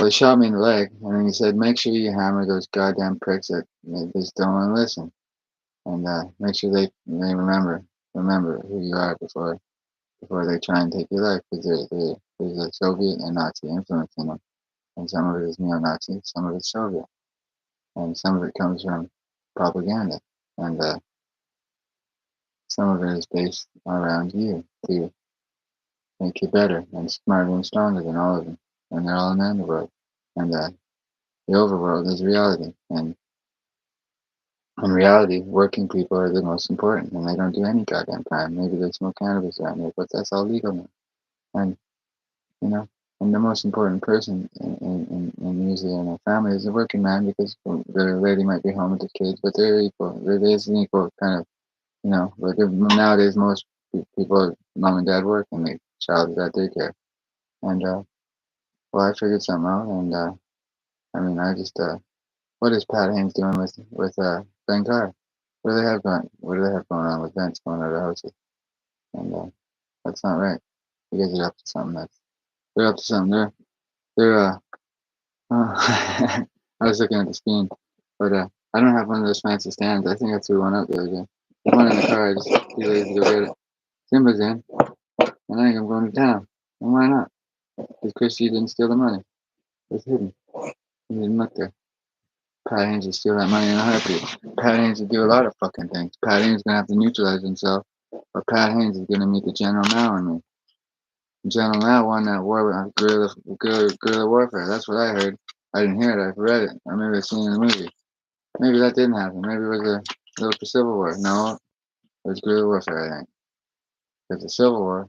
he shot me in the leg, and then he said, "Make sure you hammer those goddamn pricks that they just don't want to listen, and make sure they remember who you are before they try and take your life, because there's a Soviet and Nazi influence in them, and some of it is neo-Nazi, some of it's Soviet, and some of it comes from propaganda, and some of it is based around you to make you better and smarter and stronger than all of them, and they're all in the underworld, and the overworld is reality, and in reality, working people are the most important, and they don't do any goddamn crime. Maybe they smoke cannabis around here, but that's all legal now. And you know, and the most important person in usually in a family is a working man, because the lady might be home with the kids, but they're equal. There is an equal kind of, but nowadays most people, mom and dad work, and the child is at daycare. And well, I figured something out, and I mean, I just what is Pat Haynes doing with Ben Carr? What do they have going? What do they have going on with Vince going out of houses? And that's not right. You guys are up to something. They're up to something. They're I was looking at the screen, but I don't have one of those fancy stands. I think I threw one out the other day. There's one in the car. I just too lazy to go get it. Simba's in, and I think I'm going to town. And why not? Because Christy didn't steal the money. It was hidden. He didn't look there. Pat Haynes would steal that money in a heartbeat. Pat Haynes would do a lot of fucking things. Pat Haynes is gonna have to neutralize himself, or Pat Haynes is gonna meet the General Mao and me. General Mao won that war with guerrilla warfare. That's what I heard. I didn't hear it. I read it. I remember seeing it in the movie. Maybe that didn't happen. Maybe it was the Civil War. No, it was guerrilla warfare. I think because the Civil War.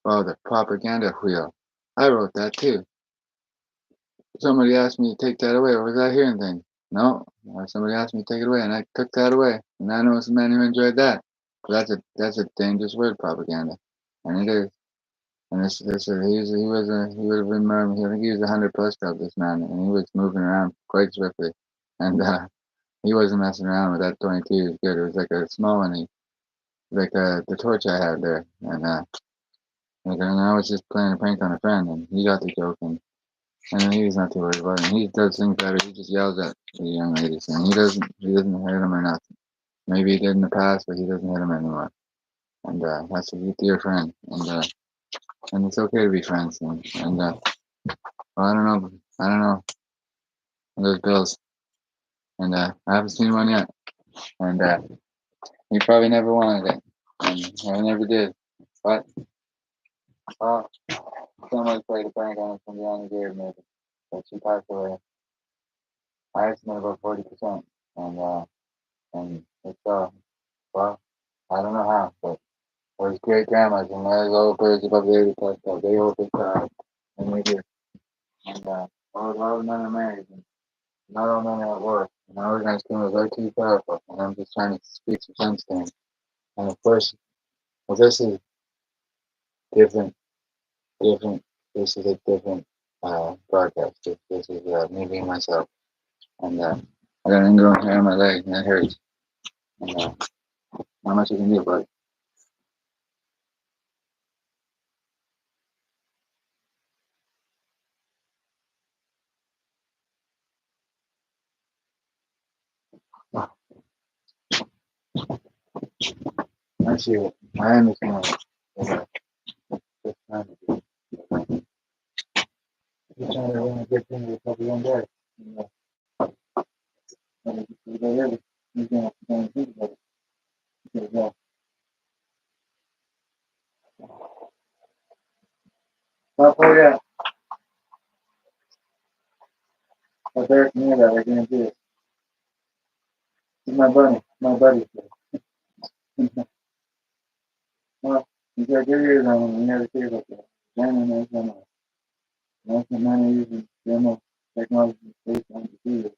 Oh, the propaganda wheel. I wrote that too. Somebody asked me to take that away. Or was I hearing things? No. Somebody asked me to take it away, and I took that away. And I know some men who enjoyed that. But that's a dangerous word, propaganda, and it is. And he would have been I think he was 100 plus club, this man, and he was moving around quite swiftly, and he wasn't messing around with that 22. It was good. It was like a small one, like the torch I had there, and I was just playing a prank on a friend, and he got the joke, and he was not too worried about it. And he does things better. He just yells at the young ladies, and he doesn't hit them or nothing. Maybe he did in the past, but he doesn't hit them anymore. And that's a dear friend, and it's okay to be friends. And well, I don't know those bills, and I haven't seen one yet. And he probably never wanted it, and I never did. But somebody played a prank on us from beyond the grave, maybe. But she passed away. I estimate about 40%, and it's well, I don't know how, but it was great grandmas, and those old birds above the 80 plus, so they always and we do. And all the men are married, and not all men are at work. And our organized team is way too powerful, and I'm just trying to speak some sense to him. And of course, well, this is different, different. This is a different broadcast. This is me being myself, and I got an ingrown hair on my leg, and that hurts. And not much you can do about it. Actually, I understand. Just trying to do. Just trying to run a good thing with a couple young guys. He's gonna have to go and think about it. Because, oh yeah, but there's me that I can do it. He's my buddy, well, he's got 3 years on him. We never care about that. Then there's most of the money using demo technology based on the field.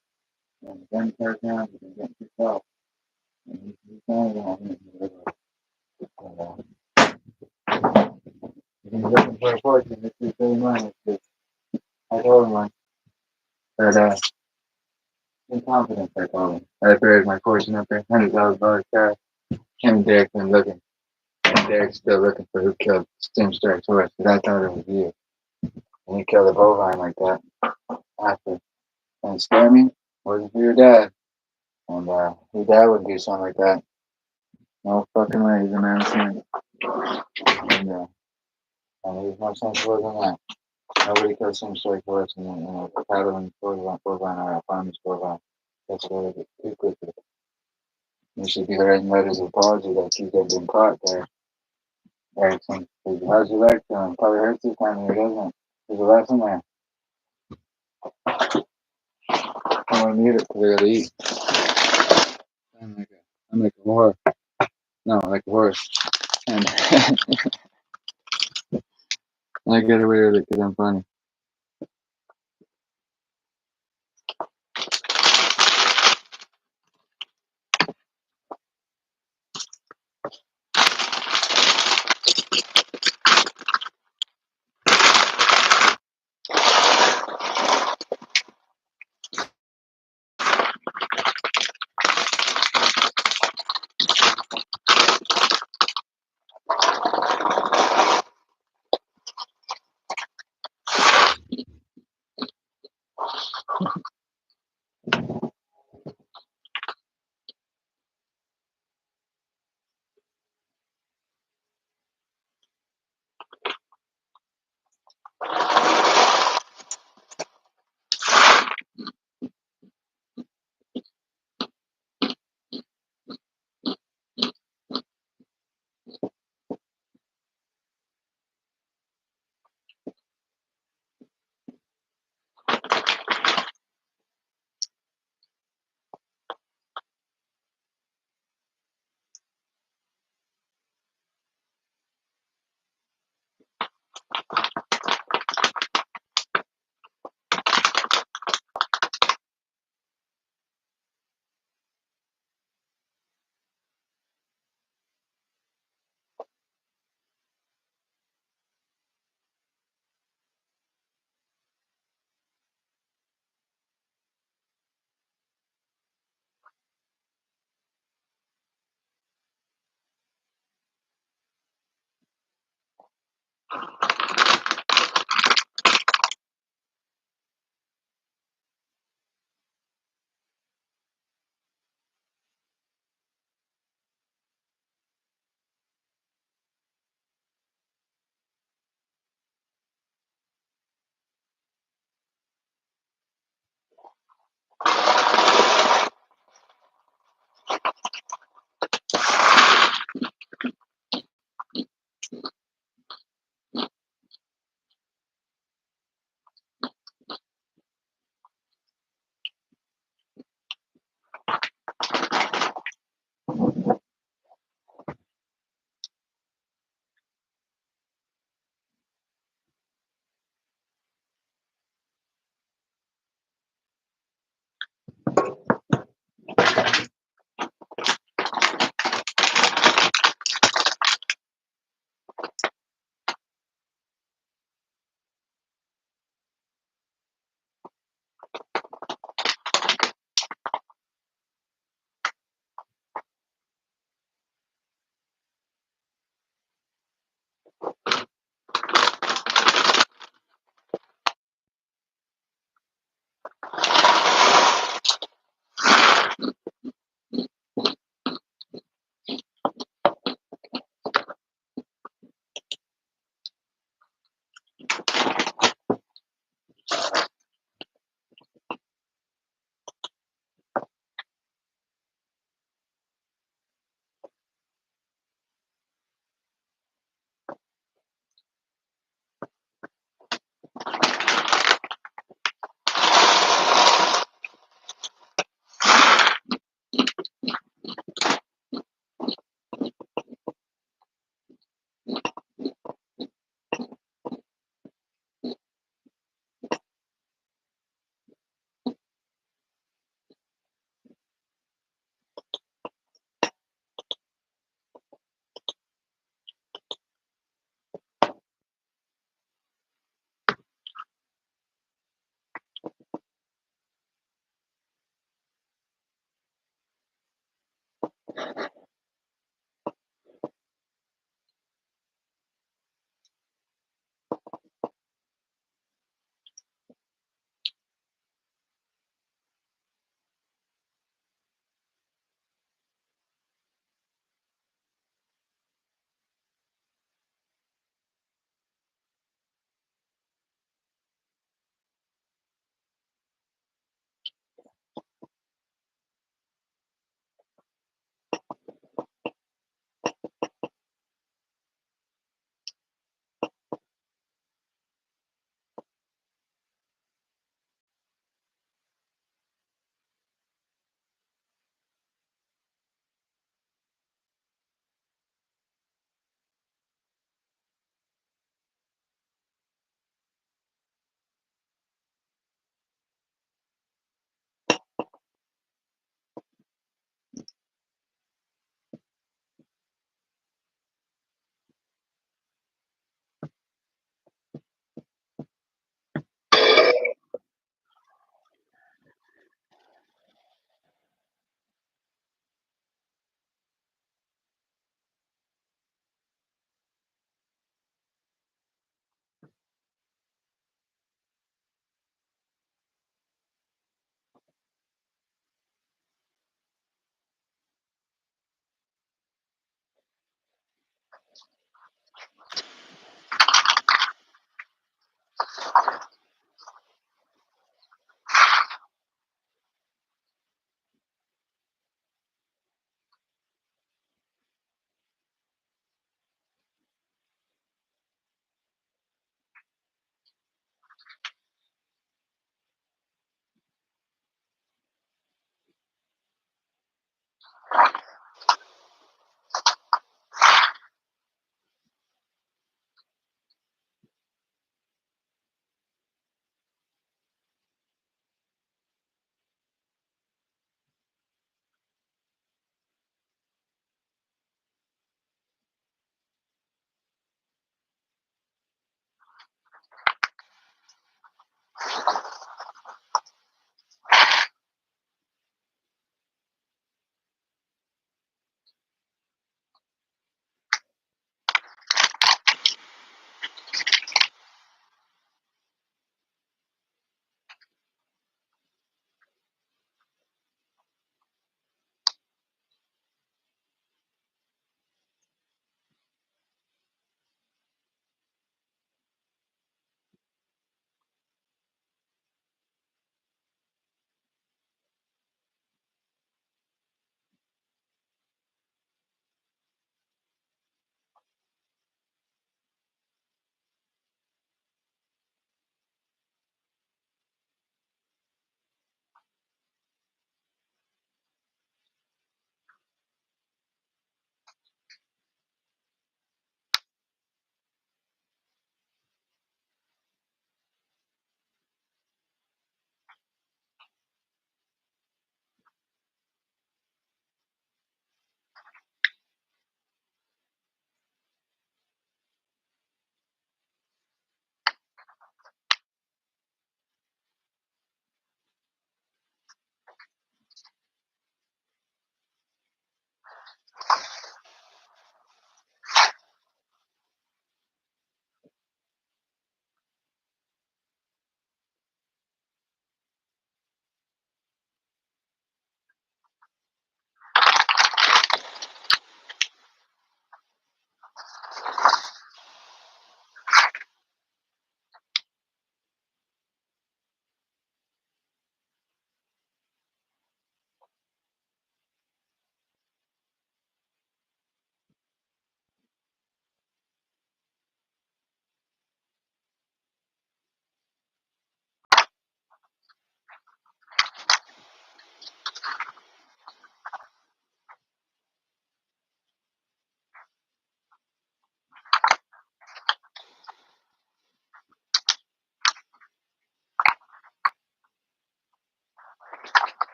And then turns around and getting kicked off. And he's saying that he's looking for a fortune. It's his same money. I told him that incompetence. I told him. I buried my fortune up there, $100,000 cash. Him and Derek been looking. And Derek's still looking for who killed Stim Strike's horse, but I thought it was you. And you killed a bovine like that after. And scare me? Wasn't for your dad. And your dad wouldn't do something like that. No fucking way. He's a man of sin. And he's more sensible than that. Nobody kills Stim Strike's horse and cattle and bovine or a farmer's bovine. That's why they get too quickly. You should be writing letters of apology that you have been caught there. Erickson, how's your leg feeling? Probably hurts this time of year, doesn't it? There's a lesson there. I want to mute it because I gotta eat. I'm like a horse. No, like a horse. And I get away with it because I'm funny.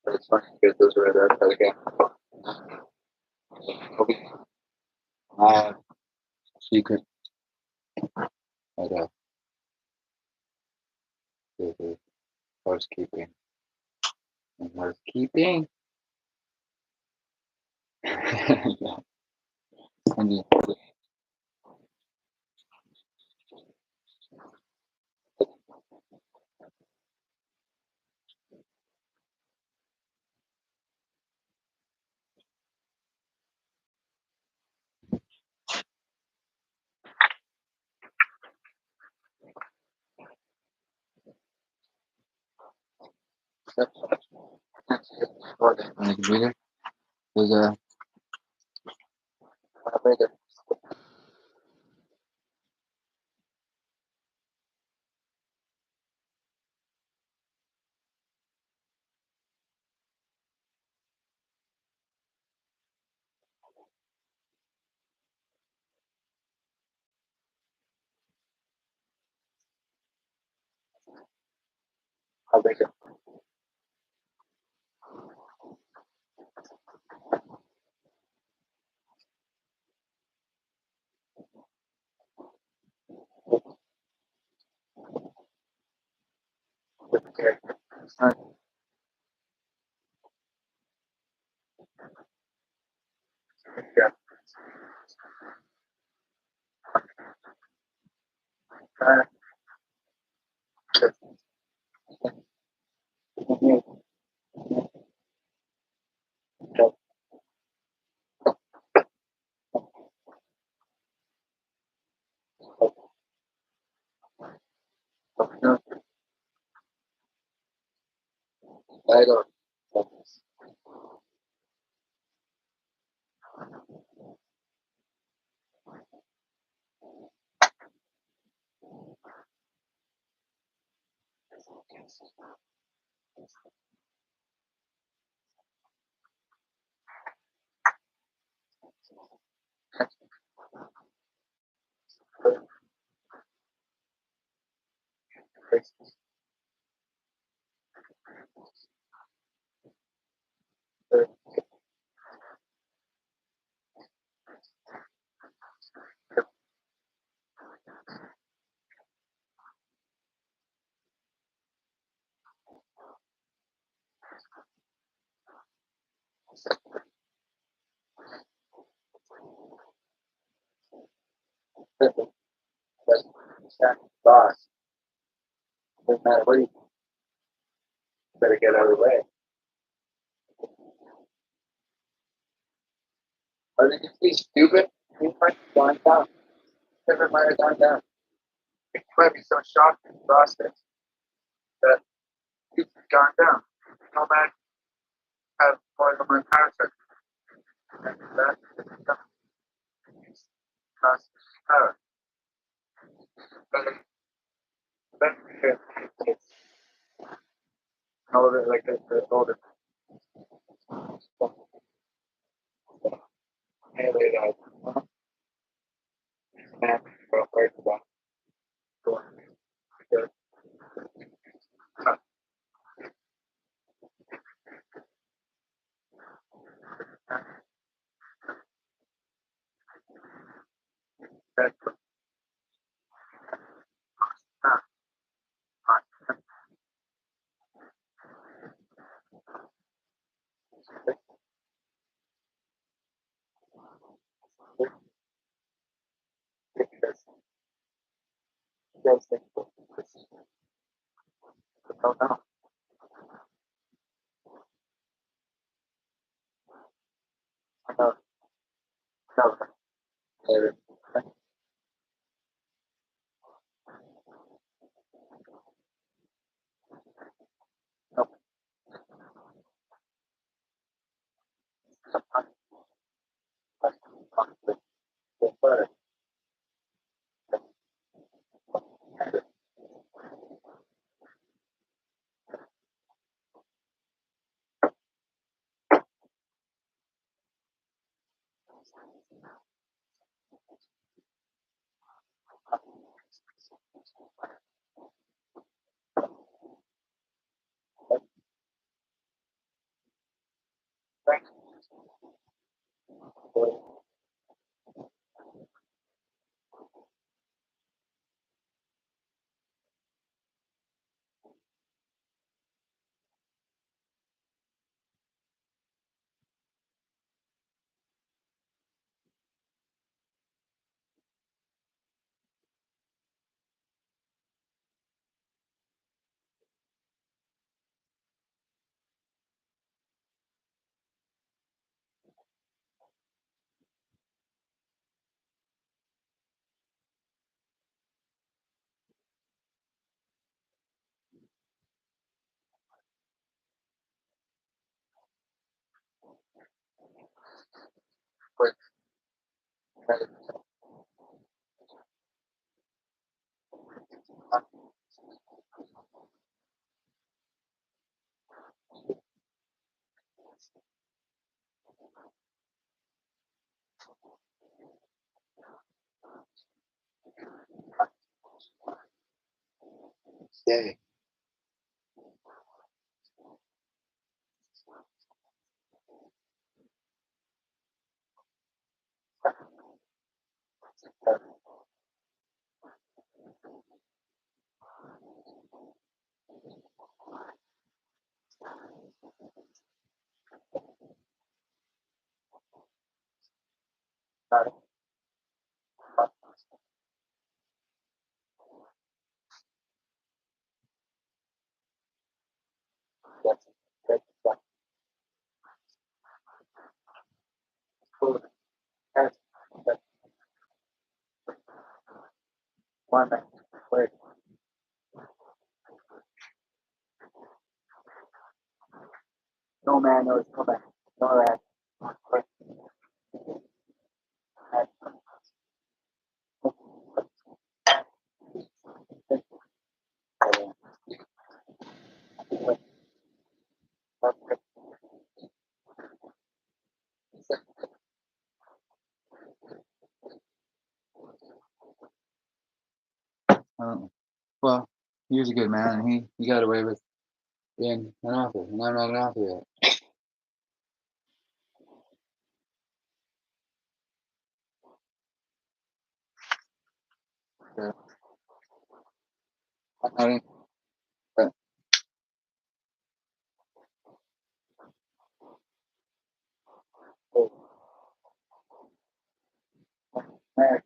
It's funny because those were the other game. Okay. I have secret with housekeeping. And housekeeping. Yeah. And on the computer. There's a how big it? How big it? Okay. It's not, yeah. Uh, I don't. Boss, no matter what you better get out of the way. Are they just be stupid? You might have gone down. Never might have gone down. It might be so shocked in the process that you've gone down. No man have more than one power sector. And that is cost power. But then it's older, like the older melee that man go right to one. Because that's not because those things don't know. I know. No, no, no, but thanks for Yay. No man knows no man. No that. Well, he was a good man, and he got away with being an author, and I'm not an author yet. So, I didn't, but, man,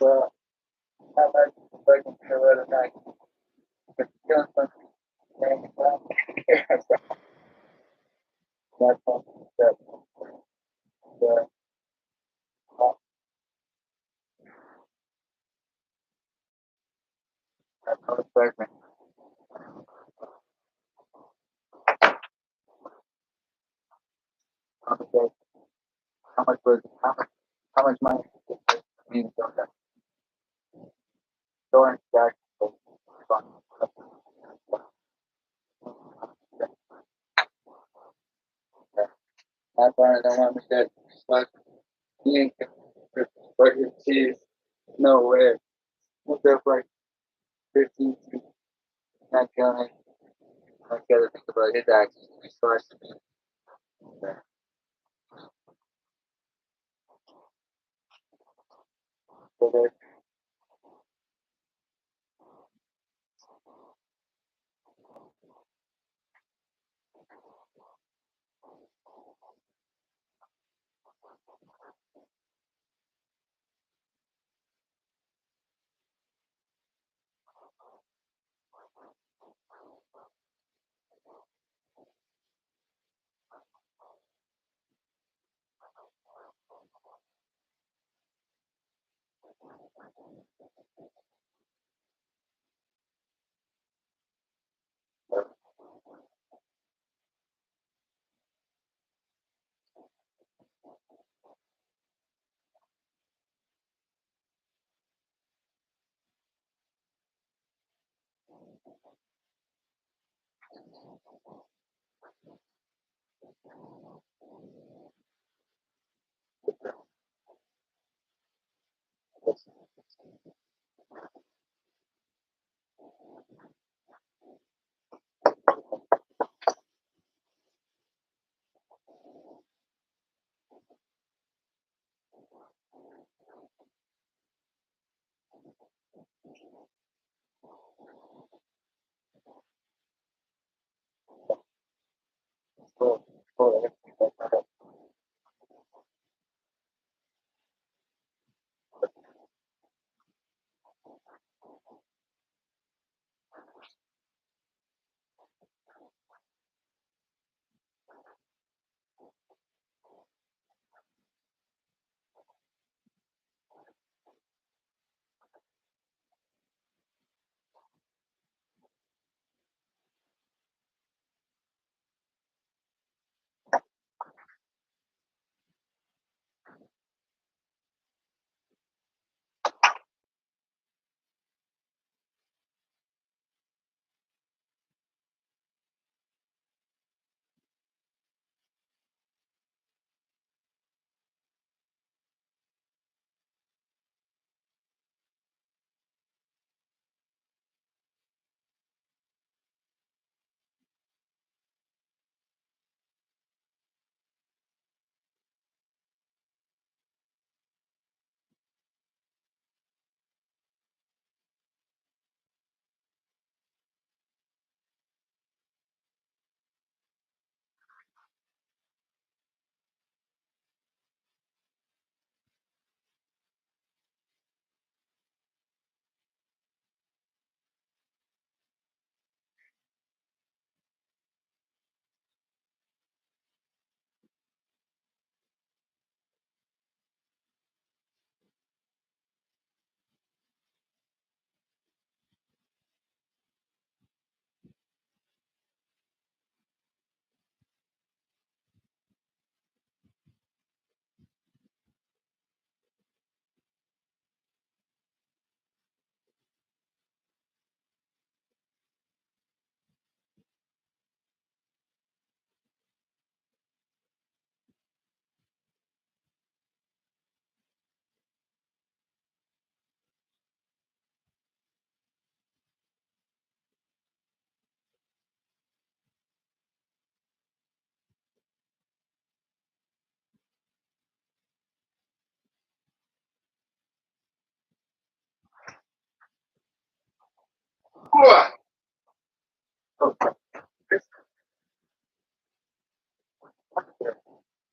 well, I like working for other night. But feeling something, man, that's something that the public segment conversation. How much money means that going back to fun. That's why I don't want to get stuck being burger cheese. No way. What's up like 15 feet? Not killing. I gotta think about his actions. He's supposed to be there. So there's oh, oh,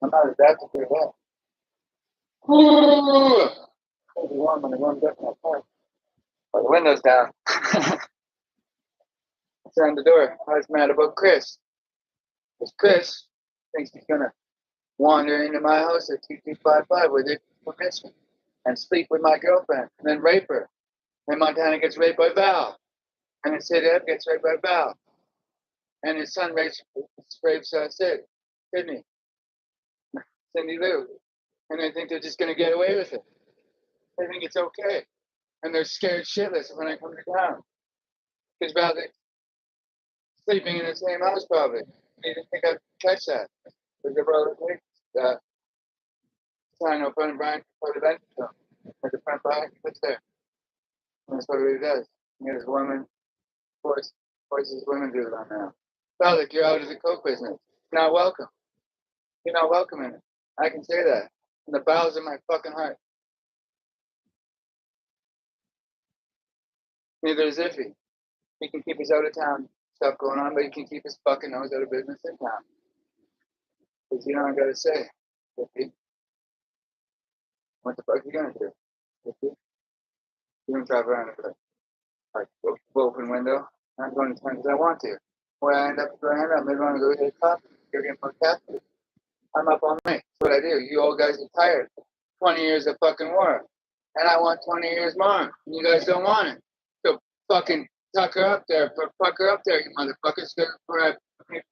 I'm not adapted to that. It'll be warm when it warms up in my car. Oh, the window's down. Turn the door. I was mad about Chris. Because Chris thinks he's gonna wander into my house at 2255 with his permission and sleep with my girlfriend and then rape her. And Montana gets raped by Val. And then Sid Ebb gets raped by Val. And his son rapes Sydney, Cindy Lou. And they think they're just gonna get away with it. They think it's okay. And they're scared shitless when I come to town. Because Val's sleeping in the same house probably. They didn't think I'd catch that. There's a brother sign up on Brian for the bench. At the front bar, he puts there. And that's what he does. He has women, forces women do it on now. Val, you're out of the coke business. You're not welcome. You're not welcome in it. I can say that. In the bowels of my fucking heart. Neither is Iffy. He can keep his out of town stuff going on, but he can keep his fucking nose out of business in town. Because you know what I gotta say, Iffy. What the fuck are you gonna do? Iffy? You're gonna drive around with a open window. I'm going to town because I want to. Where I end up, maybe I want to go get a coffee. You're getting more caffeine. I'm up all night. That's what I do. You old guys are tired. 20 years of fucking war. And I want 20 years more. And you guys don't want it. So fucking tuck her up there. Fuck her up there, you motherfuckers. I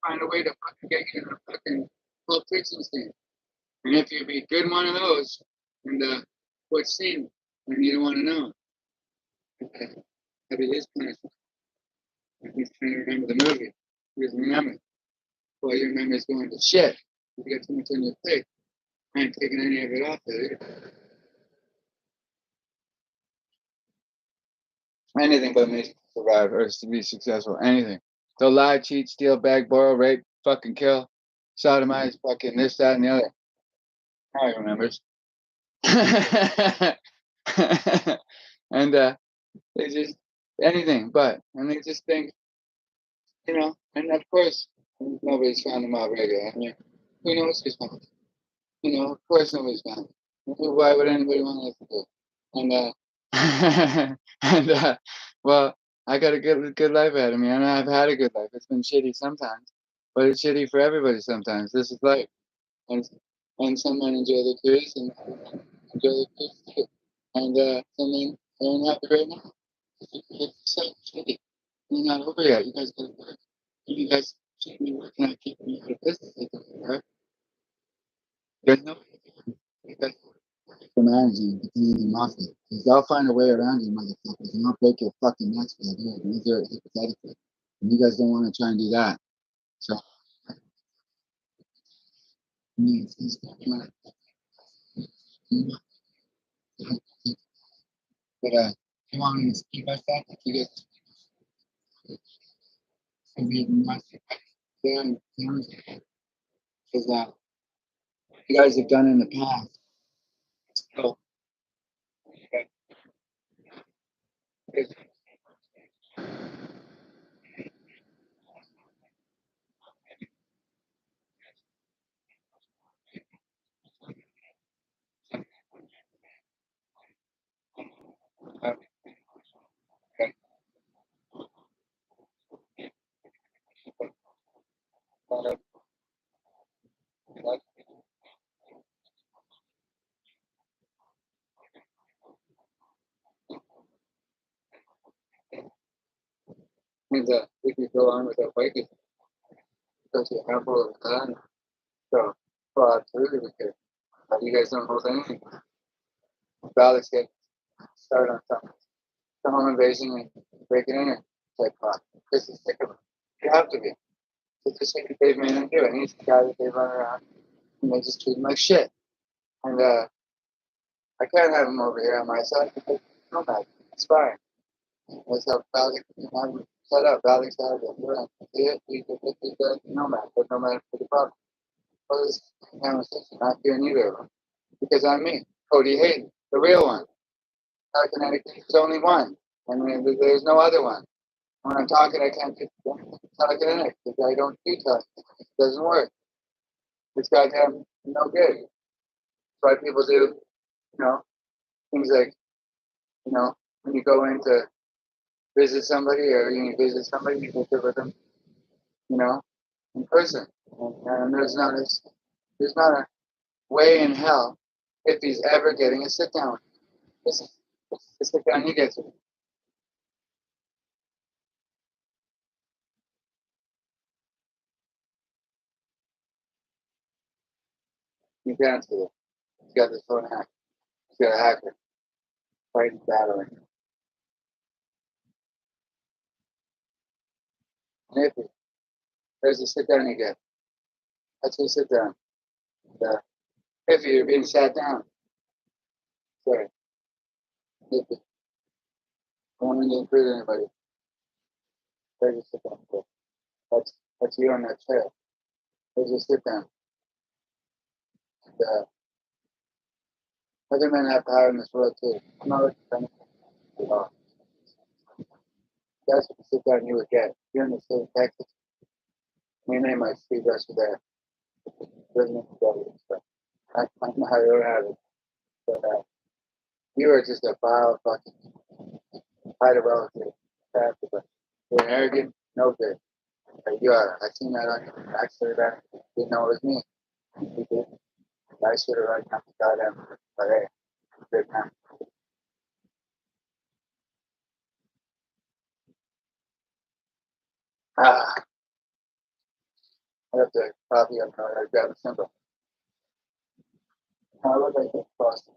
find a way to fucking get you in a fucking full preaching scene. And if you be good one of those, and what scene, then you don't want to know. Okay. That'd be his punishment. He's trying to remember the movie. He doesn't remember. Well, your memory's going to shit. You got too much on your plate. I ain't taking any of it off there. Anything but me to survive or to be successful. Anything. They'll lie, cheat, steal, bag, borrow, rape, fucking kill, sodomize, fucking this, that, and the other. Now he remembers. And they just anything but, and they just think, and of course nobody's found them out regular. I mean, who knows who's found them? Of course nobody's found them. Why would anybody want to do? And and well, I got a good life ahead of me, and I've had a good life. It's been shitty sometimes, but it's shitty for everybody sometimes. This is life, and some men enjoy the cruise and enjoy the cruise too, and some men are unhappy right now. It's so shitty. You're not over yet. You guys gotta work. You guys should be working on keeping me out of business. Right? There's no. You guys for managing the Canadian mafia. Because they'll find a way around you, motherfuckers, and they'll break your fucking necks for that. These are hypothetical. And you guys don't want to try and do that. So, but you want me to speak like that? If you guys can be there, because you guys have done in the past. So, means that we could go on without waking because you have all of that. So, absolutely, we could. But you guys don't hold anything. Alex get started on something. The home invasion and breaking in it type plot. This is sick of it. You have to be. It's just like they've made him do it. And he's the guy that they run around and they just treat him like shit. And I can't have him over here on my side because no matter. It's fine. That's how Alex set up. Alex had it. He's a nomad, but no matter for the problem. Well, this conversation, not hearing either of them. Because I'm me, Cody Hayden, the real one. Connecticut, there's only one. And there's no other one. When I'm talking, I can't get talking in it because I don't do talk. It doesn't work. It's goddamn no good. That's why people do, things like, when you go in to visit somebody or you visit somebody, you can sit with them, you know, in person. And there's not a way in hell if he's ever getting a sit down. This is the sit down he gets. You can't answer it. He's got this phone hack. He's got a hacker fighting battling. And if there's a sit down you get, that's a sit down. The, if you're being sat down, sorry. If you don't want to include anybody, there's a sit down. So that's you on that chair. There's a sit down. And, other men have power in this world too. I'm not looking for anything at all. That's what the sit down you would get. You're in the state of Texas. Me and my street dresser there. Doesn't make together. So I know how you have it. But you are just a vile fucking fight a relative. But you're arrogant, no good. You are. I seen that on your backstory back. Didn't know it was me. You did. I should have right now goddamn. But hey, good man. Ah, I have to copy on I grab a symbol. I look like this Boston.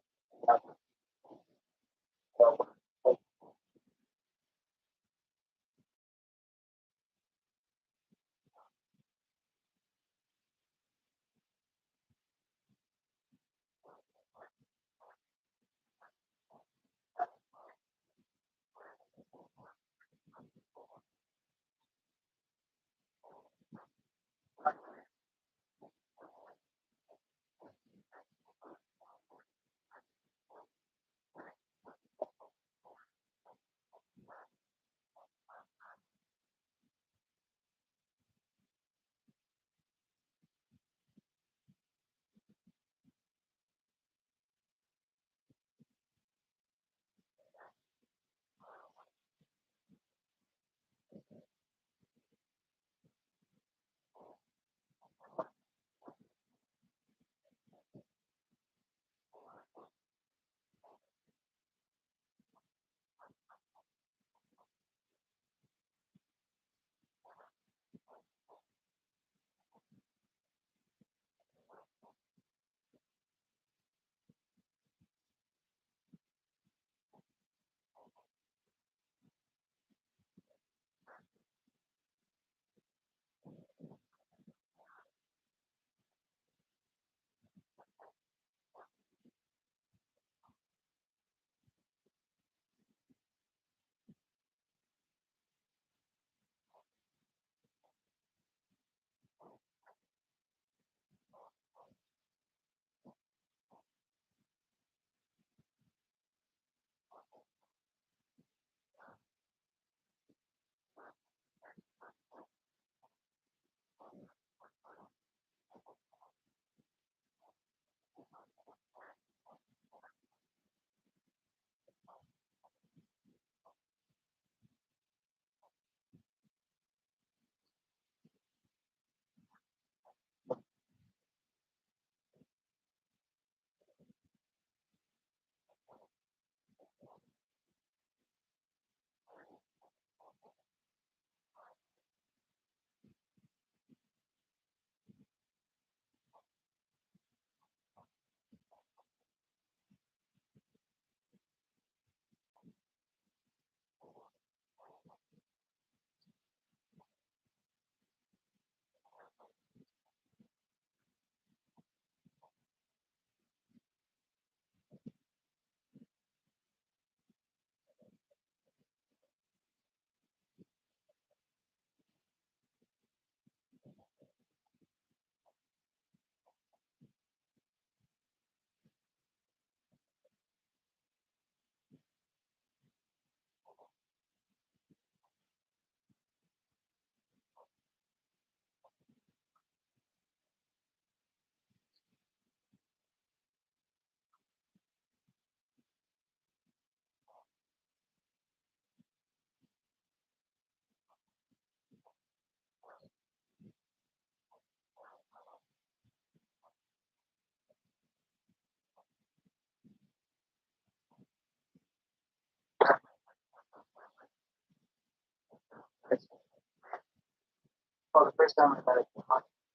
Well, the first time I met him,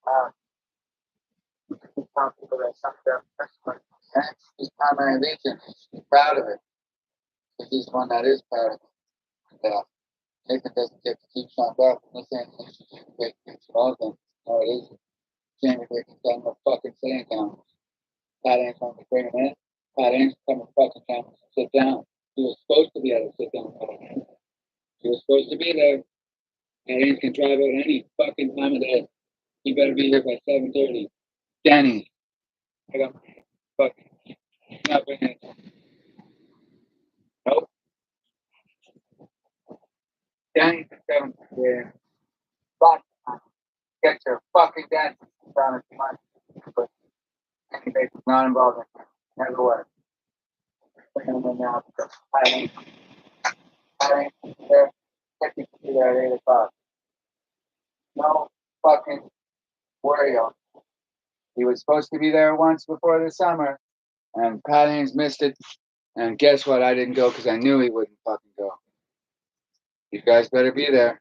uh, he found people that sucked up personally. And it's his primary legion. He's proud of it. Because he's one that is proud of it. And, Nathan doesn't get to keep Sean up. And this ain't an issue. Great things for all of them. No, it isn't. Jamie Bacon's got no fucking sitting down. Pat ain't going to bring him in. Pat ain't coming fucking down and sit down. He was supposed to be able to sit down. He was supposed to be there. Pat ain't can drive out any fucking time of day. He better be here by 7:30. Danny, I got fucking not bringing it. Nope. Danny's at 7:30. Fuck. Get your fucking dance down if you want. But Danny Bacon's not involved in it. Never was. Bringing him in now because I ain't there. Get to be there at 8 o'clock. No fucking worry on. He was supposed to be there once before the summer, and Pat Haynes missed it. And guess what? I didn't go because I knew he wouldn't fucking go. You guys better be there.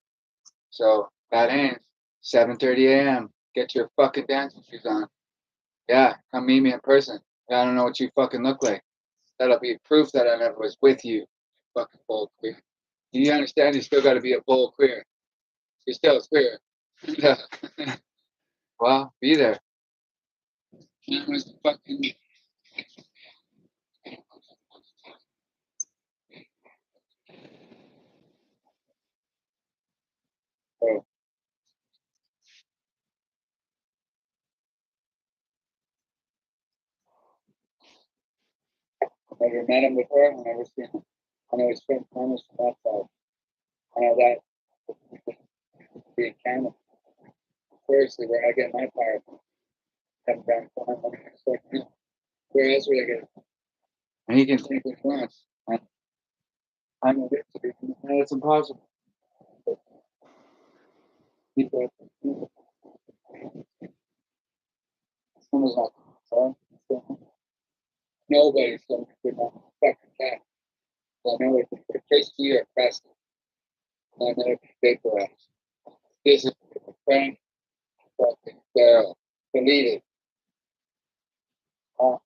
So, Pat Haynes, 7:30 a.m. Get your fucking dancing shoes on. Yeah, come meet me in person. I don't know what you fucking look like. That'll be proof that I never was with you. Fucking bold queer. Do you understand? You still got to be a bold queer. You're still a queer. Well, be there. Cameras the fucking. Oh, I've never met him before. I've never seen him. I know he's from Thomas from that side. I know that being Canada. Seriously, where I get my power from. Haven't done where else would I get it? And he can think what he wants. I'm a bit to be. No, it's impossible. People, someone's not. So, nobody's going to be my fucking cat. I know it's a tasty or crusty. I know it's paper ass. This is Frank fucking Darrell. Delete it. Oh,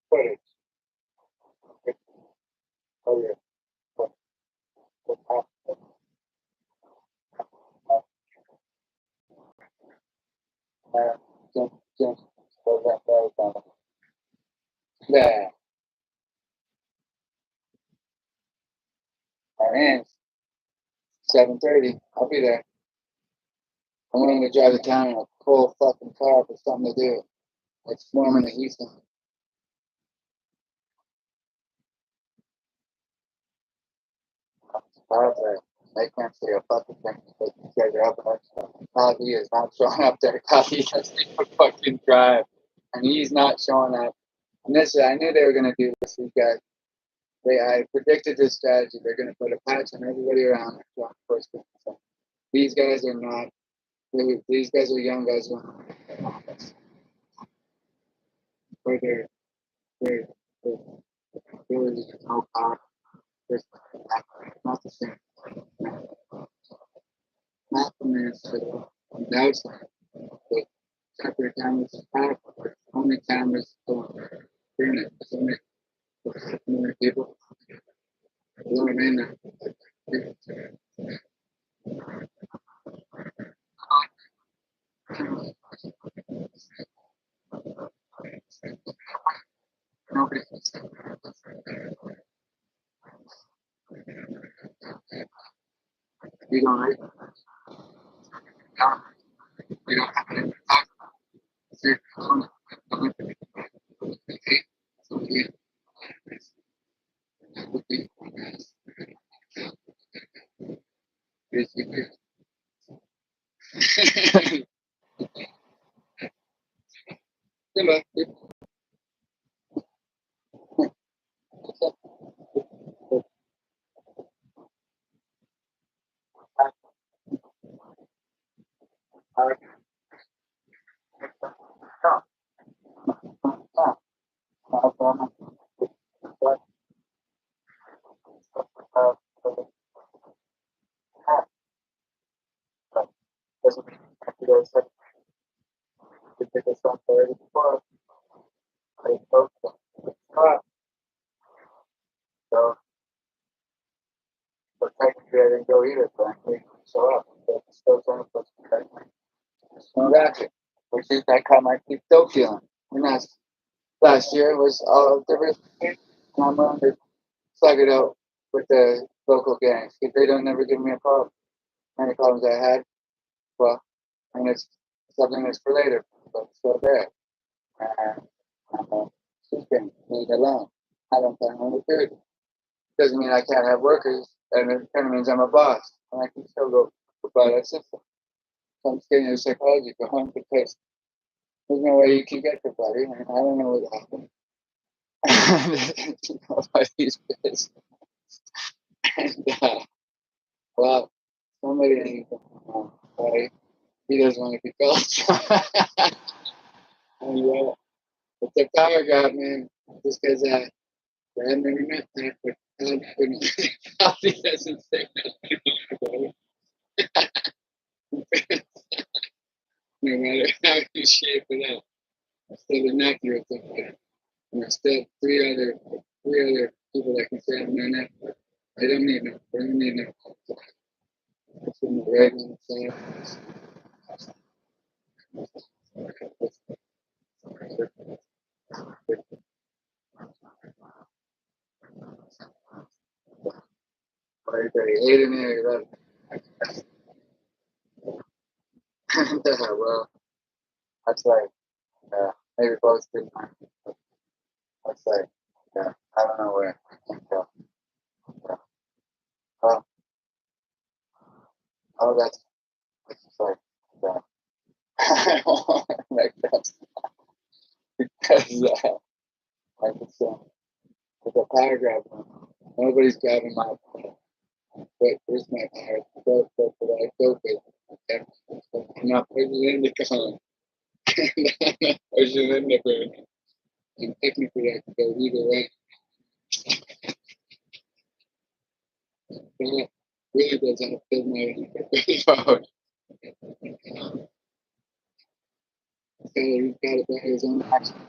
footage. Oh, yeah. Yeah. My hands. 7:30. I'll be there. I'm willing to drive to town in a cold fucking car for something to do. It's warm in the Houston. However, they can't say a fucking thing. They can say they're up and Coffee is not showing up there. Coffee doesn't even fucking drive. And he's not showing up. And this, I knew they were going to do this. These guys, I predicted this strategy. They're going to put a patch on everybody around them. So these guys are not, these guys are young guys. Where they're, really no power. There's not the same. Not the man on the outside. But separate cameras is powerful. Only cameras don't bring it. There's only people. You know what I mean? Nobody can say you don't like it. You don't have to talk. You're But uh, but doesn't mean you guys have to pick us up already before. I hope so. So, but technically I didn't go either, but I didn't show up. But still trying to put some no ratchet, which is I caught my feet still feeling. And that's last year was all different. And I'm willing to slug it out with the local gangs. If they don't never give me a problem, any problems I had, well, and it's something that's for later, but it's still there. And I'm sleeping, leave it alone. I don't plan on the period. Doesn't mean I can't have workers, and it kind of means I'm a boss, and I can still go by that system. So I'm getting into psychology for home because there's no way you can get the buddy, and I don't know what happened. Nobody's business. And, well, somebody, buddy, he doesn't want to be called. And, it's a power grab, man. Just because I haven't never met that, but probably doesn't say that. No matter how you shape it up, I still inaccurate something. And there's still three other people that can say I'm their network. I don't need no. I don't need no. It's in the red and the everybody hated me or loved me. Well, that's like, maybe both good times. That's like, I don't know where I can go. Yeah. Well, oh, that's just like, yeah. I don't want to make that because, like it's a paragraph. Nobody's grabbing my phone. But where's my power? Go for that. Go for it. I'm not pushing in the car. I'm not pushing in the car. And technically, I can go either way. That really doesn't fit my phone. He's got to buy his own action.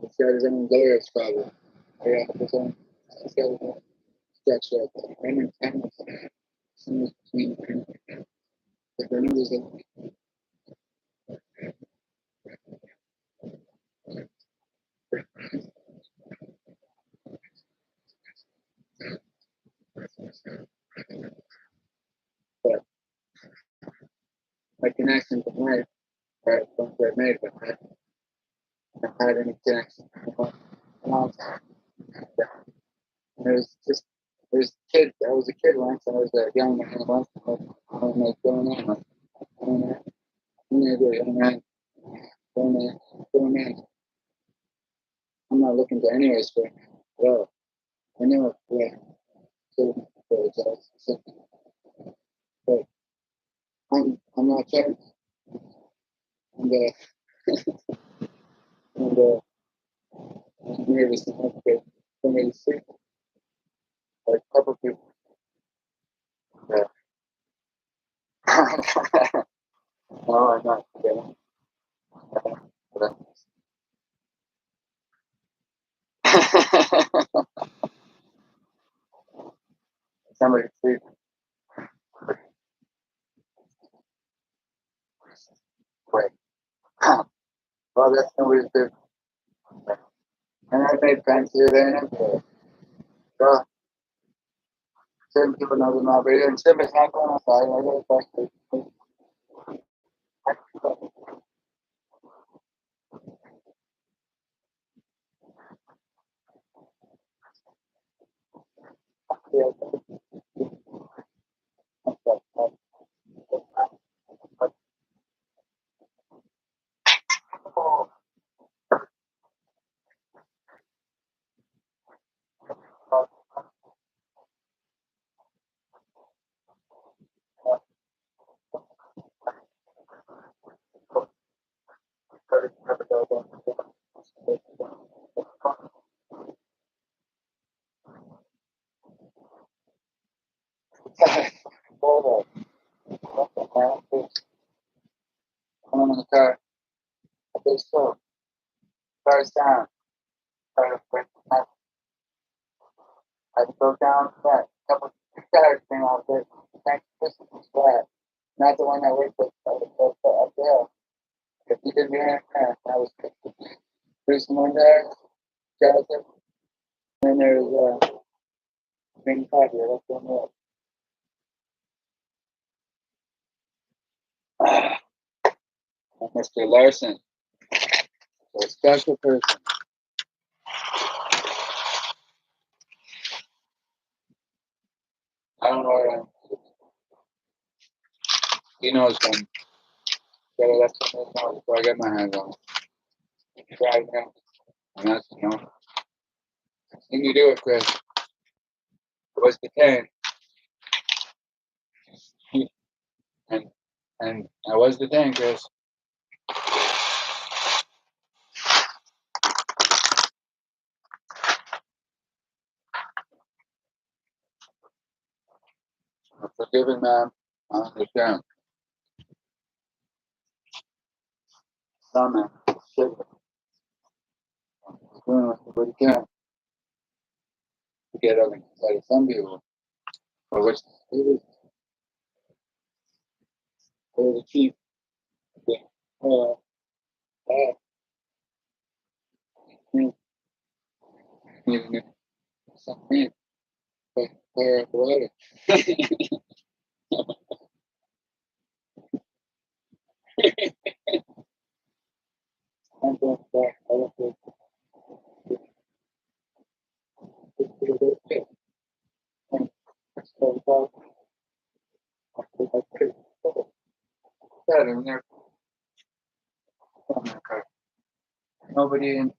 He's got his own lawyers, probably. Yeah, his own. He's got his own structure. And between the numbers of but my connections in life are ones I've made, but I haven't had any connection in a long time. There's just there's kids. I was a kid once. I was a young man once. I'm like going on like going on. Teenager, young man, going on, going on. I'm not looking to anyways for well. I know yeah, so but I'm not trying and and I'm nervous enough for somebody to see like a couple people that no, I'm not kidding. But, somebody sleep quick. Well, that's nobody's business. And I made friends here, there, and everywhere. So, certain people know the mob radio, and Simba's not going outside. I go back to I'm in the car. I think so. Car's down. I broke down flat. A couple of tires came out there. Thank Christmas was flat. Not the one that worked up there. If you didn't hear him, I was there's one there, Joseph, and there's green coffee. That's one more. Mr. Larson, a special person. I don't know what he knows when. Better left him know before I get my hands on it. Drive now. And that's, thing you do it, Chris. It was detained. and and I was detained, Chris. I'm forgiven, man. I understand. Some man. Shit. He's doing what he can to get up inside of some people. But which the chief. Yeah. Uh, uh, me, me, me, pour out the water. I'm going back. I want to do this. And so about that in there. Oh my God. Nobody in.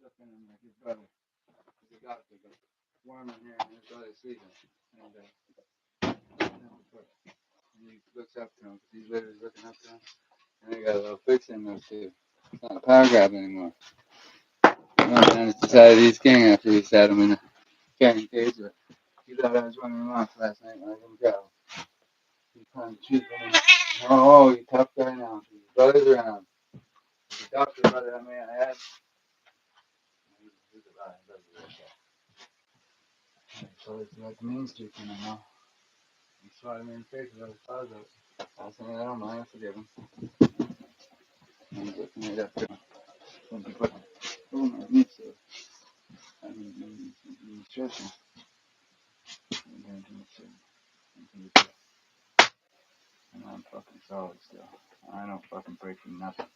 looking at him like his brother. He's a doctor, but warm in here, and his brother's sleeping. And he looks up to him because he's literally looking up to him. And they got a little fix in those two. It's not a power grab anymore. And it's decided he's king after he sat him in a carrying cage. But he thought I was running him off last night when I was in travel. He's trying to choose him. Oh, you tough guy now. His brother's around. The doctor brother I mean I had. He's a lot. He does it like that. So it's like Main Street you know. He swatted me in the face with his paws out. I was saying I don't mind, I forgive him. And he's looking right up to him. When he put my knee to it. I mean, stretching. And I'm fucking solid still. I don't fucking break from nothing.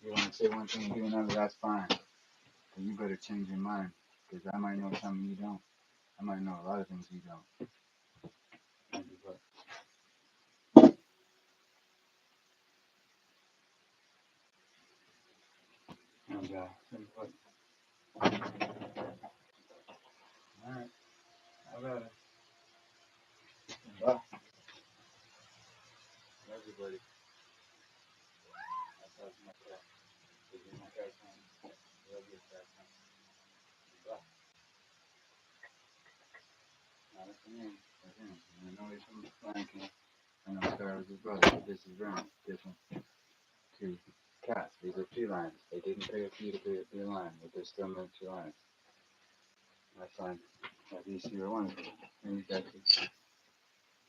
You want to say one thing and do another, that's fine. But you better change your mind. Because I might know something you don't. I might know a lot of things you don't. And, alright, I got it. Bye. Everybody. That's my cat. This is my cat's name. Love your cat's name. Bye. Now that's the name. That's him. And I know he's from Franklin. I know Star was his brother. But this is Brown. Different. Two cats. These are felines. They didn't pay a fee to be a lion, but they're still meant to lions. I find that these two are wonderful. And you got to,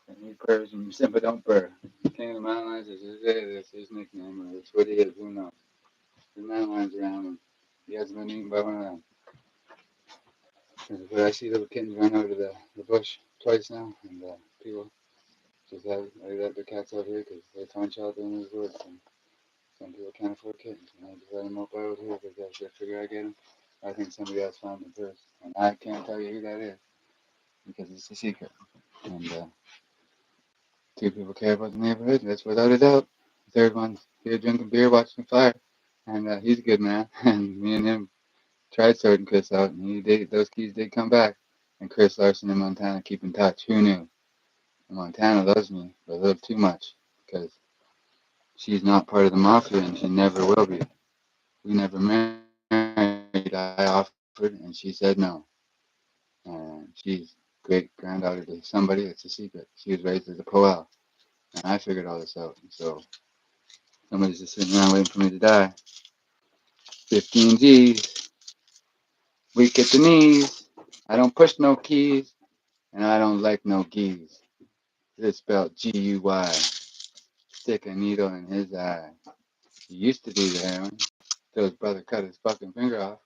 and he purrs and you simply don't purr. King of the mountain lions is his nickname, or it's what he is, who knows. The mountain lions around and he hasn't been eaten by one of them. But I see little kittens run out of the bush twice now, and people just let the cats out here because they find shelter in these woods. And some people can't afford kittens, and I just let them up out here because that's the figure I get them. I think somebody else found them first, and I can't tell you who that is because it's a secret. And two people care about the neighborhood, that's without a doubt. The third one's here drinking beer, watching the fire, and he's a good man. And me and him tried sorting Chris out, and those keys did come back. And Chris Larson and Montana keep in touch. Who knew? And Montana loves me, but a little too much because she's not part of the mafia, and she never will be. We never married. I offered, and she said no. And she's great granddaughter to somebody. It's a secret. She was raised as a Poel, and I figured all this out. And so somebody's just sitting around waiting for me to die. 15 G's, weak at the knees. I don't push no keys, and I don't like no geese. It's spelled Guy. Stick a needle in his eye. He used to do the heroin till his brother cut his fucking finger off.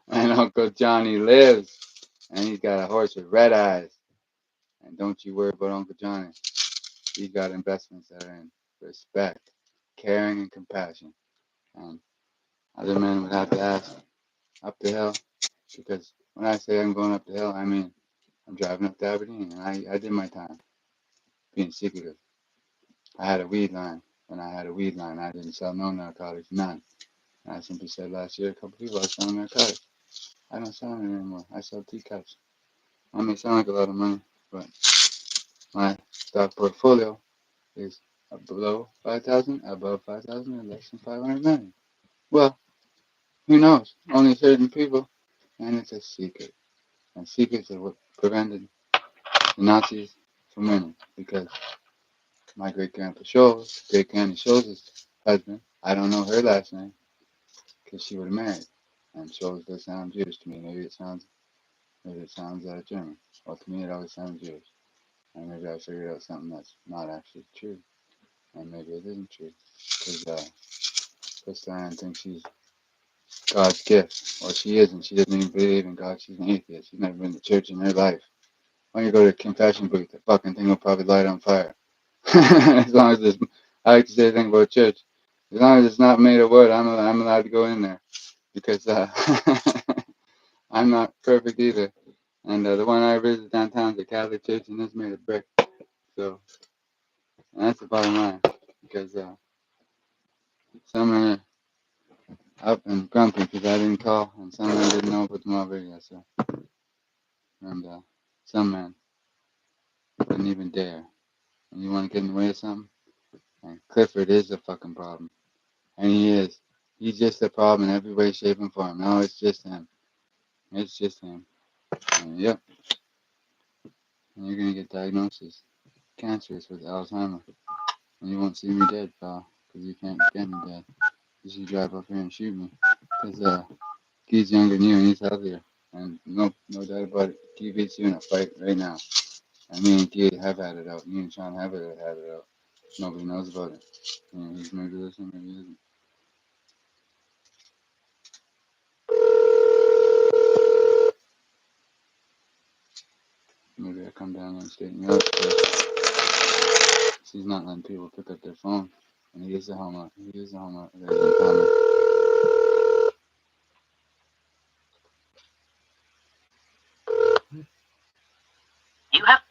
And Uncle Johnny lives, and he's got a horse with red eyes. And don't you worry about Uncle Johnny. He's got investments that are in respect, caring, and compassion. And other men would have to ask up the hill, because when I say I'm going up the hill, I mean I'm driving up to Aberdeen, and I did my time being secretive. I had a weed line. When I had a weed line, I didn't sell no narcotics, none. And I simply said last year, a couple people are selling narcotics. I don't sell them anymore. I sell teacups. I may sound like a lot of money, but my stock portfolio is below 5,000, above 5,000, and less than 500 million. Well, who knows? Only certain people, and it's a secret. And secrets are what prevented the Nazis from winning, because my great grandpa Scholes, great granny Scholes' husband, I don't know her last name because she would have married. And Scholes does sound Jewish to me. Maybe it sounds German. Well, to me, it always sounds Jewish. And maybe I figured out something that's not actually true. And maybe it isn't true. Because Christiane thinks she's God's gift. Well, she isn't. She doesn't even believe in God. She's an atheist. She's never been to church in her life. When you go to a confession booth, the fucking thing will probably light on fire. As long as there's, I like to say the thing about church. As long as it's not made of wood, I'm allowed to go in there. Because I'm not perfect either. And the one I visited downtown is a Catholic church, and it's made of brick. So that's the bottom line. Because some up and grumpy because I didn't call, and some men didn't know about the mob radio, so, and some men wouldn't even dare. And you want to get in the way of something? And Clifford is the fucking problem. And he is. He's just a problem in every way, shape, and form. No, it's just him. It's just him. And yep. And you're gonna get diagnosis cancerous with Alzheimer's. And you won't see me dead, pal. Because you can't get me dead. You should drive up here and shoot me. Because he's younger than you and he's healthier. And no doubt about it. He beats you in a fight right now. And me and Kid have had it out. Me and Sean have had it out. Nobody knows about it. He's maybe listening, maybe he isn't. Maybe I come down and straighten you out. She's not letting people pick up their phone. And he is the homo. He is the homo. You have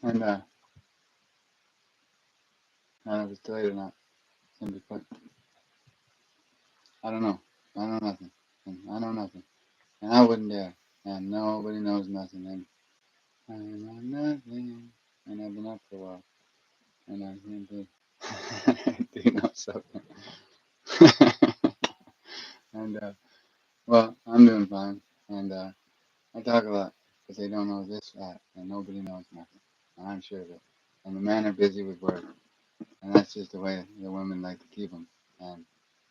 And I don't know if it's delayed or not. Simply put, I don't know. I know nothing. And I know nothing. And I wouldn't dare. And nobody knows nothing. And I know nothing. And I've been up for a while. And I can't do. Do you know something? and well, I'm doing fine. And I talk a lot, but they don't know this fact, and nobody knows nothing. And I'm sure of it. And the men are busy with work, and that's just the way the women like to keep them. And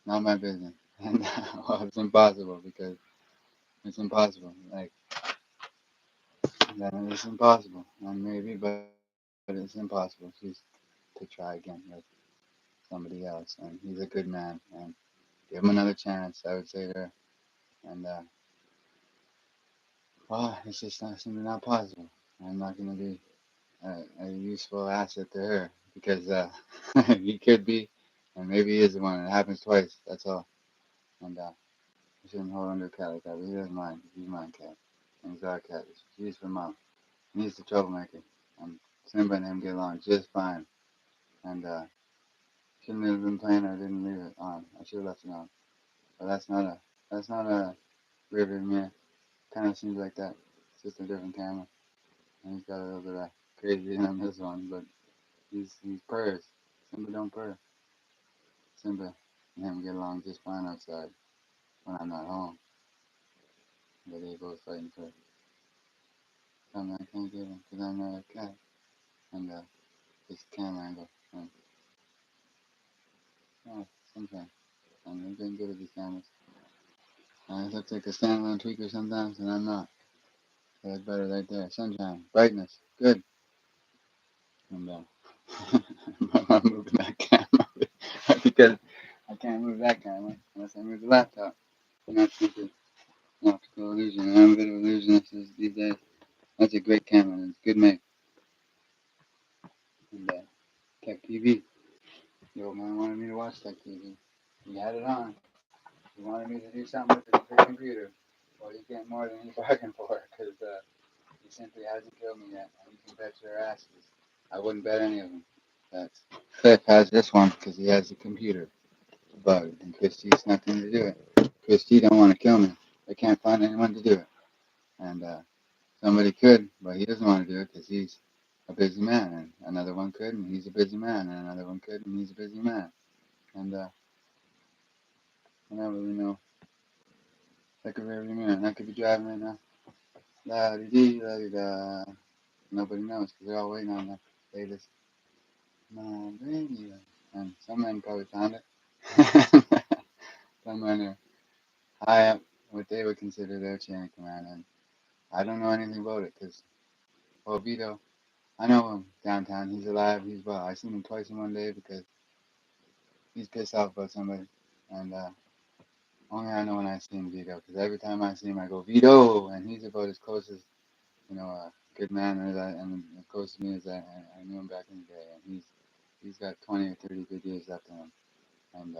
not my business. And well, it's impossible because it's impossible. Like that, it's impossible. And maybe, but it's impossible. She's to try again with somebody else, and he's a good man, and give him another chance. I would say to her, and well, it's just not simply not possible. I'm not going to be a useful asset to her because he could be, and maybe he is the one. It happens twice. That's all. And I shouldn't hold under a cat like that. But he doesn't mind. He's my cat, and he's our cat. She's for mom. He's the troublemaker. And Simba and him get along just fine. And Shouldn't have been playing. I didn't leave it on. I should have left it on. But that's not a river mirror. Kind of seems like that. It's just a different camera. And he's got a little bit of crazy on this one, but he's purrs. Simba don't purr. Simba and him get along just fine outside when I'm not home. But they both fighting for something I can't get him because I'm not a cat. And this camera angle. And, oh, sometimes. And they've been good at these cameras. It looks like a standalone tweaker sometimes, and I'm not. So it's better right there. Sunshine, brightness, good. And I'm not moving that camera because I can't move that camera unless I move the laptop. And that's just an optical illusion. And I'm a bit of an illusionist these days. That's a great camera and it's good make. And Tech TV. The old man wanted me to watch Tech TV. He had it on. He wanted me to do something with the computer. Well, you get more than you bargained for because he simply hasn't killed me yet. And you can bet your asses. I wouldn't bet any of them. That Cliff has this one because he has the computer bug, and Christie's nothing to do it. Christie don't want to kill me. They can't find anyone to do it. And somebody could, but he doesn't want to do it because he's a busy man. And another one could, and he's a busy man. And another one could, and he's a busy man. And I don't really know. Like a rearview mirror, and I could be driving right now. La di di, la di da. Nobody knows because they're all waiting on the latest my radio. And some men probably found it. Some men are high up what they would consider their chain of command. And I don't know anything about it because, well, Vito, I know him downtown. He's alive. He's well. I seen him twice in one day because he's pissed off about somebody. And only I know when I seen Vito because every time I see him, I go, Vito! And he's about as close as, a good man as and as close to me as I knew him back in the day. And he's got 20 or 30 good years left in him. And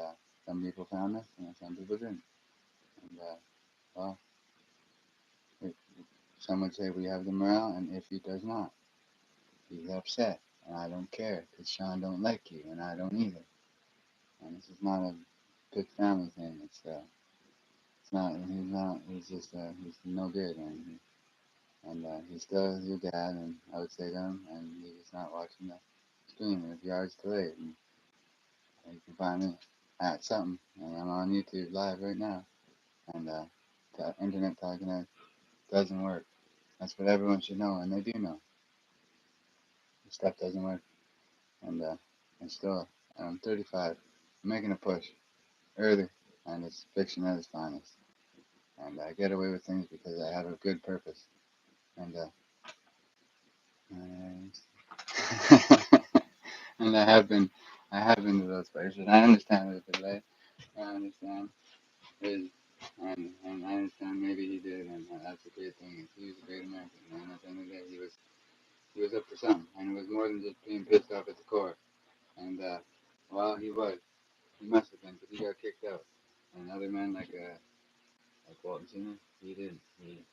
some people found this, and some people didn't. And, well, it, some would say we have the morale, and if he does not, he's upset. And I don't care, because Sean don't like you, and I don't either. And this is not a big family thing. It's not, he's just, he's no good. And he's still your dad, and I would say to him, and he's just not watching the stream. If yards delayed, and you can find me at something, and I'm on YouTube live right now. And the internet talking doesn't work. That's what everyone should know, and they do know. The stuff doesn't work. And still, I'm 35. I'm making a push early, and it's fiction at its finest. And I get away with things because I have a good purpose. And and I have been to those places. I understand it's a delay. I understand his, and I understand maybe he did, and that's a great thing. He was a great American, and at the end of the day, he was up for something, and it was more than just being pissed off at the core. And well, he must have been, because he got kicked out. And other men like Walton Senior, he didn't. He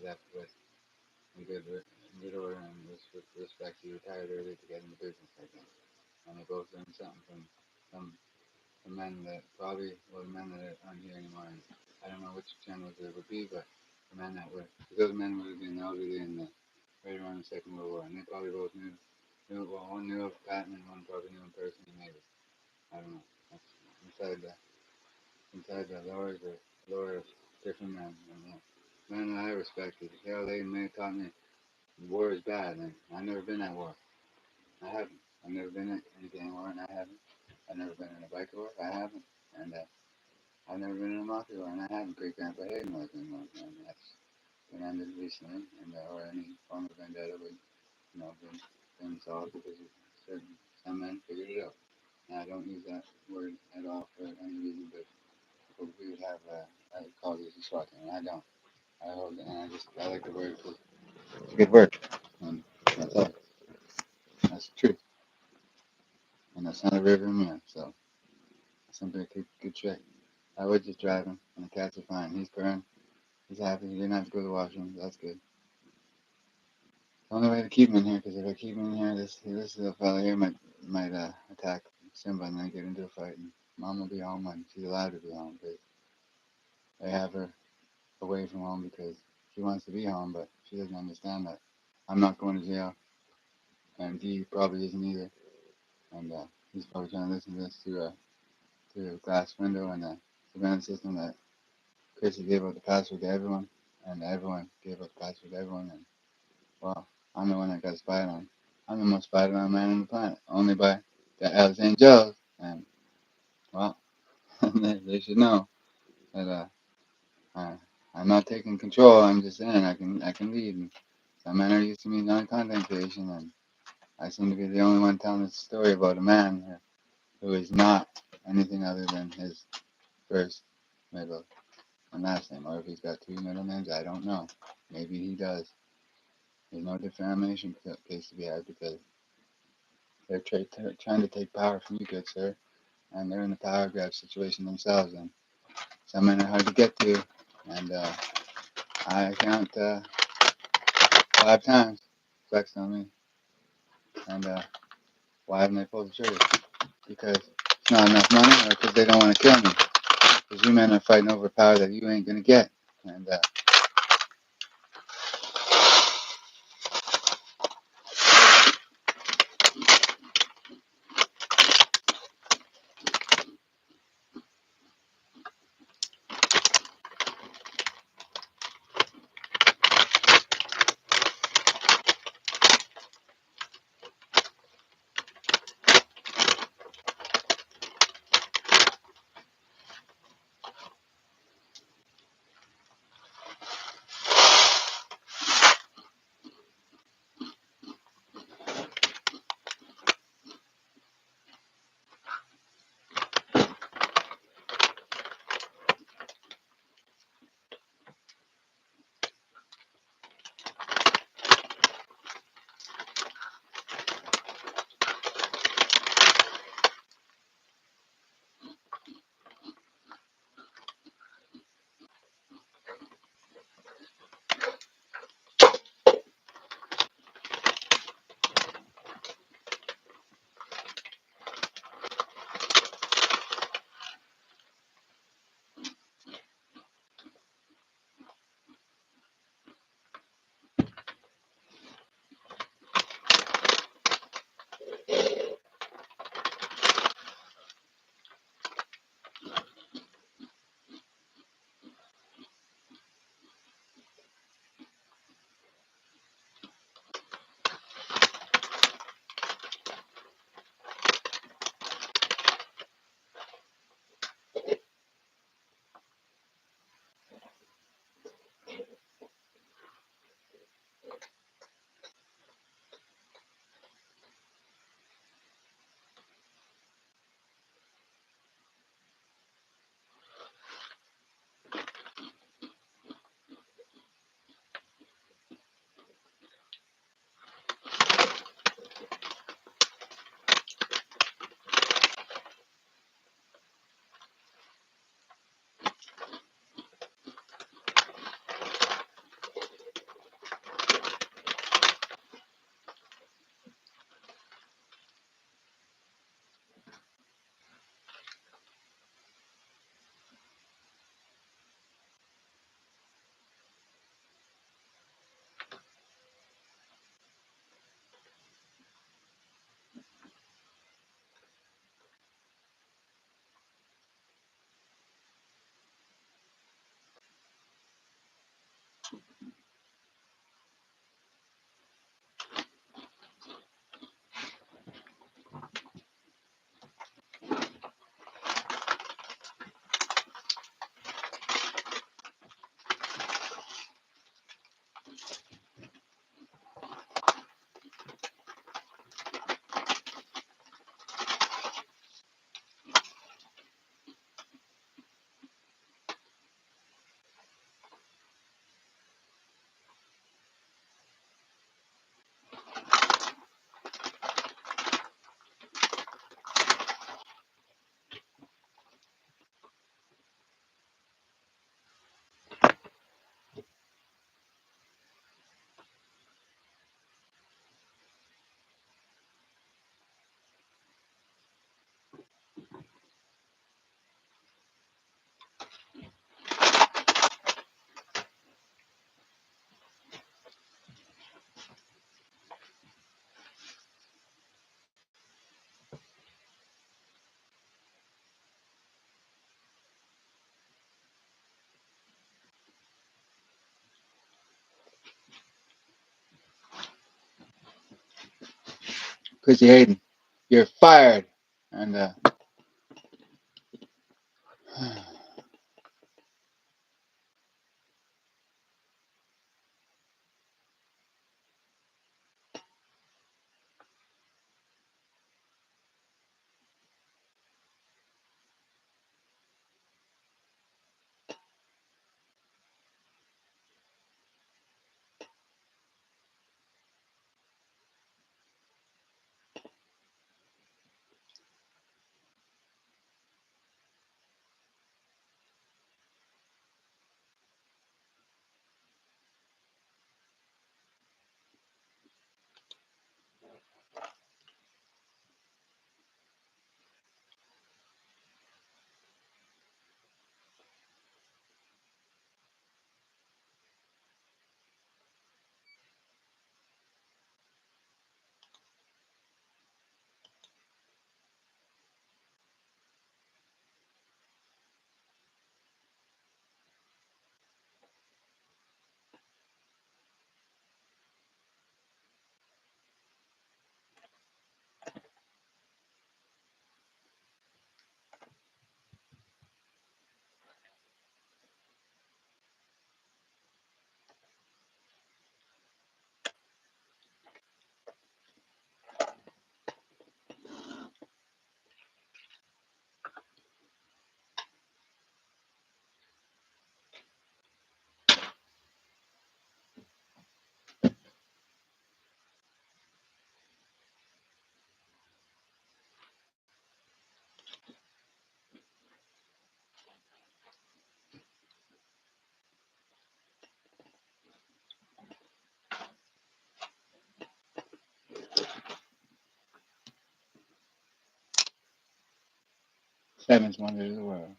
left with in good order and with respect. He retired early to get into business, I think. And they both learned something from the men that probably, well, the men that aren't here anymore. And I don't know which channels it would be, but the men that were, those men would have been elderly in the right around the Second World War, and they probably both well, one knew of Patton and one probably knew him personally, maybe. I don't know. That's inside the lore of different men. And, men that I respected. Hell, they may have taught me war is bad, and I've never been at war. I haven't. I've never been at any gang war, and I haven't. I've never been in a bike war, I haven't. And I've never been in a mafia war, and I haven't. Great Grandpa Hayden was in one, and that's been ended recently, and or any form of vendetta would, been solved because certain some men figured it out. And I don't use that word at all for any reason, but we would have I would call these a SWAT team, and I don't. I hold, and I like the word because it's a good word, and that's all. That's the truth, and that's not a river mirror. So simply a good trick. I was just driving, and the cats are fine. He's purring. He's happy. He didn't have to go to the washroom. That's good. The only way to keep him in here, because if I keep him in here, this little fella here might attack Simba and they get into a fight, and mom will be home when she's allowed to be home because they have her away from home because she wants to be home, but she doesn't understand that I'm not going to jail, and he probably isn't either. And he's probably trying to listen to this through a glass window and a surveillance system that Chrissy gave out the password to everyone, and everyone gave out the password to everyone. And well, I'm the one that got spied on. I'm the most spied on man on the planet, only by the Hells Angels. And well, they should know that I, I'm not taking control. I'm just saying I can lead. And some men are used to me doing content creation, and I seem to be the only one telling this story about a man who is not anything other than his first, middle, and last name. Or if he's got two middle names, I don't know. Maybe he does. There's no defamation case to be had because they're trying to take power from you, good sir, and they're in a power grab situation themselves. And some men are hard to get to, and I count 5 times flexed on me. And why haven't they pulled the trigger? Because it's not enough money, or because they don't want to kill me. Because you men are fighting over power that you ain't gonna get. And Chrissy Hayden, you're fired. And Seven's wonders of the world.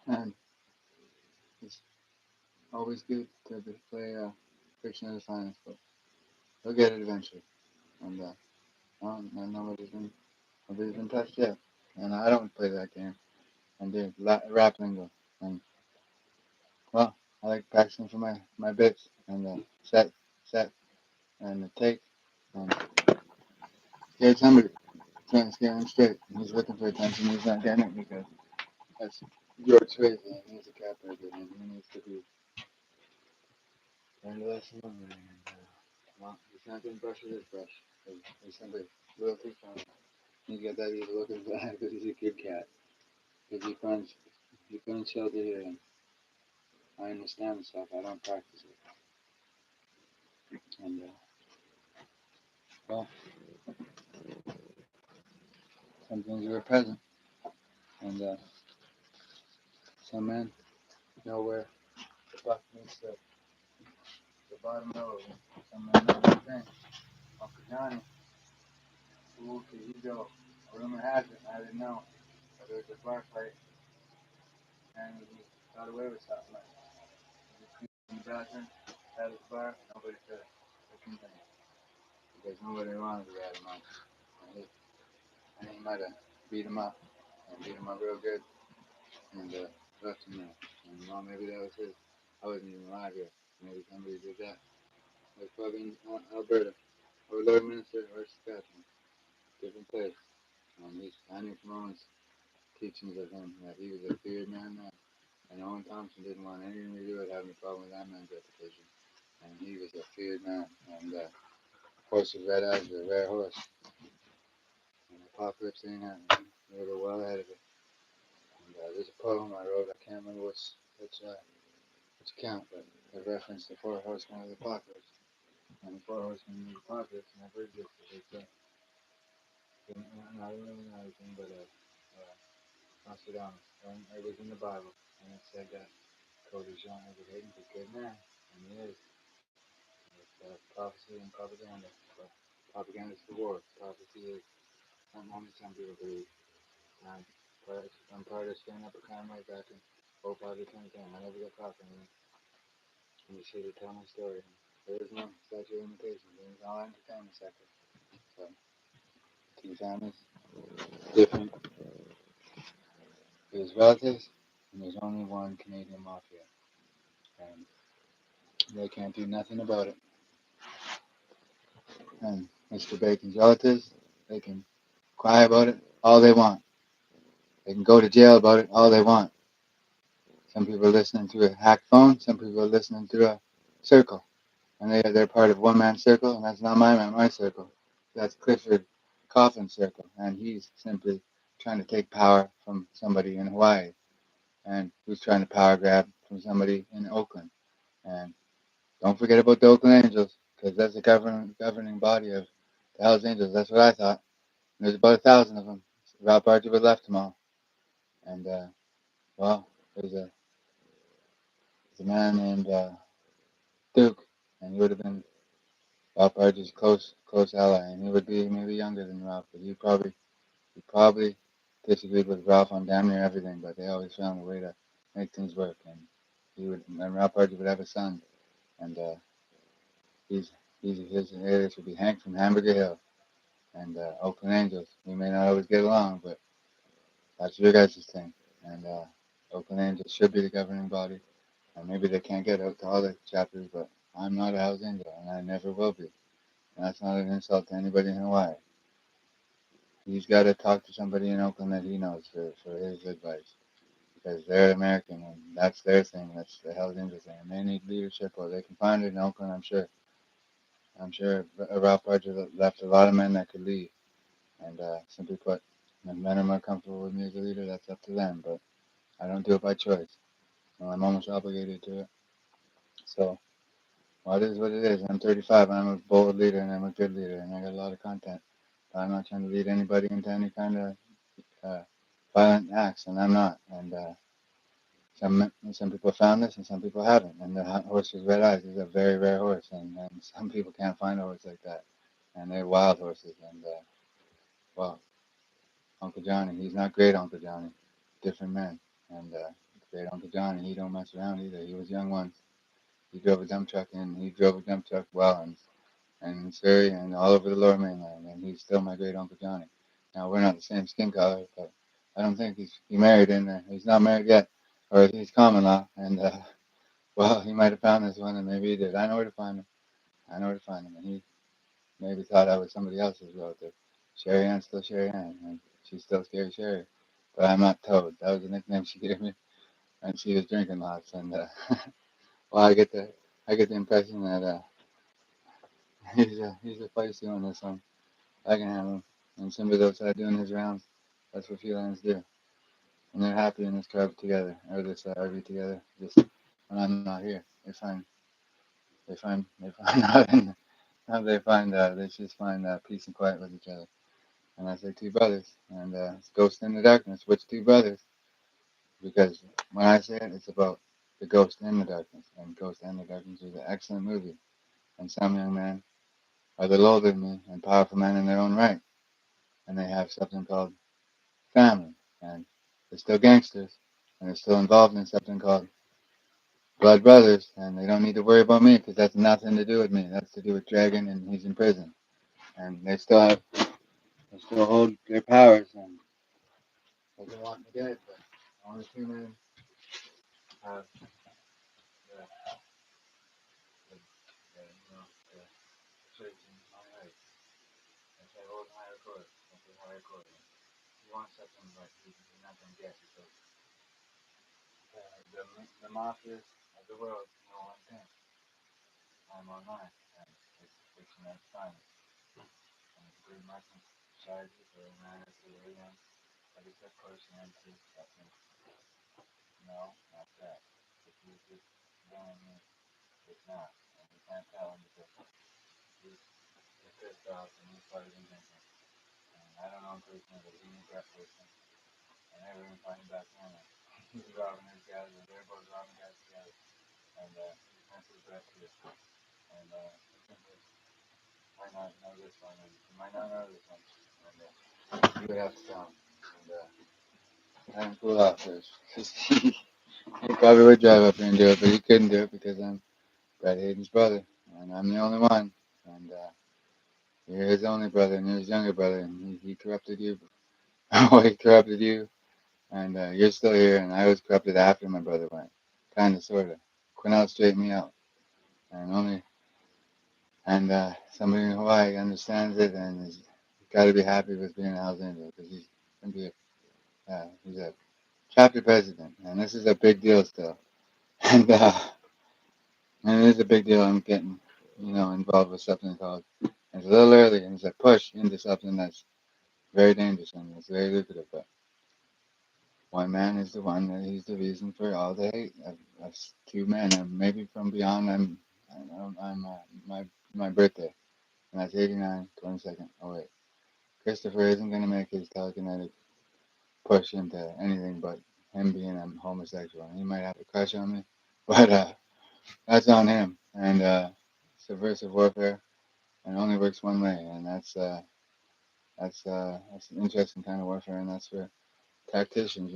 And it's always good to play fiction at the finest, but they'll get it eventually. And nobody's been touched yet. And I don't play that game. And do rap lingo. And well, I like practicing for my bits and set, and the take. And scared somebody trying to scare him straight. And he's looking for attention. He's not getting it because that's George Swayze, and he's a cat burglar, and he needs to be learned a lesson over. And well, he's not getting brushed with his brush. He's simply a little too far. He's got that evil look in his eye because he's a good cat. Because he finds shelter here, and I understand the stuff. I don't practice it. And well, some things are present, and some men know where the buck meets the bottom road. Some men know one thing. Uncle Johnny, who could he go? Rumor has it, I didn't know, but there was a bar fight, and he got away with something like in the bathroom, at his bar, nobody said a thing because nobody wanted to rat him out. And he might have beat him up and beat him up real good and left him there. And well, maybe that was his. I wasn't even alive yet. Maybe somebody did that. It was probably in Alberta or Lord Minister or Saskatchewan, different place. I knew from Owen's teachings of him that he was a feared man then. And Owen Thompson didn't want anything to do with having a problem with that man's reputation. And he was a feared man. And horse with red eyes was a rare horse. And apocalypse ain't happening. They were well ahead of it. And there's a poem I wrote. I can't remember which count, but it referenced the four horsemen of the apocalypse. And the four horsemen of the apocalypse, and I've heard this. It's not really know anything, but Nostradamus. And it was in the Bible, and it said that Cody Jean was a hating for good man, and he is. It's prophecy and propaganda. But propaganda is for war. Prophecy is something only some people believe. And I'm part of standing up a kind of back in 05 to 2010. I never got caught for anything. And just here to tell my story. There is no statute of limitations. There is all entertainment sector. So, two families, different. There's relatives, and there's only one Canadian mafia. And they can't do nothing about it. And Mr. Bacon's relatives, they can cry about it all they want. They can go to jail about it all they want. Some people are listening to a hacked phone. Some people are listening to a circle. And they're part of one man's circle, and that's not my circle. That's Clifford Coffin's circle, and he's simply trying to take power from somebody in Hawaii, and who's trying to power grab from somebody in Oakland. And don't forget about the Oakland Angels, because that's the governing body of the Hells Angels. That's what I thought. And there's about 1,000 of them. Ralph Archer would left them all. And well, there's a man named Duke, and he would have been Ralph Archer's close ally, and he would be maybe younger than Ralph, but he probably disagreed with Ralph on damn near everything, but they always found a way to make things work. And Ralph Archer would have a son, and he's his alias would be Hank from Hamburger Hill, and Oakland Angels. We may not always get along, but that's your guys' thing. And Oakland Angels should be the governing body, and maybe they can't get out to all the chapters, but I'm not a Hells Angel, and I never will be. And that's not an insult to anybody in Hawaii. He's got to talk to somebody in Oakland that he knows for his advice because they're American and that's their thing. That's the Hells Angels thing. And they need leadership, or they can find it in Oakland. I'm sure. Ralph Archer left a lot of men that could lead. And simply put, if men are more comfortable with me as a leader, that's up to them. But I don't do it by choice. Well, I'm almost obligated to it. So, well, it is what it is. I'm 35 and I'm a bold leader and I'm a good leader and I got a lot of content. But I'm not trying to lead anybody into any kind of uh, violent acts, and I'm not. And some people found this, and some people haven't. And the horse with red eyes is a very rare horse, and some people can't find a horse like that. And they're wild horses, and well, Uncle Johnny. He's not great Uncle Johnny. Different man. And great Uncle Johnny, he don't mess around either. He was young once. He drove a dump truck and he drove a dump truck well and in Surrey and all over the lower mainland. And he's still my great Uncle Johnny. Now we're not the same skin color, but I don't think he married in there. He's not married yet, or he's common law. And well, he might have found this one, and maybe he did. I know where to find him. I know where to find him. And he maybe thought I was somebody else's relative. Sherry Ann's still Sherry Ann, and she's still Scary Sherry. But I'm not Toad. That was the nickname she gave me, and she was drinking lots. And well, I get the impression that he's a feisty one. This one, I can handle him. And somebody outside doing his rounds. That's what felines do, and they're happy in this club together, or this RV together. Just when I'm not here, they find out, and they just find peace and quiet with each other. And I say two brothers, and it's Ghost in the Darkness. Which two brothers? Because when I say it, it's about the Ghost in the Darkness, and Ghost in the Darkness is an excellent movie. And some young men are a little older than me and powerful men in their own right, and they have something called family, and they're still gangsters, and they're still involved in something called blood brothers, and they don't need to worry about me because that's nothing to do with me. That's to do with Dragon, and he's in prison, and they still hold their powers, and they want me dead, but only two men have the church in my height. If they hold higher court, if they higher court, he wants something but he's not going to get because the mafias of the world know one thing. I'm online, and it's fiction at its finest. And it's a great marketing strategy for a man as to where he wants, but it's a person into something. No, not that. If he's just telling me it's not, and you can't tell him because he's pissed off and he's part of the invention. And I don't know him personally, but he needs that person. And everyone finds back home. He's robbing his guys, and they're both robbing guys together. And he's meant to the best here. And he simply might not know this one, and he might not know this one. And you would have to tell him. And let him cool off first. He probably would drive up here and do it, but he couldn't do it because I'm Brad Hayden's brother, and I'm the only one. And you're his only brother, and you're his younger brother, and he corrupted you. Oh, he corrupted you, and you're still here, and I was corrupted after my brother went. Kinda, sorta. Quinnell straightened me out, and somebody in Hawaii understands it, and has got to be happy with being a Hells Angel, because he's a chapter president, and this is a big deal still. And and it is a big deal. I'm getting, involved with something called. It's a little early, and it's a push into something that's very dangerous and it's very lucrative. But one man is the one that he's the reason for all the hate. That's two men, and maybe from beyond. My birthday, and that's 89, 22nd. Oh wait, Christopher isn't gonna make his telekinetic push into anything but him being a homosexual. He might have a crush on me, but that's on him. And subversive warfare, and only works one way, and that's an interesting kind of warfare, and that's for tacticians,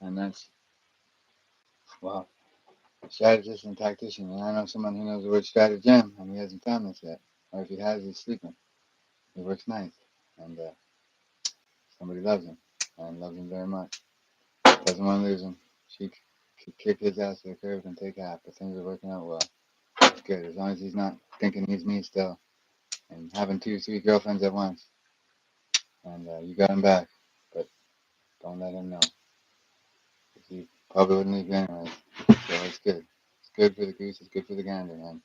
and that's well, strategist and tactician. And I know someone who knows the word stratagem, and he hasn't found this yet, or if he has, he's sleeping. He works nights, and somebody loves him, and loves him very much. Doesn't want to lose him. She could kick his ass to the curb and take half, but things are working out well. It's good as long as he's not thinking he's me still, and having two, three girlfriends at once. And you got him back, but don't let him know. He probably wouldn't leave you anyways. So it's good. It's good for the goose. It's good for the gander. And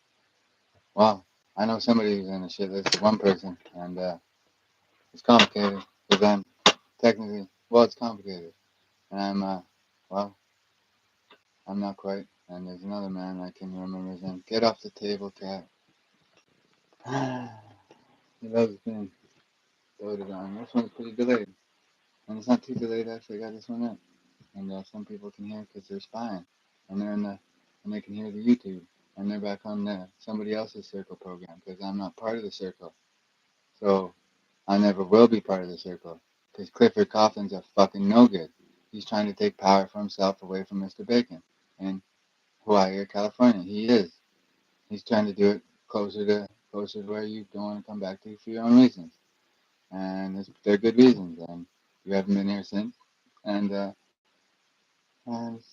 well, I know somebody who's in a shit list. One person, and it's complicated because I'm technically it's complicated, and well, I'm not quite. And there's another man I can remember his name. Get off the table, cat. He loves being doted on. This one's pretty delayed, and it's not too delayed. Actually, I got this one in, and some people can hear because they're spying, and and they can hear the YouTube. And they're back on somebody else's circle program because I'm not part of the circle. So I never will be part of the circle. Because Clifford Coughlin's a fucking no good. He's trying to take power for himself away from Mr. Bacon in Hawaii or California. He is. He's trying to do it closer to where you don't want to come back to for your own reasons, and they're good reasons. And you haven't been here since. And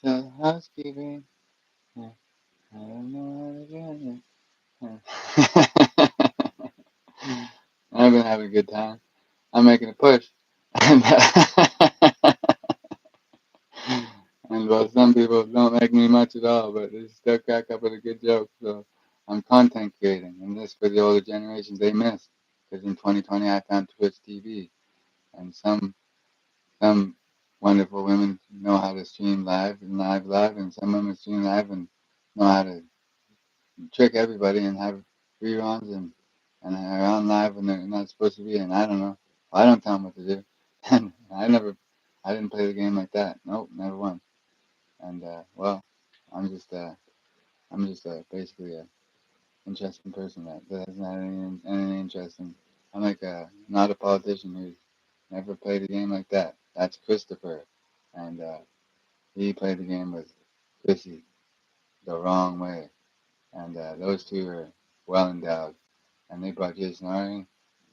so housekeeping. Yeah, I don't know how to do it. I've been having a good time. I'm making a push. And, and well, some people don't like me much at all, but they still crack up with a good joke. So I'm content creating, and this for the older generations they missed. Because in 2020 I found Twitch TV, and some wonderful women know how to stream live, and some women stream live and know how to trick everybody and have reruns and are on live when they're not supposed to be. And I don't know. I don't tell them what to do. And I didn't play the game like that. Nope, never once. And well, I'm just basically a interesting person that doesn't have any interest in. I'm like not a politician who's never played a game like that. That's Christopher, and he played the game with Chrissy the wrong way. And those two are well endowed, and they brought Jason Ari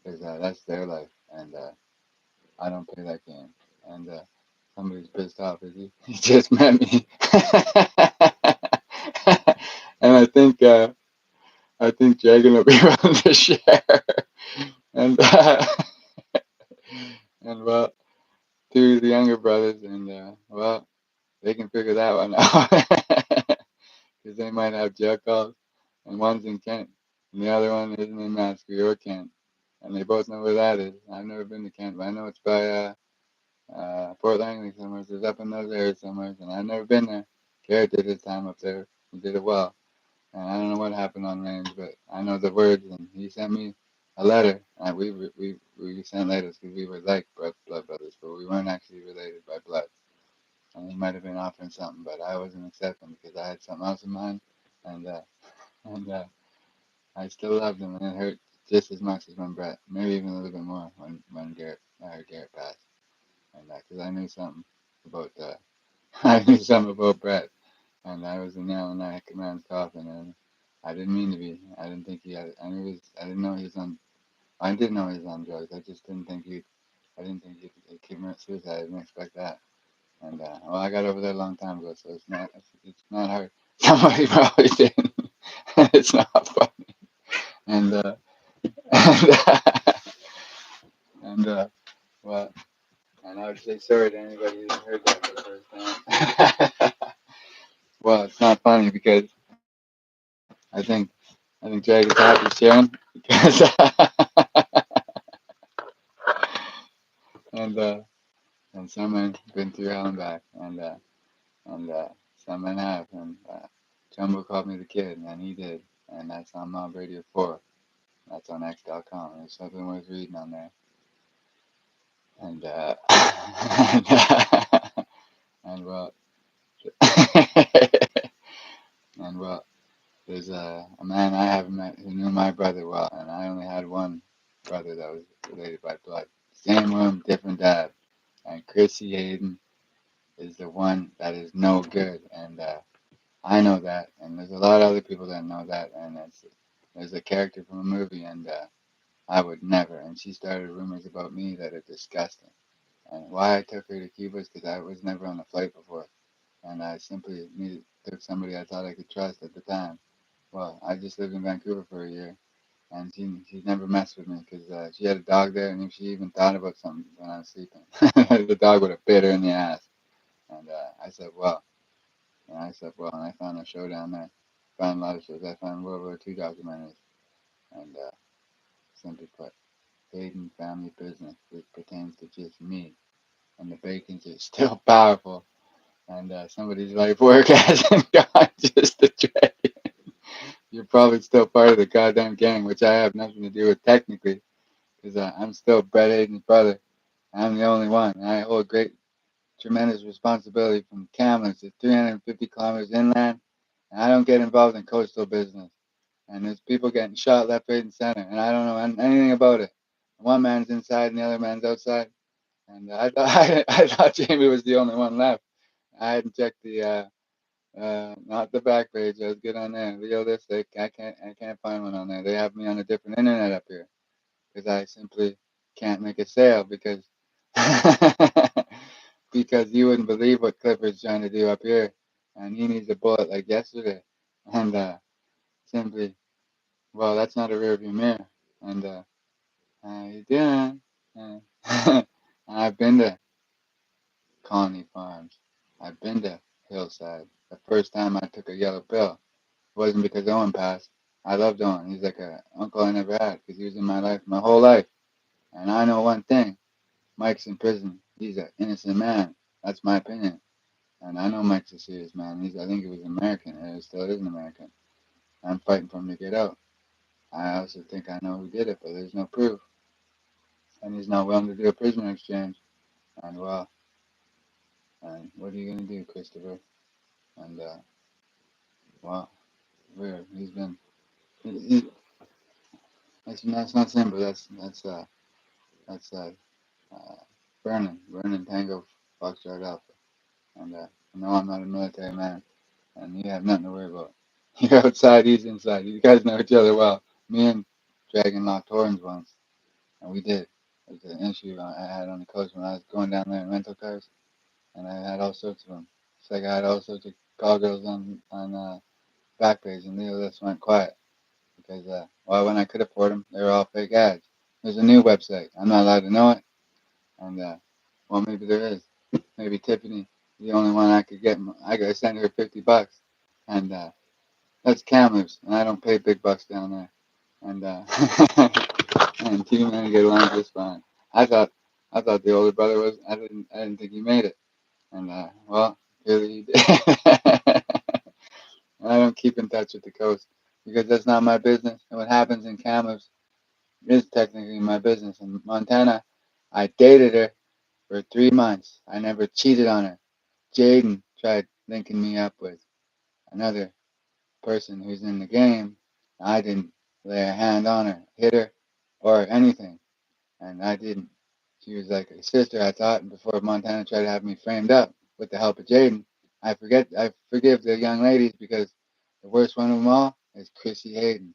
because that's their life, and I don't play that game. And somebody's pissed off, is he? He just met me, and I think Dragon will be willing to share. And and well, two of the younger brothers, and well, they can figure that one out because they might have jail calls, and one's in Kent, and the other one isn't in Mashpee or Kent, and they both know where that is. I've never been to Kent, but I know it's by Fort Langley somewhere. So it's up in those areas somewhere, and I've never been there. Garrett did his time up there. He did it well. And I don't know what happened on range, but I know the words, and he sent me a letter. We sent letters because we were like blood brothers, but we weren't actually related by blood. And he might have been offering something, but I wasn't accepting because I had something else in mind, and and I still loved him, and it hurt just as much as when Brett, maybe even a little bit more when I heard Garrett passed, and because I knew something about I knew something about Brett, and I was a nail in that man's coffin, and I didn't mean to be. I didn't think he had. I didn't know he was on. I did know he was on drugs. I just didn't think he. I didn't think he'd commit suicide. I didn't expect that. And well, I got over that a long time ago, so it's not hard. Somebody probably did. It's not funny. And and and well, and I would say sorry to anybody who heard that for the first time. Well, it's not funny because I think Drag is happy sharing because and and some men been through hell and back, and some men have, and Jumbo called me the kid, and he did, and that's on Mob Radio 4. That's on X.com. There's something worth reading on there. And and well, and well, there's a man I haven't met who knew my brother well, and I only had one brother that was related by blood. Same room, different dad. And Chrissy Hayden is the one that is no good, and I know that, and there's a lot of other people that know that, and there's a character from a movie, and I would never. And she started rumors about me that are disgusting. And why I took her to Cuba is because I was never on a flight before, and I simply took somebody I thought I could trust at the time. Well, I just lived in Vancouver for a year, and she never messed with me because she had a dog there, and if she even thought about something when I was sleeping, the dog would have bit her in the ass. And I said, well, and I found a show down there. Found a lot of shows. I found World War II documentaries, and simply put, Hayden family business, which pertains to just me, and the Bacons are still powerful. And somebody's life work hasn't gone just a trade. You're probably still part of the goddamn gang, which I have nothing to do with technically, because I'm still Brett Hayden's brother. I'm the only one. And I hold great, tremendous responsibility from Kamloops to 350 kilometers inland. And I don't get involved in coastal business. And there's people getting shot left, right, and center, and I don't know anything about it. One man's inside and the other man's outside. And I thought Jamie was the only one left. I hadn't checked the not the back page. I was good on there. Realistic. I can't find one on there. They have me on a different internet up here because I simply can't make a sale because because you wouldn't believe what Clifford's trying to do up here, and he needs a bullet like yesterday, and simply, well, that's not a rearview mirror, and how you doing? Uh, I've been to Colony Farms. I've been to Hillside. The first time I took a yellow pill wasn't because Owen passed. I loved Owen. He's like a uncle I never had because he was in my life my whole life. And I know one thing: Mike's in prison. He's an innocent man. That's my opinion. And I know Mike's a serious man. I think he was American, and he still is an American. I'm fighting for him to get out. I also think I know who did it, but there's no proof. And he's not willing to do a prisoner exchange. And well, and what are you gonna do, Christopher? And well, weird. He's been. He, that's not simple. That's Vernon Tango Foxtrot Alpha. And no, I'm not a military man, and you have nothing to worry about. You're outside, he's inside. You guys know each other well. Me and Dragon locked horns once, and we did. It was an issue I had on the coast when I was going down there in rental cars, and I had all sorts of them. It's like I had all sorts of call girls on Backpage, and Leo just went quiet because well, when I could afford them, they were all fake ads. There's a new website. I'm not allowed to know it, and well, maybe there is. Maybe Tiffany, the only one I could get. I gotta send her $50, and that's Kamloops, and I don't pay big bucks down there. And and two men get along just fine. I thought I thought the older brother was. I didn't think he made it. And well, clearly he did. And I don't keep in touch with the coast because that's not my business. And what happens in Kamloops is technically my business. In Montana, I dated her for 3 months. I never cheated on her. Jaden tried linking me up with another person who's in the game. I didn't lay a hand on her, hit her, or anything. And I didn't. She was like a sister, I thought. And before Montana tried to have me framed up with the help of Jaden, I forgive the young ladies because the worst one of them all is Chrissy Hayden.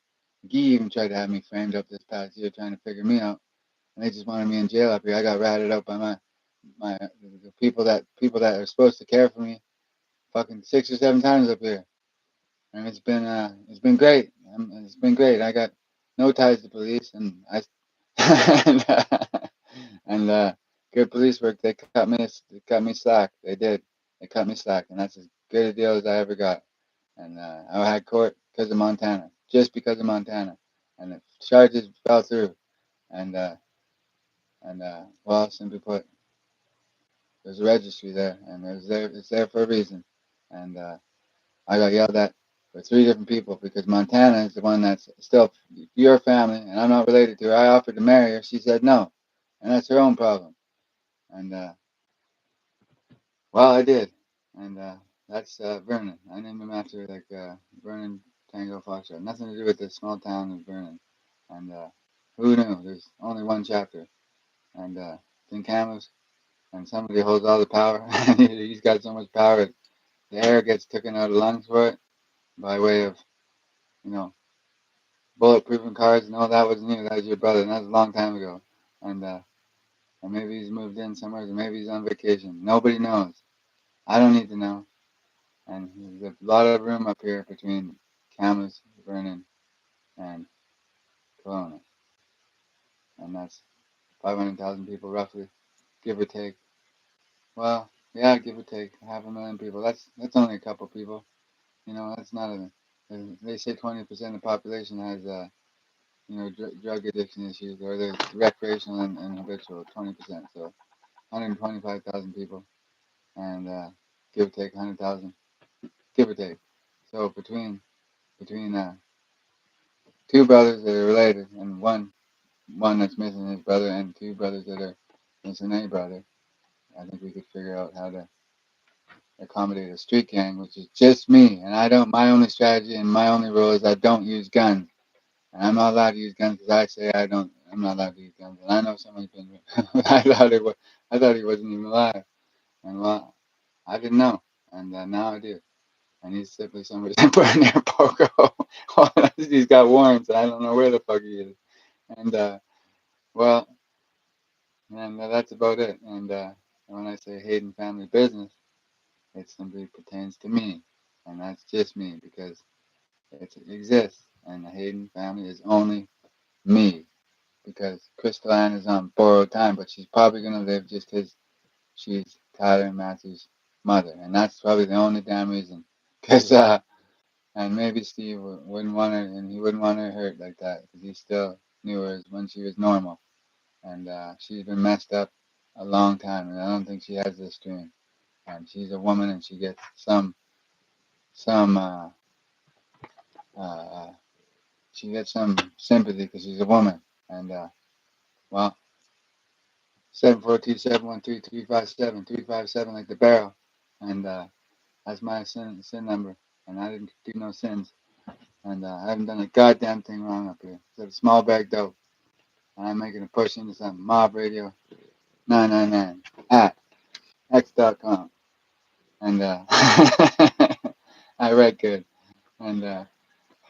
Guy even tried to have me framed up this past year trying to figure me out. And they just wanted me in jail up here. I got ratted out by my the people that are supposed to care for me fucking 6 or 7 times up here. And it's been great. It's been great. I got no ties to police, and I and, good police work. They cut me slack. They did. They cut me slack, and that's as good a deal as I ever got. And I had court because of Montana, just because of Montana, and the charges fell through. And well, simply put, there's a registry there, and it's there for a reason. And I got yelled at by 3 different people because Montana is the one that's still your family, and I'm not related to her. I offered to marry her. She said no, and that's her own problem. And well, I did, and that's Vernon. I named him after like Vernon Tango Foxtrot. Nothing to do with the small town of Vernon. And who knew? There's only one chapter, and it's in Camus, and somebody holds all the power. He's got so much power, the air gets taken out of the lungs for it by way of you know bulletproofing cars. No, that wasn't you. That was your brother, and that was a long time ago. And maybe he's moved in somewhere, or maybe he's on vacation. Nobody knows. I don't need to know. And there's a lot of room up here between Camus, Vernon, and Kelowna, and that's 500,000 people roughly, give or take. Well, yeah, give or take, 500,000 people. That's only a couple people. That's not a. They say 20% of the population has drug addiction issues, or they're recreational and habitual. 20%, so 125,000 people, and give or take 100,000, give or take. So between two brothers that are related, and one that's missing his brother, and two brothers that are missing a brother, I think we could figure out how to accommodate a street gang, which is just me. And I don't. My only strategy and my only rule is I don't use guns. And I'm not allowed to use guns because I say I don't. I'm not allowed to eat guns. And I know somebody's been. I thought he wasn't even alive. And well, I didn't know, and now I do. And he's simply somebody that put in there Poco. He's got warrants. I don't know where the fuck he is. And well, and that's about it. And when I say Hayden family business, it simply pertains to me, and that's just me because it exists. And the Hayden family is only me because Crystal Ann is on borrowed time, but she's probably gonna live just because she's Tyler and Matthew's mother, and that's probably the only damn reason. Because and maybe Steve wouldn't want her, and he wouldn't want her hurt like that because he still knew her when she was normal, and she's been messed up a long time, and I don't think she has this dream. And she's a woman, and she gets some uh, she gets some sympathy because she's a woman. And well, 742-713-357, 357 like the barrel, and that's my sin number, and I didn't do no sins. And I haven't done a goddamn thing wrong up here. Except a small bag dope. And I'm making a push into something. Mob Radio 999 at x.com. And I read good. And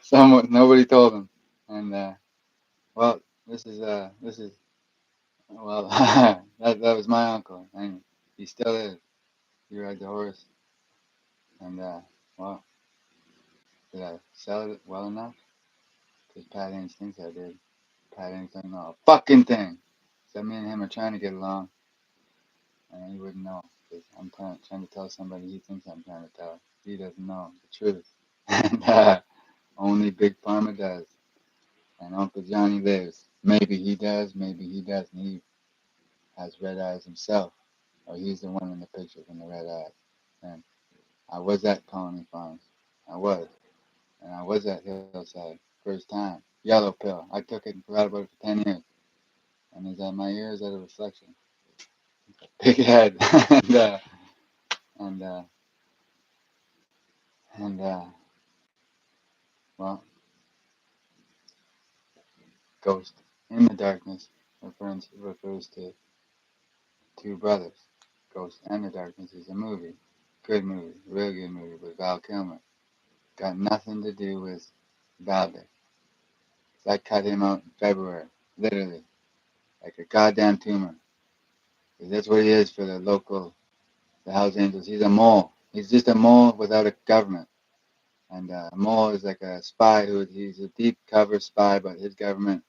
someone, nobody told him. And well, this is, well, that was my uncle. And he still is. He rides the horse. And well, did I sell it well enough? Because Pat Haynes thinks I did. Pat Haynes doesn't know a fucking thing. So me and him are trying to get along. And he wouldn't know. Because I'm trying to tell somebody he thinks I'm trying to tell. He doesn't know the truth. And only Big Pharma does. And Uncle Johnny lives. Maybe he does, maybe he doesn't. He has red eyes himself. Or he's the one in the picture with the red eyes. And I was at Colony Farms. I was. And I was at Hillside. First time. Yellow pill. I took it and forgot about it for 10 years. And is that my ear? Is that a reflection? Big head. and, uh, and, well, Ghost in the Darkness refers to two brothers. Ghost and the Darkness is a movie. Good movie. Real good movie with Val Kilmer. Got nothing to do with Valdick. I cut him out in February. Literally. Like a goddamn tumor. 'Cause that's what he is for the Hells Angels. He's a mole. He's just a mole without a government. And a mole is like a spy he's a deep cover spy, but his government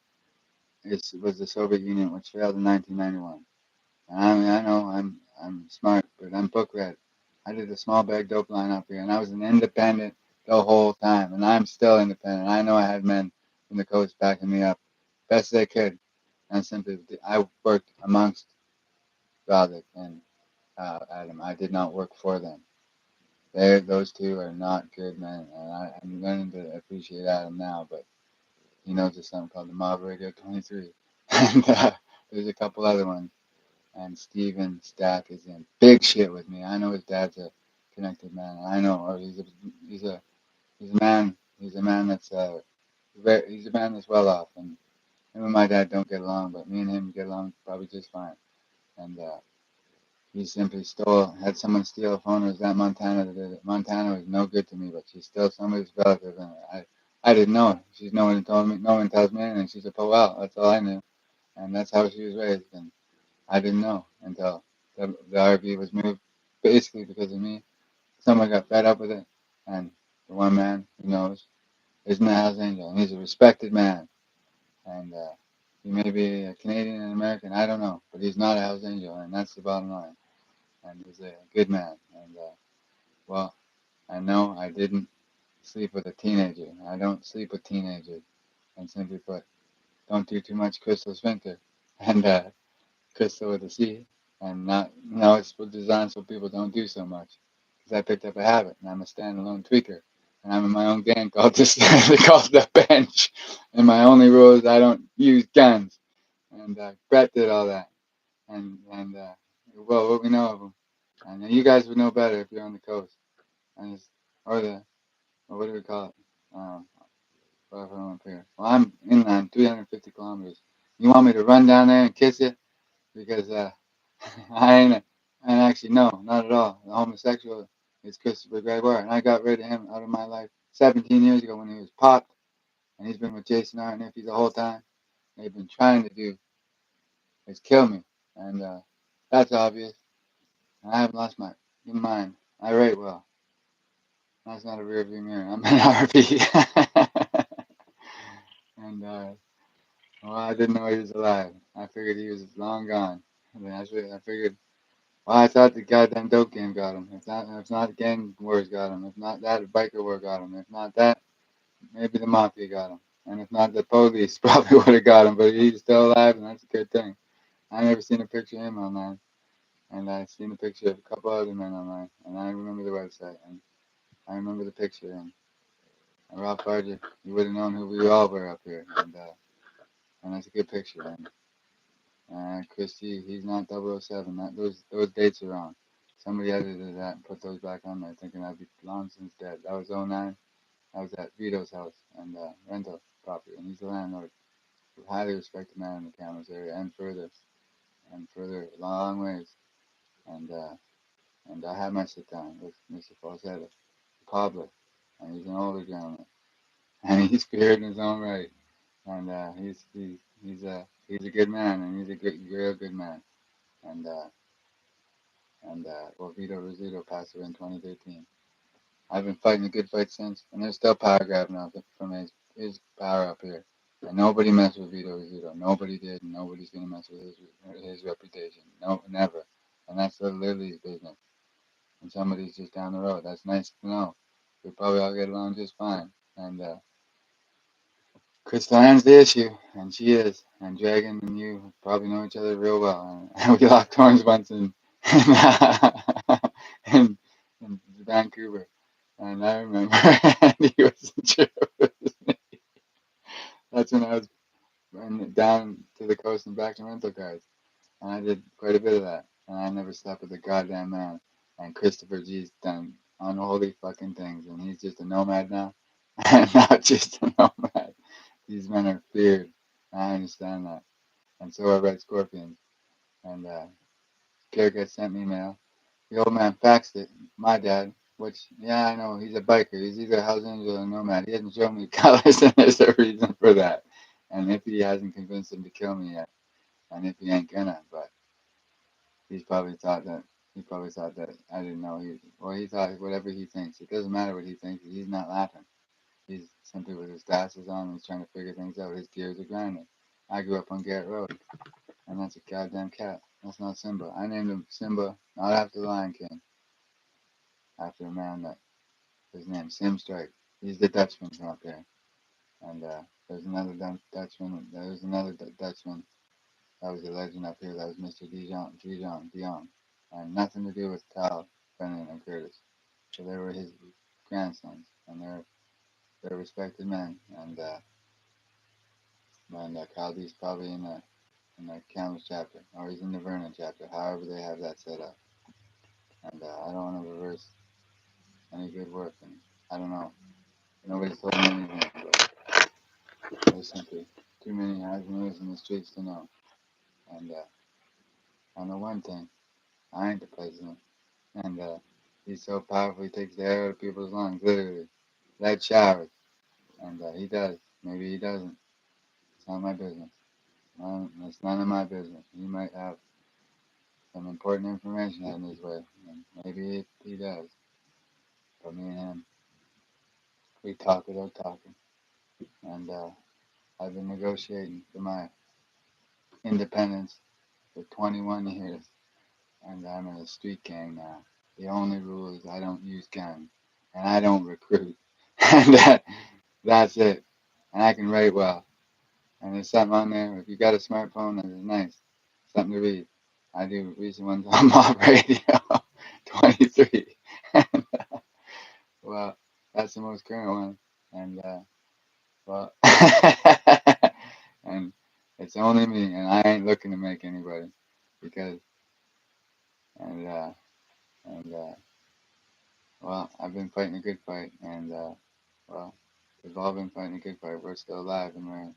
was the Soviet Union, which failed in 1991. And I mean, I know I'm smart, but I'm book read. I did a small bag dope line up here, and I was an independent the whole time, and I'm still independent. I know I had men from the coast backing me up best they could, and simply I worked amongst Roddick and Adam. I did not work for them. Those two are not good men, and I'm learning to appreciate Adam now, but he knows there's something called the Mob Radio 23, and there's a couple other ones. And Steven Stack is in big shit with me. I know his dad's a connected man. I know, or he's a man. He's a man that's he's a man that's well off. And him and my dad don't get along, but me and him get along probably just fine. And he simply had someone steal a phone. It was that Montana that did it. Montana was no good to me, but she's still somebody's relative. And I didn't know her. She's no one told me. No one tells me anything. She's a Powell. That's all I knew. And that's how she was raised. And I didn't know until the RV was moved, basically because of me. Someone got fed up with it, and the one man who knows isn't a Hells Angel, and he's a respected man. And he may be a Canadian and American, I don't know, but he's not a Hells Angel, and that's the bottom line. And he's a good man. And well, I know I didn't sleep with a teenager. I don't sleep with teenagers. And simply put, don't do too much crystal sphincter. And Crystal with a C, and not no, it's designed so people don't do so much. Because I picked up a habit, and I'm a standalone tweaker, and I'm in my own gang called called the Bench, and my only rule is I don't use guns. And Brett did all that, and well, what we know of him, and you guys would know better if you're on the coast, and or what do we call it? Whatever I'm up here. Well, I'm inland, 350 kilometers. You want me to run down there and kiss you? Because I ain't actually, no, not at all. The homosexual is Christopher Gregoire, and I got rid of him out of my life 17 years ago when he was popped, and he's been with Jason Art and Iffy the whole time. They've been trying to do is kill me, and that's obvious. And I haven't lost my mind. I write well. That's not a rear view mirror. I'm an RV. And well, I didn't know he was alive. I figured he was long gone. I mean, I figured. Well, I thought the goddamn dope game got him. If not, gang wars got him. If not that, biker war got him. If not that, maybe the mafia got him. And if not, the police probably would have got him. But he's still alive, and that's a good thing. I never seen a picture of him online, and I've seen a picture of a couple other men online, and I remember the website, and I remember the picture, and Ralph Barger, you would have known who we all were up here, and that's a good picture. And Christie, he's not 007. Those dates are wrong. Somebody edited that and put those back on there, thinking I'd be long since dead. That was '09. I was at Vito's house and rental property, and he's the landlord. A highly respected man in the cameras area, and further, a long ways. And I had my sit down with Mr. Falsetto, the cobbler, and he's an older gentleman, and he's feared in his own right. And he's a good man, and he's a real good man. And well, Vito Rizzuto passed away in 2013. I've been fighting a good fight since, and there's still power grabbing up from his power up here. And nobody messed with Vito Rizzuto. Nobody did, and nobody's gonna mess with his reputation. No, never. And that's literally his business. And somebody's just down the road. That's nice to know. We probably all get along just fine. And Crystal Ann's the issue, and she is. And Dragon and you probably know each other real well. And we locked horns once in, in Vancouver. And I remember, and he wasn't sure it was me. That's when I was down to the coast and back in rental cars. And I did quite a bit of that. And I never slept with a goddamn man. And Christopher G's done unholy fucking things. And he's just a nomad now. And not just a nomad. These men are feared. I understand that. And so are Red Scorpions. And Kirk sent me mail. The old man faxed it. My dad. Which, yeah, I know. He's a biker. He's either a Hells Angel or a nomad. He hasn't shown me colors, and there's a reason for that. And if he hasn't convinced him to kill me yet, and if he ain't gonna, but he's probably thought that I didn't know he thought whatever he thinks. It doesn't matter what he thinks. He's not laughing. He's simply with his glasses on. He's trying to figure things out. His gears are grinding. I grew up on Garrett Road, and that's a goddamn cat. That's not Simba. I named him Simba not after the Lion King, after a man that his name's Sim Strike. He's the Dutchman from up there, and there's another Dutchman. There's another Dutchman that was a legend up here. That was Mr. Dion, and nothing to do with Kyle, Brennan, and Curtis. So they were his grandsons, and they're respected men. And Kyle D's probably in the Camus chapter, or he's in the Vernon chapter. However, they have that set up. And I don't want to reverse any good work, and I don't know. Nobody's told me anything, but there's simply too many avenues in the streets to know. And I know one thing: I ain't the president. And he's so powerful, he takes the air out of people's lungs, literally. Lead showers. And he does. Maybe he doesn't. It's not my business. It's none of my business. He might have some important information heading his way. And maybe he does. But me and him, we talk without talking. And I've been negotiating for my independence for 21 years. And I'm in a street gang now. The only rule is I don't use guns. And I don't recruit. And that's it. And I can write well. And there's something on there. If you got a smartphone, that is nice. Something to read. I do recent ones on Mob Radio 23. And, well, that's the most current one. And, well, and it's only me. And I ain't looking to make anybody. Because, and, uh, and, well, I've been fighting a good fight. And, well, we've all been fighting a good fight. We're still alive. And we're,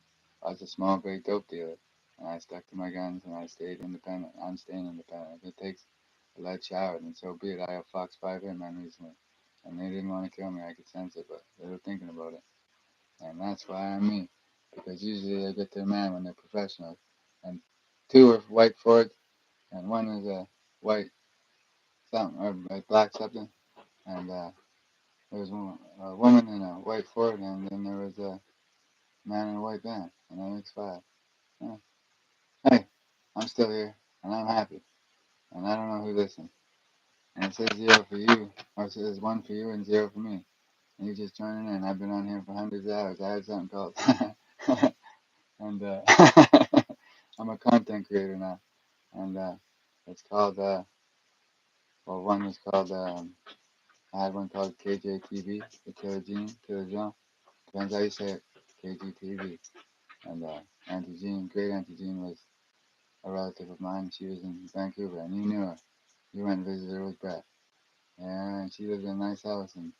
I was a small, big dope dealer. and I stuck to my guns, and I stayed independent. I'm staying independent. If it takes a lead shower, then so be it. I have Fox 5 hitmen recently, and they didn't want to kill me. I could sense it, but they were thinking about it. And that's why I'm me. Because usually they get their man when they're professionals. And two are white Fords, and one is a white something, or a black something. And there was a woman in a white Ford, and then there was a man in a white van, and that makes five. Yeah. Hey, I'm still here, and I'm happy, and I don't know who listens. And it says zero for you, or it says one for you and zero for me. And you're just joining in. I've been on here for hundreds of hours. I had something called, and I'm a content creator now, and it's called, well, one was called, I had one called KJTV, the Killer Gene, Killer John. Depends how you say it, KGTV. And Auntie Jean, great Auntie Jean was a relative of mine. She was in Vancouver, and you knew her. You went and visited her with Brett. Yeah, and she lived in a nice house, and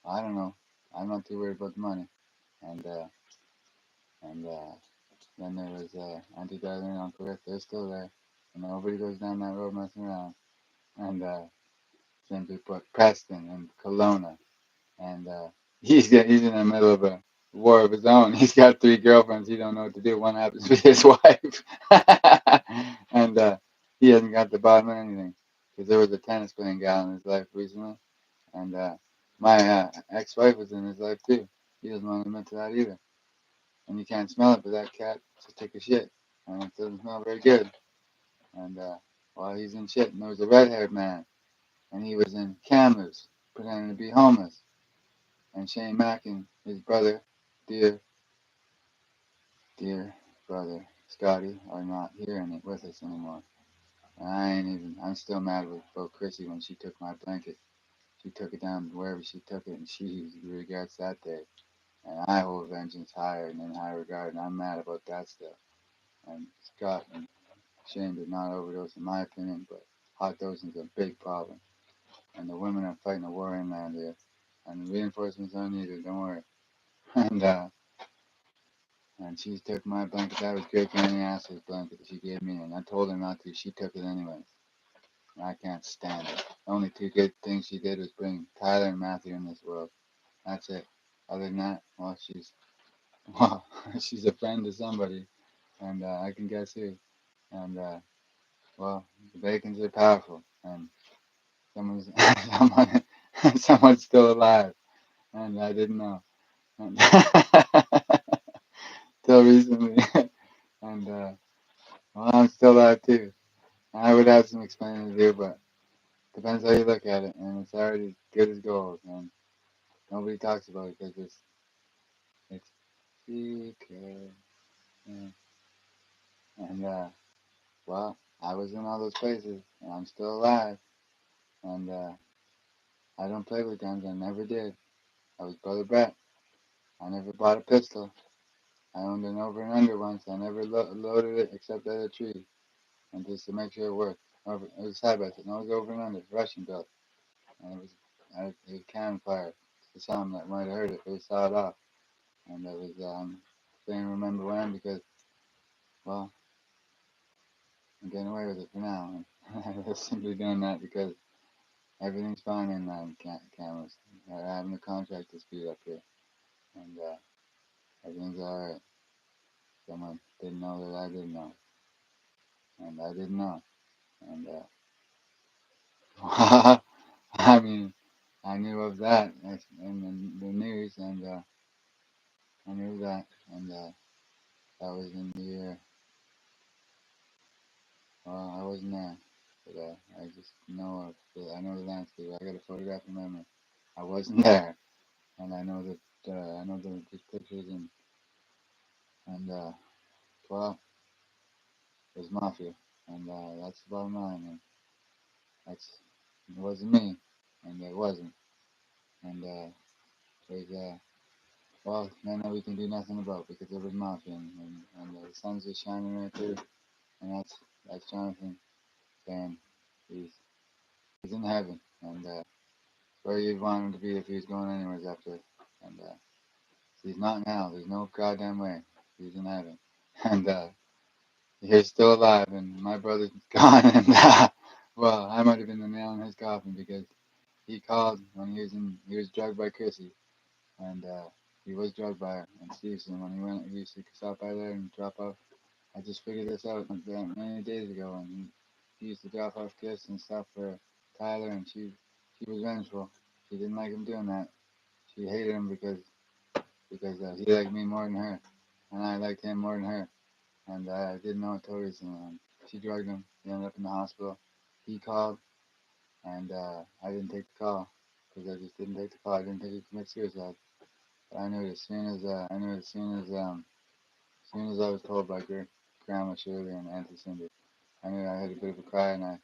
I don't know. I'm not too worried about the money. And then there was Auntie Darlene and Uncle Rick. They're still there, and nobody goes down that road messing around. And then we put Preston and Kelowna, and he's in the middle of a war of his own. He's got three girlfriends. He don't know what to do. One happens to be his wife, and he hasn't got the bottom of anything because there was a tennis playing gal in his life recently, and my ex-wife was in his life too. He doesn't want to admit to that either, and you can't smell it, but that cat just took a shit, and it doesn't smell very good. And while he's in shit, and there was a red-haired man, and he was in Kamloops pretending to be homeless. And Shane Mackin, his brother, dear, dear brother Scotty, are not here with us anymore. And I'm still mad with about Chrissy when she took my blanket. She took it down wherever she took it, and she regrets that day. And I hold vengeance higher and in high regard, and I'm mad about that stuff. And Scott and Shane did not overdose, in my opinion, but hot dosing is a big problem. And the women are fighting a war inland here. And reinforcements are needed, don't worry. And and she took my blanket. That was Great Granny Ass's blanket that she gave me, and I told her not to. She took it anyways. And I can't stand it. The only two good things she did was bring Tyler and Matthew in this world. That's it. Other than that, well, well, she's a friend to somebody, and I can guess who. And well, the Bacons are powerful, and someone's someone, someone's still alive, and I didn't know. And till recently, and well, I'm still alive too. I would have some explaining to do, but depends how you look at it, and it's already good as gold, and nobody talks about it because it's secret. Yeah. And well, I was in all those places, and I'm still alive, and I don't play with guns. I never did. I was Brother Brett. I never bought a pistol. I owned an over and under once. I never loaded it except at a tree, and just to make sure it worked. It was side by side. No, it was over and under, Russian built, and it was cannon fire. To some that might have heard it, it was sawed off. And I was saying remember when because well I'm getting away with it for now. I was simply doing that because everything's fine in cameras. They're having a contract dispute up here, and everything's all right. Someone didn't know that I didn't know, and I didn't know, and I mean I knew of that in the news, and I knew that, and that was in the year. Well, I wasn't there, but I just know I know the landscape. I got a photographic memory. I wasn't there, and I know that I know the pictures and well, it was mafia, and that's the bottom line. And that's it wasn't me, and it wasn't, and there's well, none that we can do nothing about because it was mafia, and the sun's just shining right through, and that's Jonathan saying he's he's in heaven, and where you'd want him to be if he was going anywhere after, and he's not now. There's no goddamn way he's in heaven, and He's still alive, and my brother's gone. And well, I might have been the nail in his coffin because he called when he was drugged by Chrissy, and he was drugged by her and Steve. And when he used to stop by there and drop off. I just figured this out many days ago, and he used to drop off gifts and stuff for Tyler, and she was vengeful. She didn't like him doing that. She hated him because he liked me more than her, and I liked him more than her. And I didn't know until recently. She drugged him. He ended up in the hospital. He called, and I didn't take the call because I just didn't take the call. I didn't think he'd commit suicide. But I knew it as soon as as soon as I was told by Grandma Shirley and Auntie Cindy. I knew I had a bit of a cry, and I,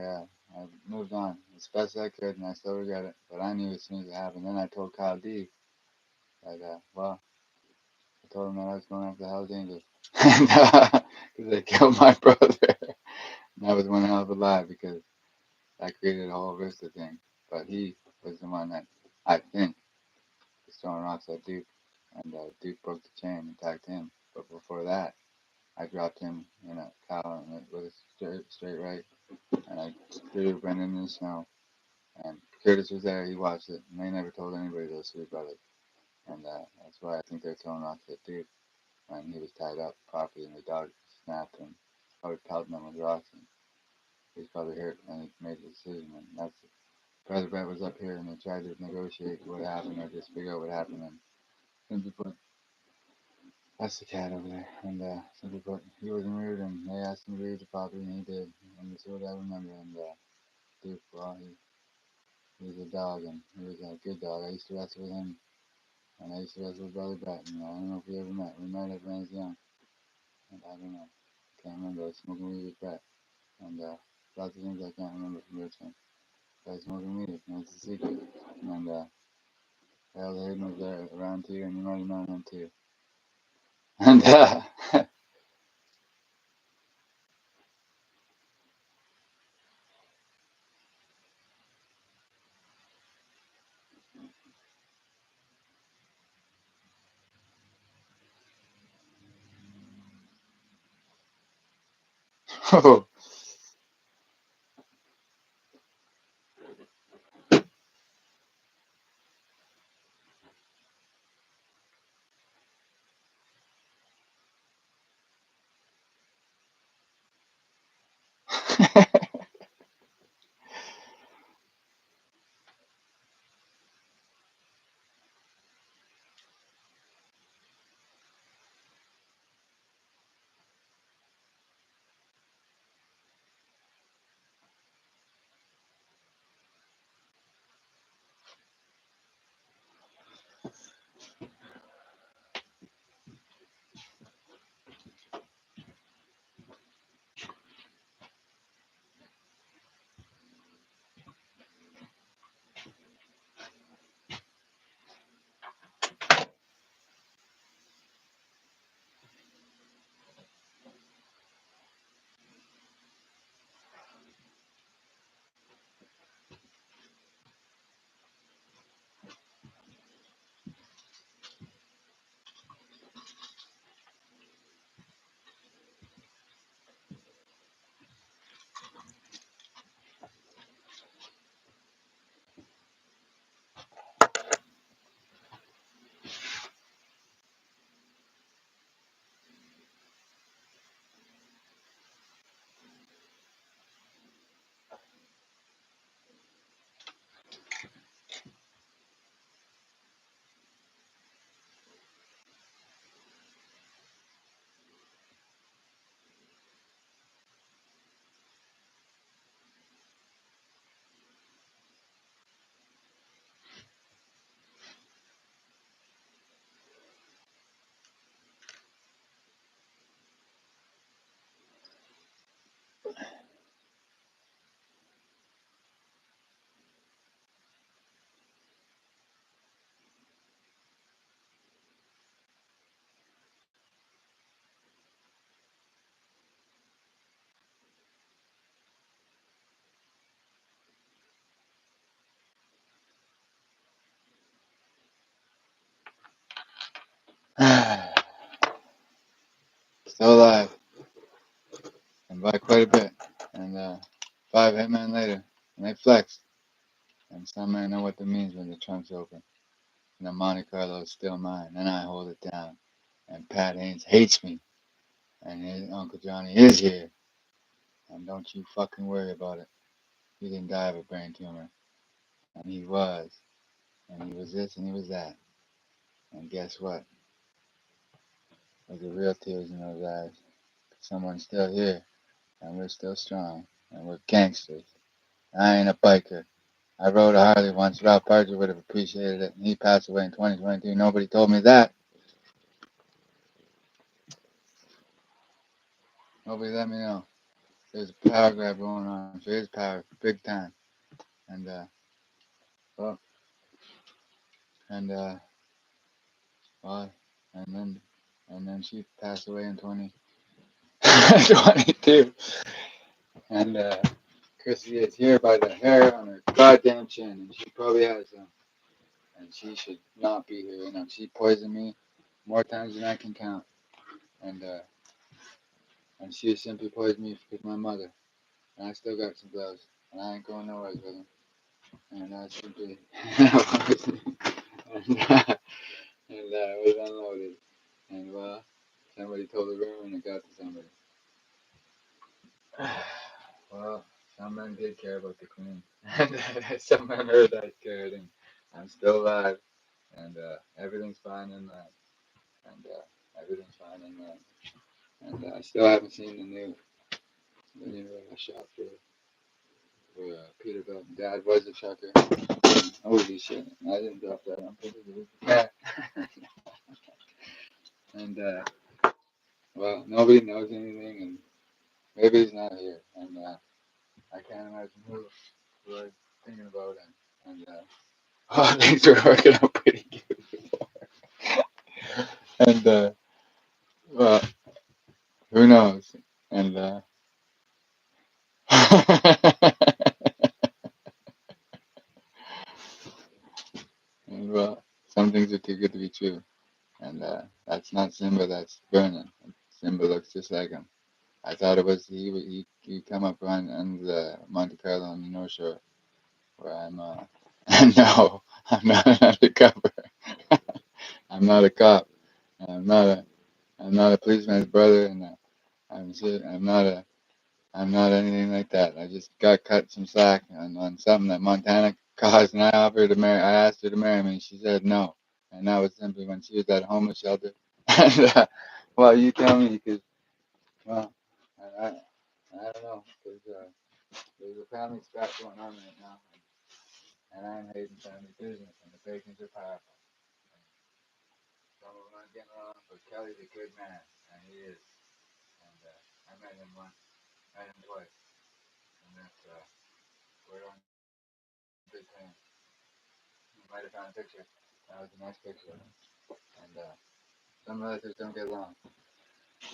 uh, I moved on as best as I could, and I still regret it. But I knew as soon as it happened. Then I told Kyle D that, well, I told him that I was going after the Hell's Angels, because they killed my brother. And that was one hell of a lie because that created a whole Vista thing. But he was the one that I think was throwing rocks at Duke, and Duke broke the chain and attacked him. But before that, I dropped him in a cow with a straight right, and I threw Brendan in the snow. And Curtis was there. He watched it, and they never told anybody those three brothers. And that's why I think they're throwing rocks at Duke when he was tied up properly, and the dog snapped him, started pelting him with rocks, and he was probably hurt. And he made the decision, and that's Brother Brett was up here, and they tried to negotiate what happened or just figure out what happened. And simply put, that's the cat over there. And simply put, he wasn't rude, and they asked him to leave the property, and he did. And that's what I remember. And Duke, well, he was a dog, and he was a good dog. I used to wrestle with him. And I used to wrestle with Brother Brett, and I don't know if we ever met. We might have when I was young. And I don't know. Can't remember. I was smoking weed with Brett. And lots of things I can't remember from Richmond. I was smoking weed, and it's a secret. And Harold Hayden was there around too, and you might have known him too. And oh. Still alive. quite a bit. And 5 hitmen later, and they flexed. And some men know what that means when the trunk's open. And the Monte Carlo is still mine, and I hold it down. And Pat Haynes hates me, and his Uncle Johnny is here. And don't you fucking worry about it. He didn't die of a brain tumor. And he was. And he was this and he was that. And guess what? There's the real tears in those eyes. Someone's still here, and we're still strong, and we're gangsters. I ain't a biker. I rode a Harley once. Ralph Parker would have appreciated it, and he passed away in 2022. Nobody told me that. Nobody let me know. There's a power grab going on. There is power, big time. And well, and well, and then she passed away in 2022. And Chrissy is here by the hair on her goddamn chin, and she probably has some. And she should not be here. You know, she poisoned me more times than I can count. And and she simply poisoned me with my mother. And I still got some gloves, and I ain't going nowhere with them. And I simply and it was unloaded. And well, somebody told the rumor, and it got to somebody. Well, some men did care about the queen. And some men heard I cared, and I'm still alive. And everything's fine in that. And everything's fine in that. And I still haven't seen the new shop for Peterbilt. Dad was a trucker. Holy shit! I didn't drop that. I'm pretty good. Yeah. And well, nobody knows anything, and maybe he's not here. And I can't imagine who I'm thinking about, and oh, things are working out pretty good. And well, who knows? And and well, some things are too good to be true. And that's not Simba, that's Vernon. Simba looks just like him. I thought it was he come up on the Monte Carlo on the North Shore where I'm no, I'm not an undercover. I'm not a cop. I'm not a I'm not a policeman's brother, and I'm not anything like that. I just got cut some slack on something that Montana caused, and I offered to marry. I asked her to marry me, and she said no. And that was simply when she was at a homeless shelter. And well, you tell me, because well, I don't know. There's a family scrap going on right now, and I'm hating family business, and the Bacons are powerful. And some of them aren't getting along, but Kelly's a good man, and he is. And I met him once, met him twice, and that's we're on big time. You might have found a picture. That was a nice picture of him. And some relatives don't get along.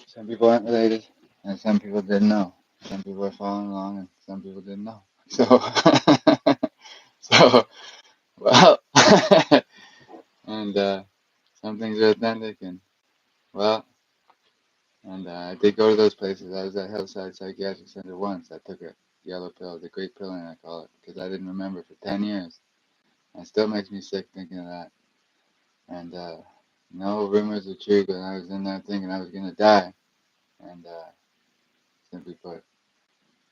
Some people aren't related, and some people didn't know. Some people are following along, and some people didn't know. So, so well, and some things are authentic, and well, and I did go to those places. I was at Hillside Psychiatric Center once. I took a yellow pill, the great pilling I call it, because I didn't remember for 10 years. And it still makes me sick thinking of that. And no rumors are true, but I was in there thinking I was gonna die, and simply put,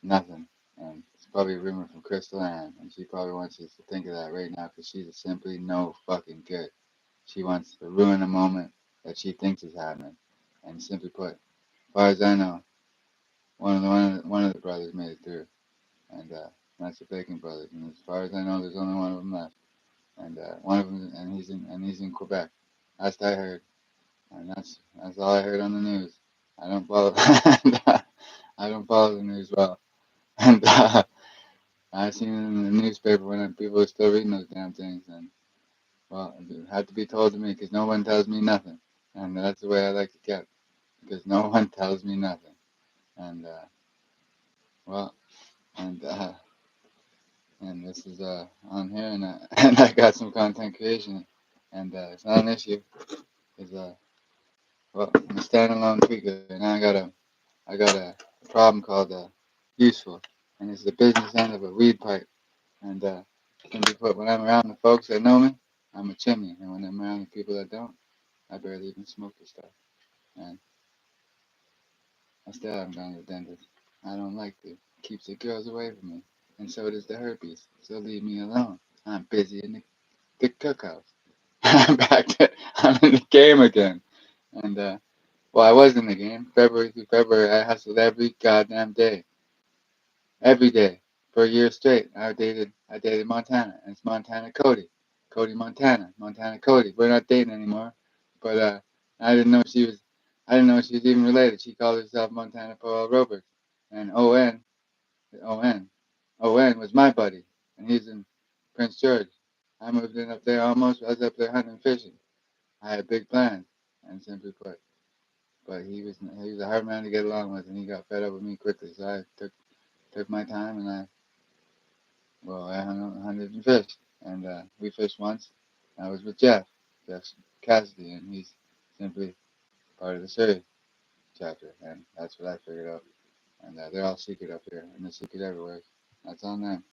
nothing. And it's probably a rumor from Crystal Ann, and she probably wants us to think of that right now because she's simply no fucking good. She wants to ruin a moment that she thinks is happening. And simply put, as far as I know, one of the brothers made it through, and that's the Bacon brothers. And as far as I know, there's only one of them left, and one of them, and he's in Quebec. Last I heard, and that's all I heard on the news. I don't follow, I don't follow the news well, and I seen it in the newspaper when people are still reading those damn things, and well, it had to be told to me because no one tells me nothing, and that's the way I like to get because no one tells me nothing, and well, and and this is on here, and and I got some content creation, and it's not an issue. It's well, I'm a standalone tweaker, and I got a problem called useful, and it's the business end of a weed pipe. And simply put, when I'm around the folks that know me, I'm a chimney, and when I'm around the people that don't, I barely even smoke the stuff. And I still haven't gone to the dentist. I don't like to. It keeps the girls away from me, and so does the herpes. So leave me alone. I'm busy in the cookhouse. I'm back to, I'm in the game again. And well, I was in the game. February through February, I hustled every goddamn day, every day for a year straight. I dated Montana, and it's Montana Cody, Cody Montana, Montana Cody. We're not dating anymore, but I didn't know she was, I didn't know she was even related. She called herself Montana Powell Roberts, and On, On was my buddy, and he's in Prince George. I moved in up there almost. I was up there hunting and fishing. I had big plans, and simply put. But he was a hard man to get along with, and he got fed up with me quickly. So I took my time, and I hunted and fished, and we fished once. I was with Jeff Cassidy, and he's simply part of the Surrey chapter, and that's what I figured out. And they're all secret up here, and they're secret everywhere. That's on them.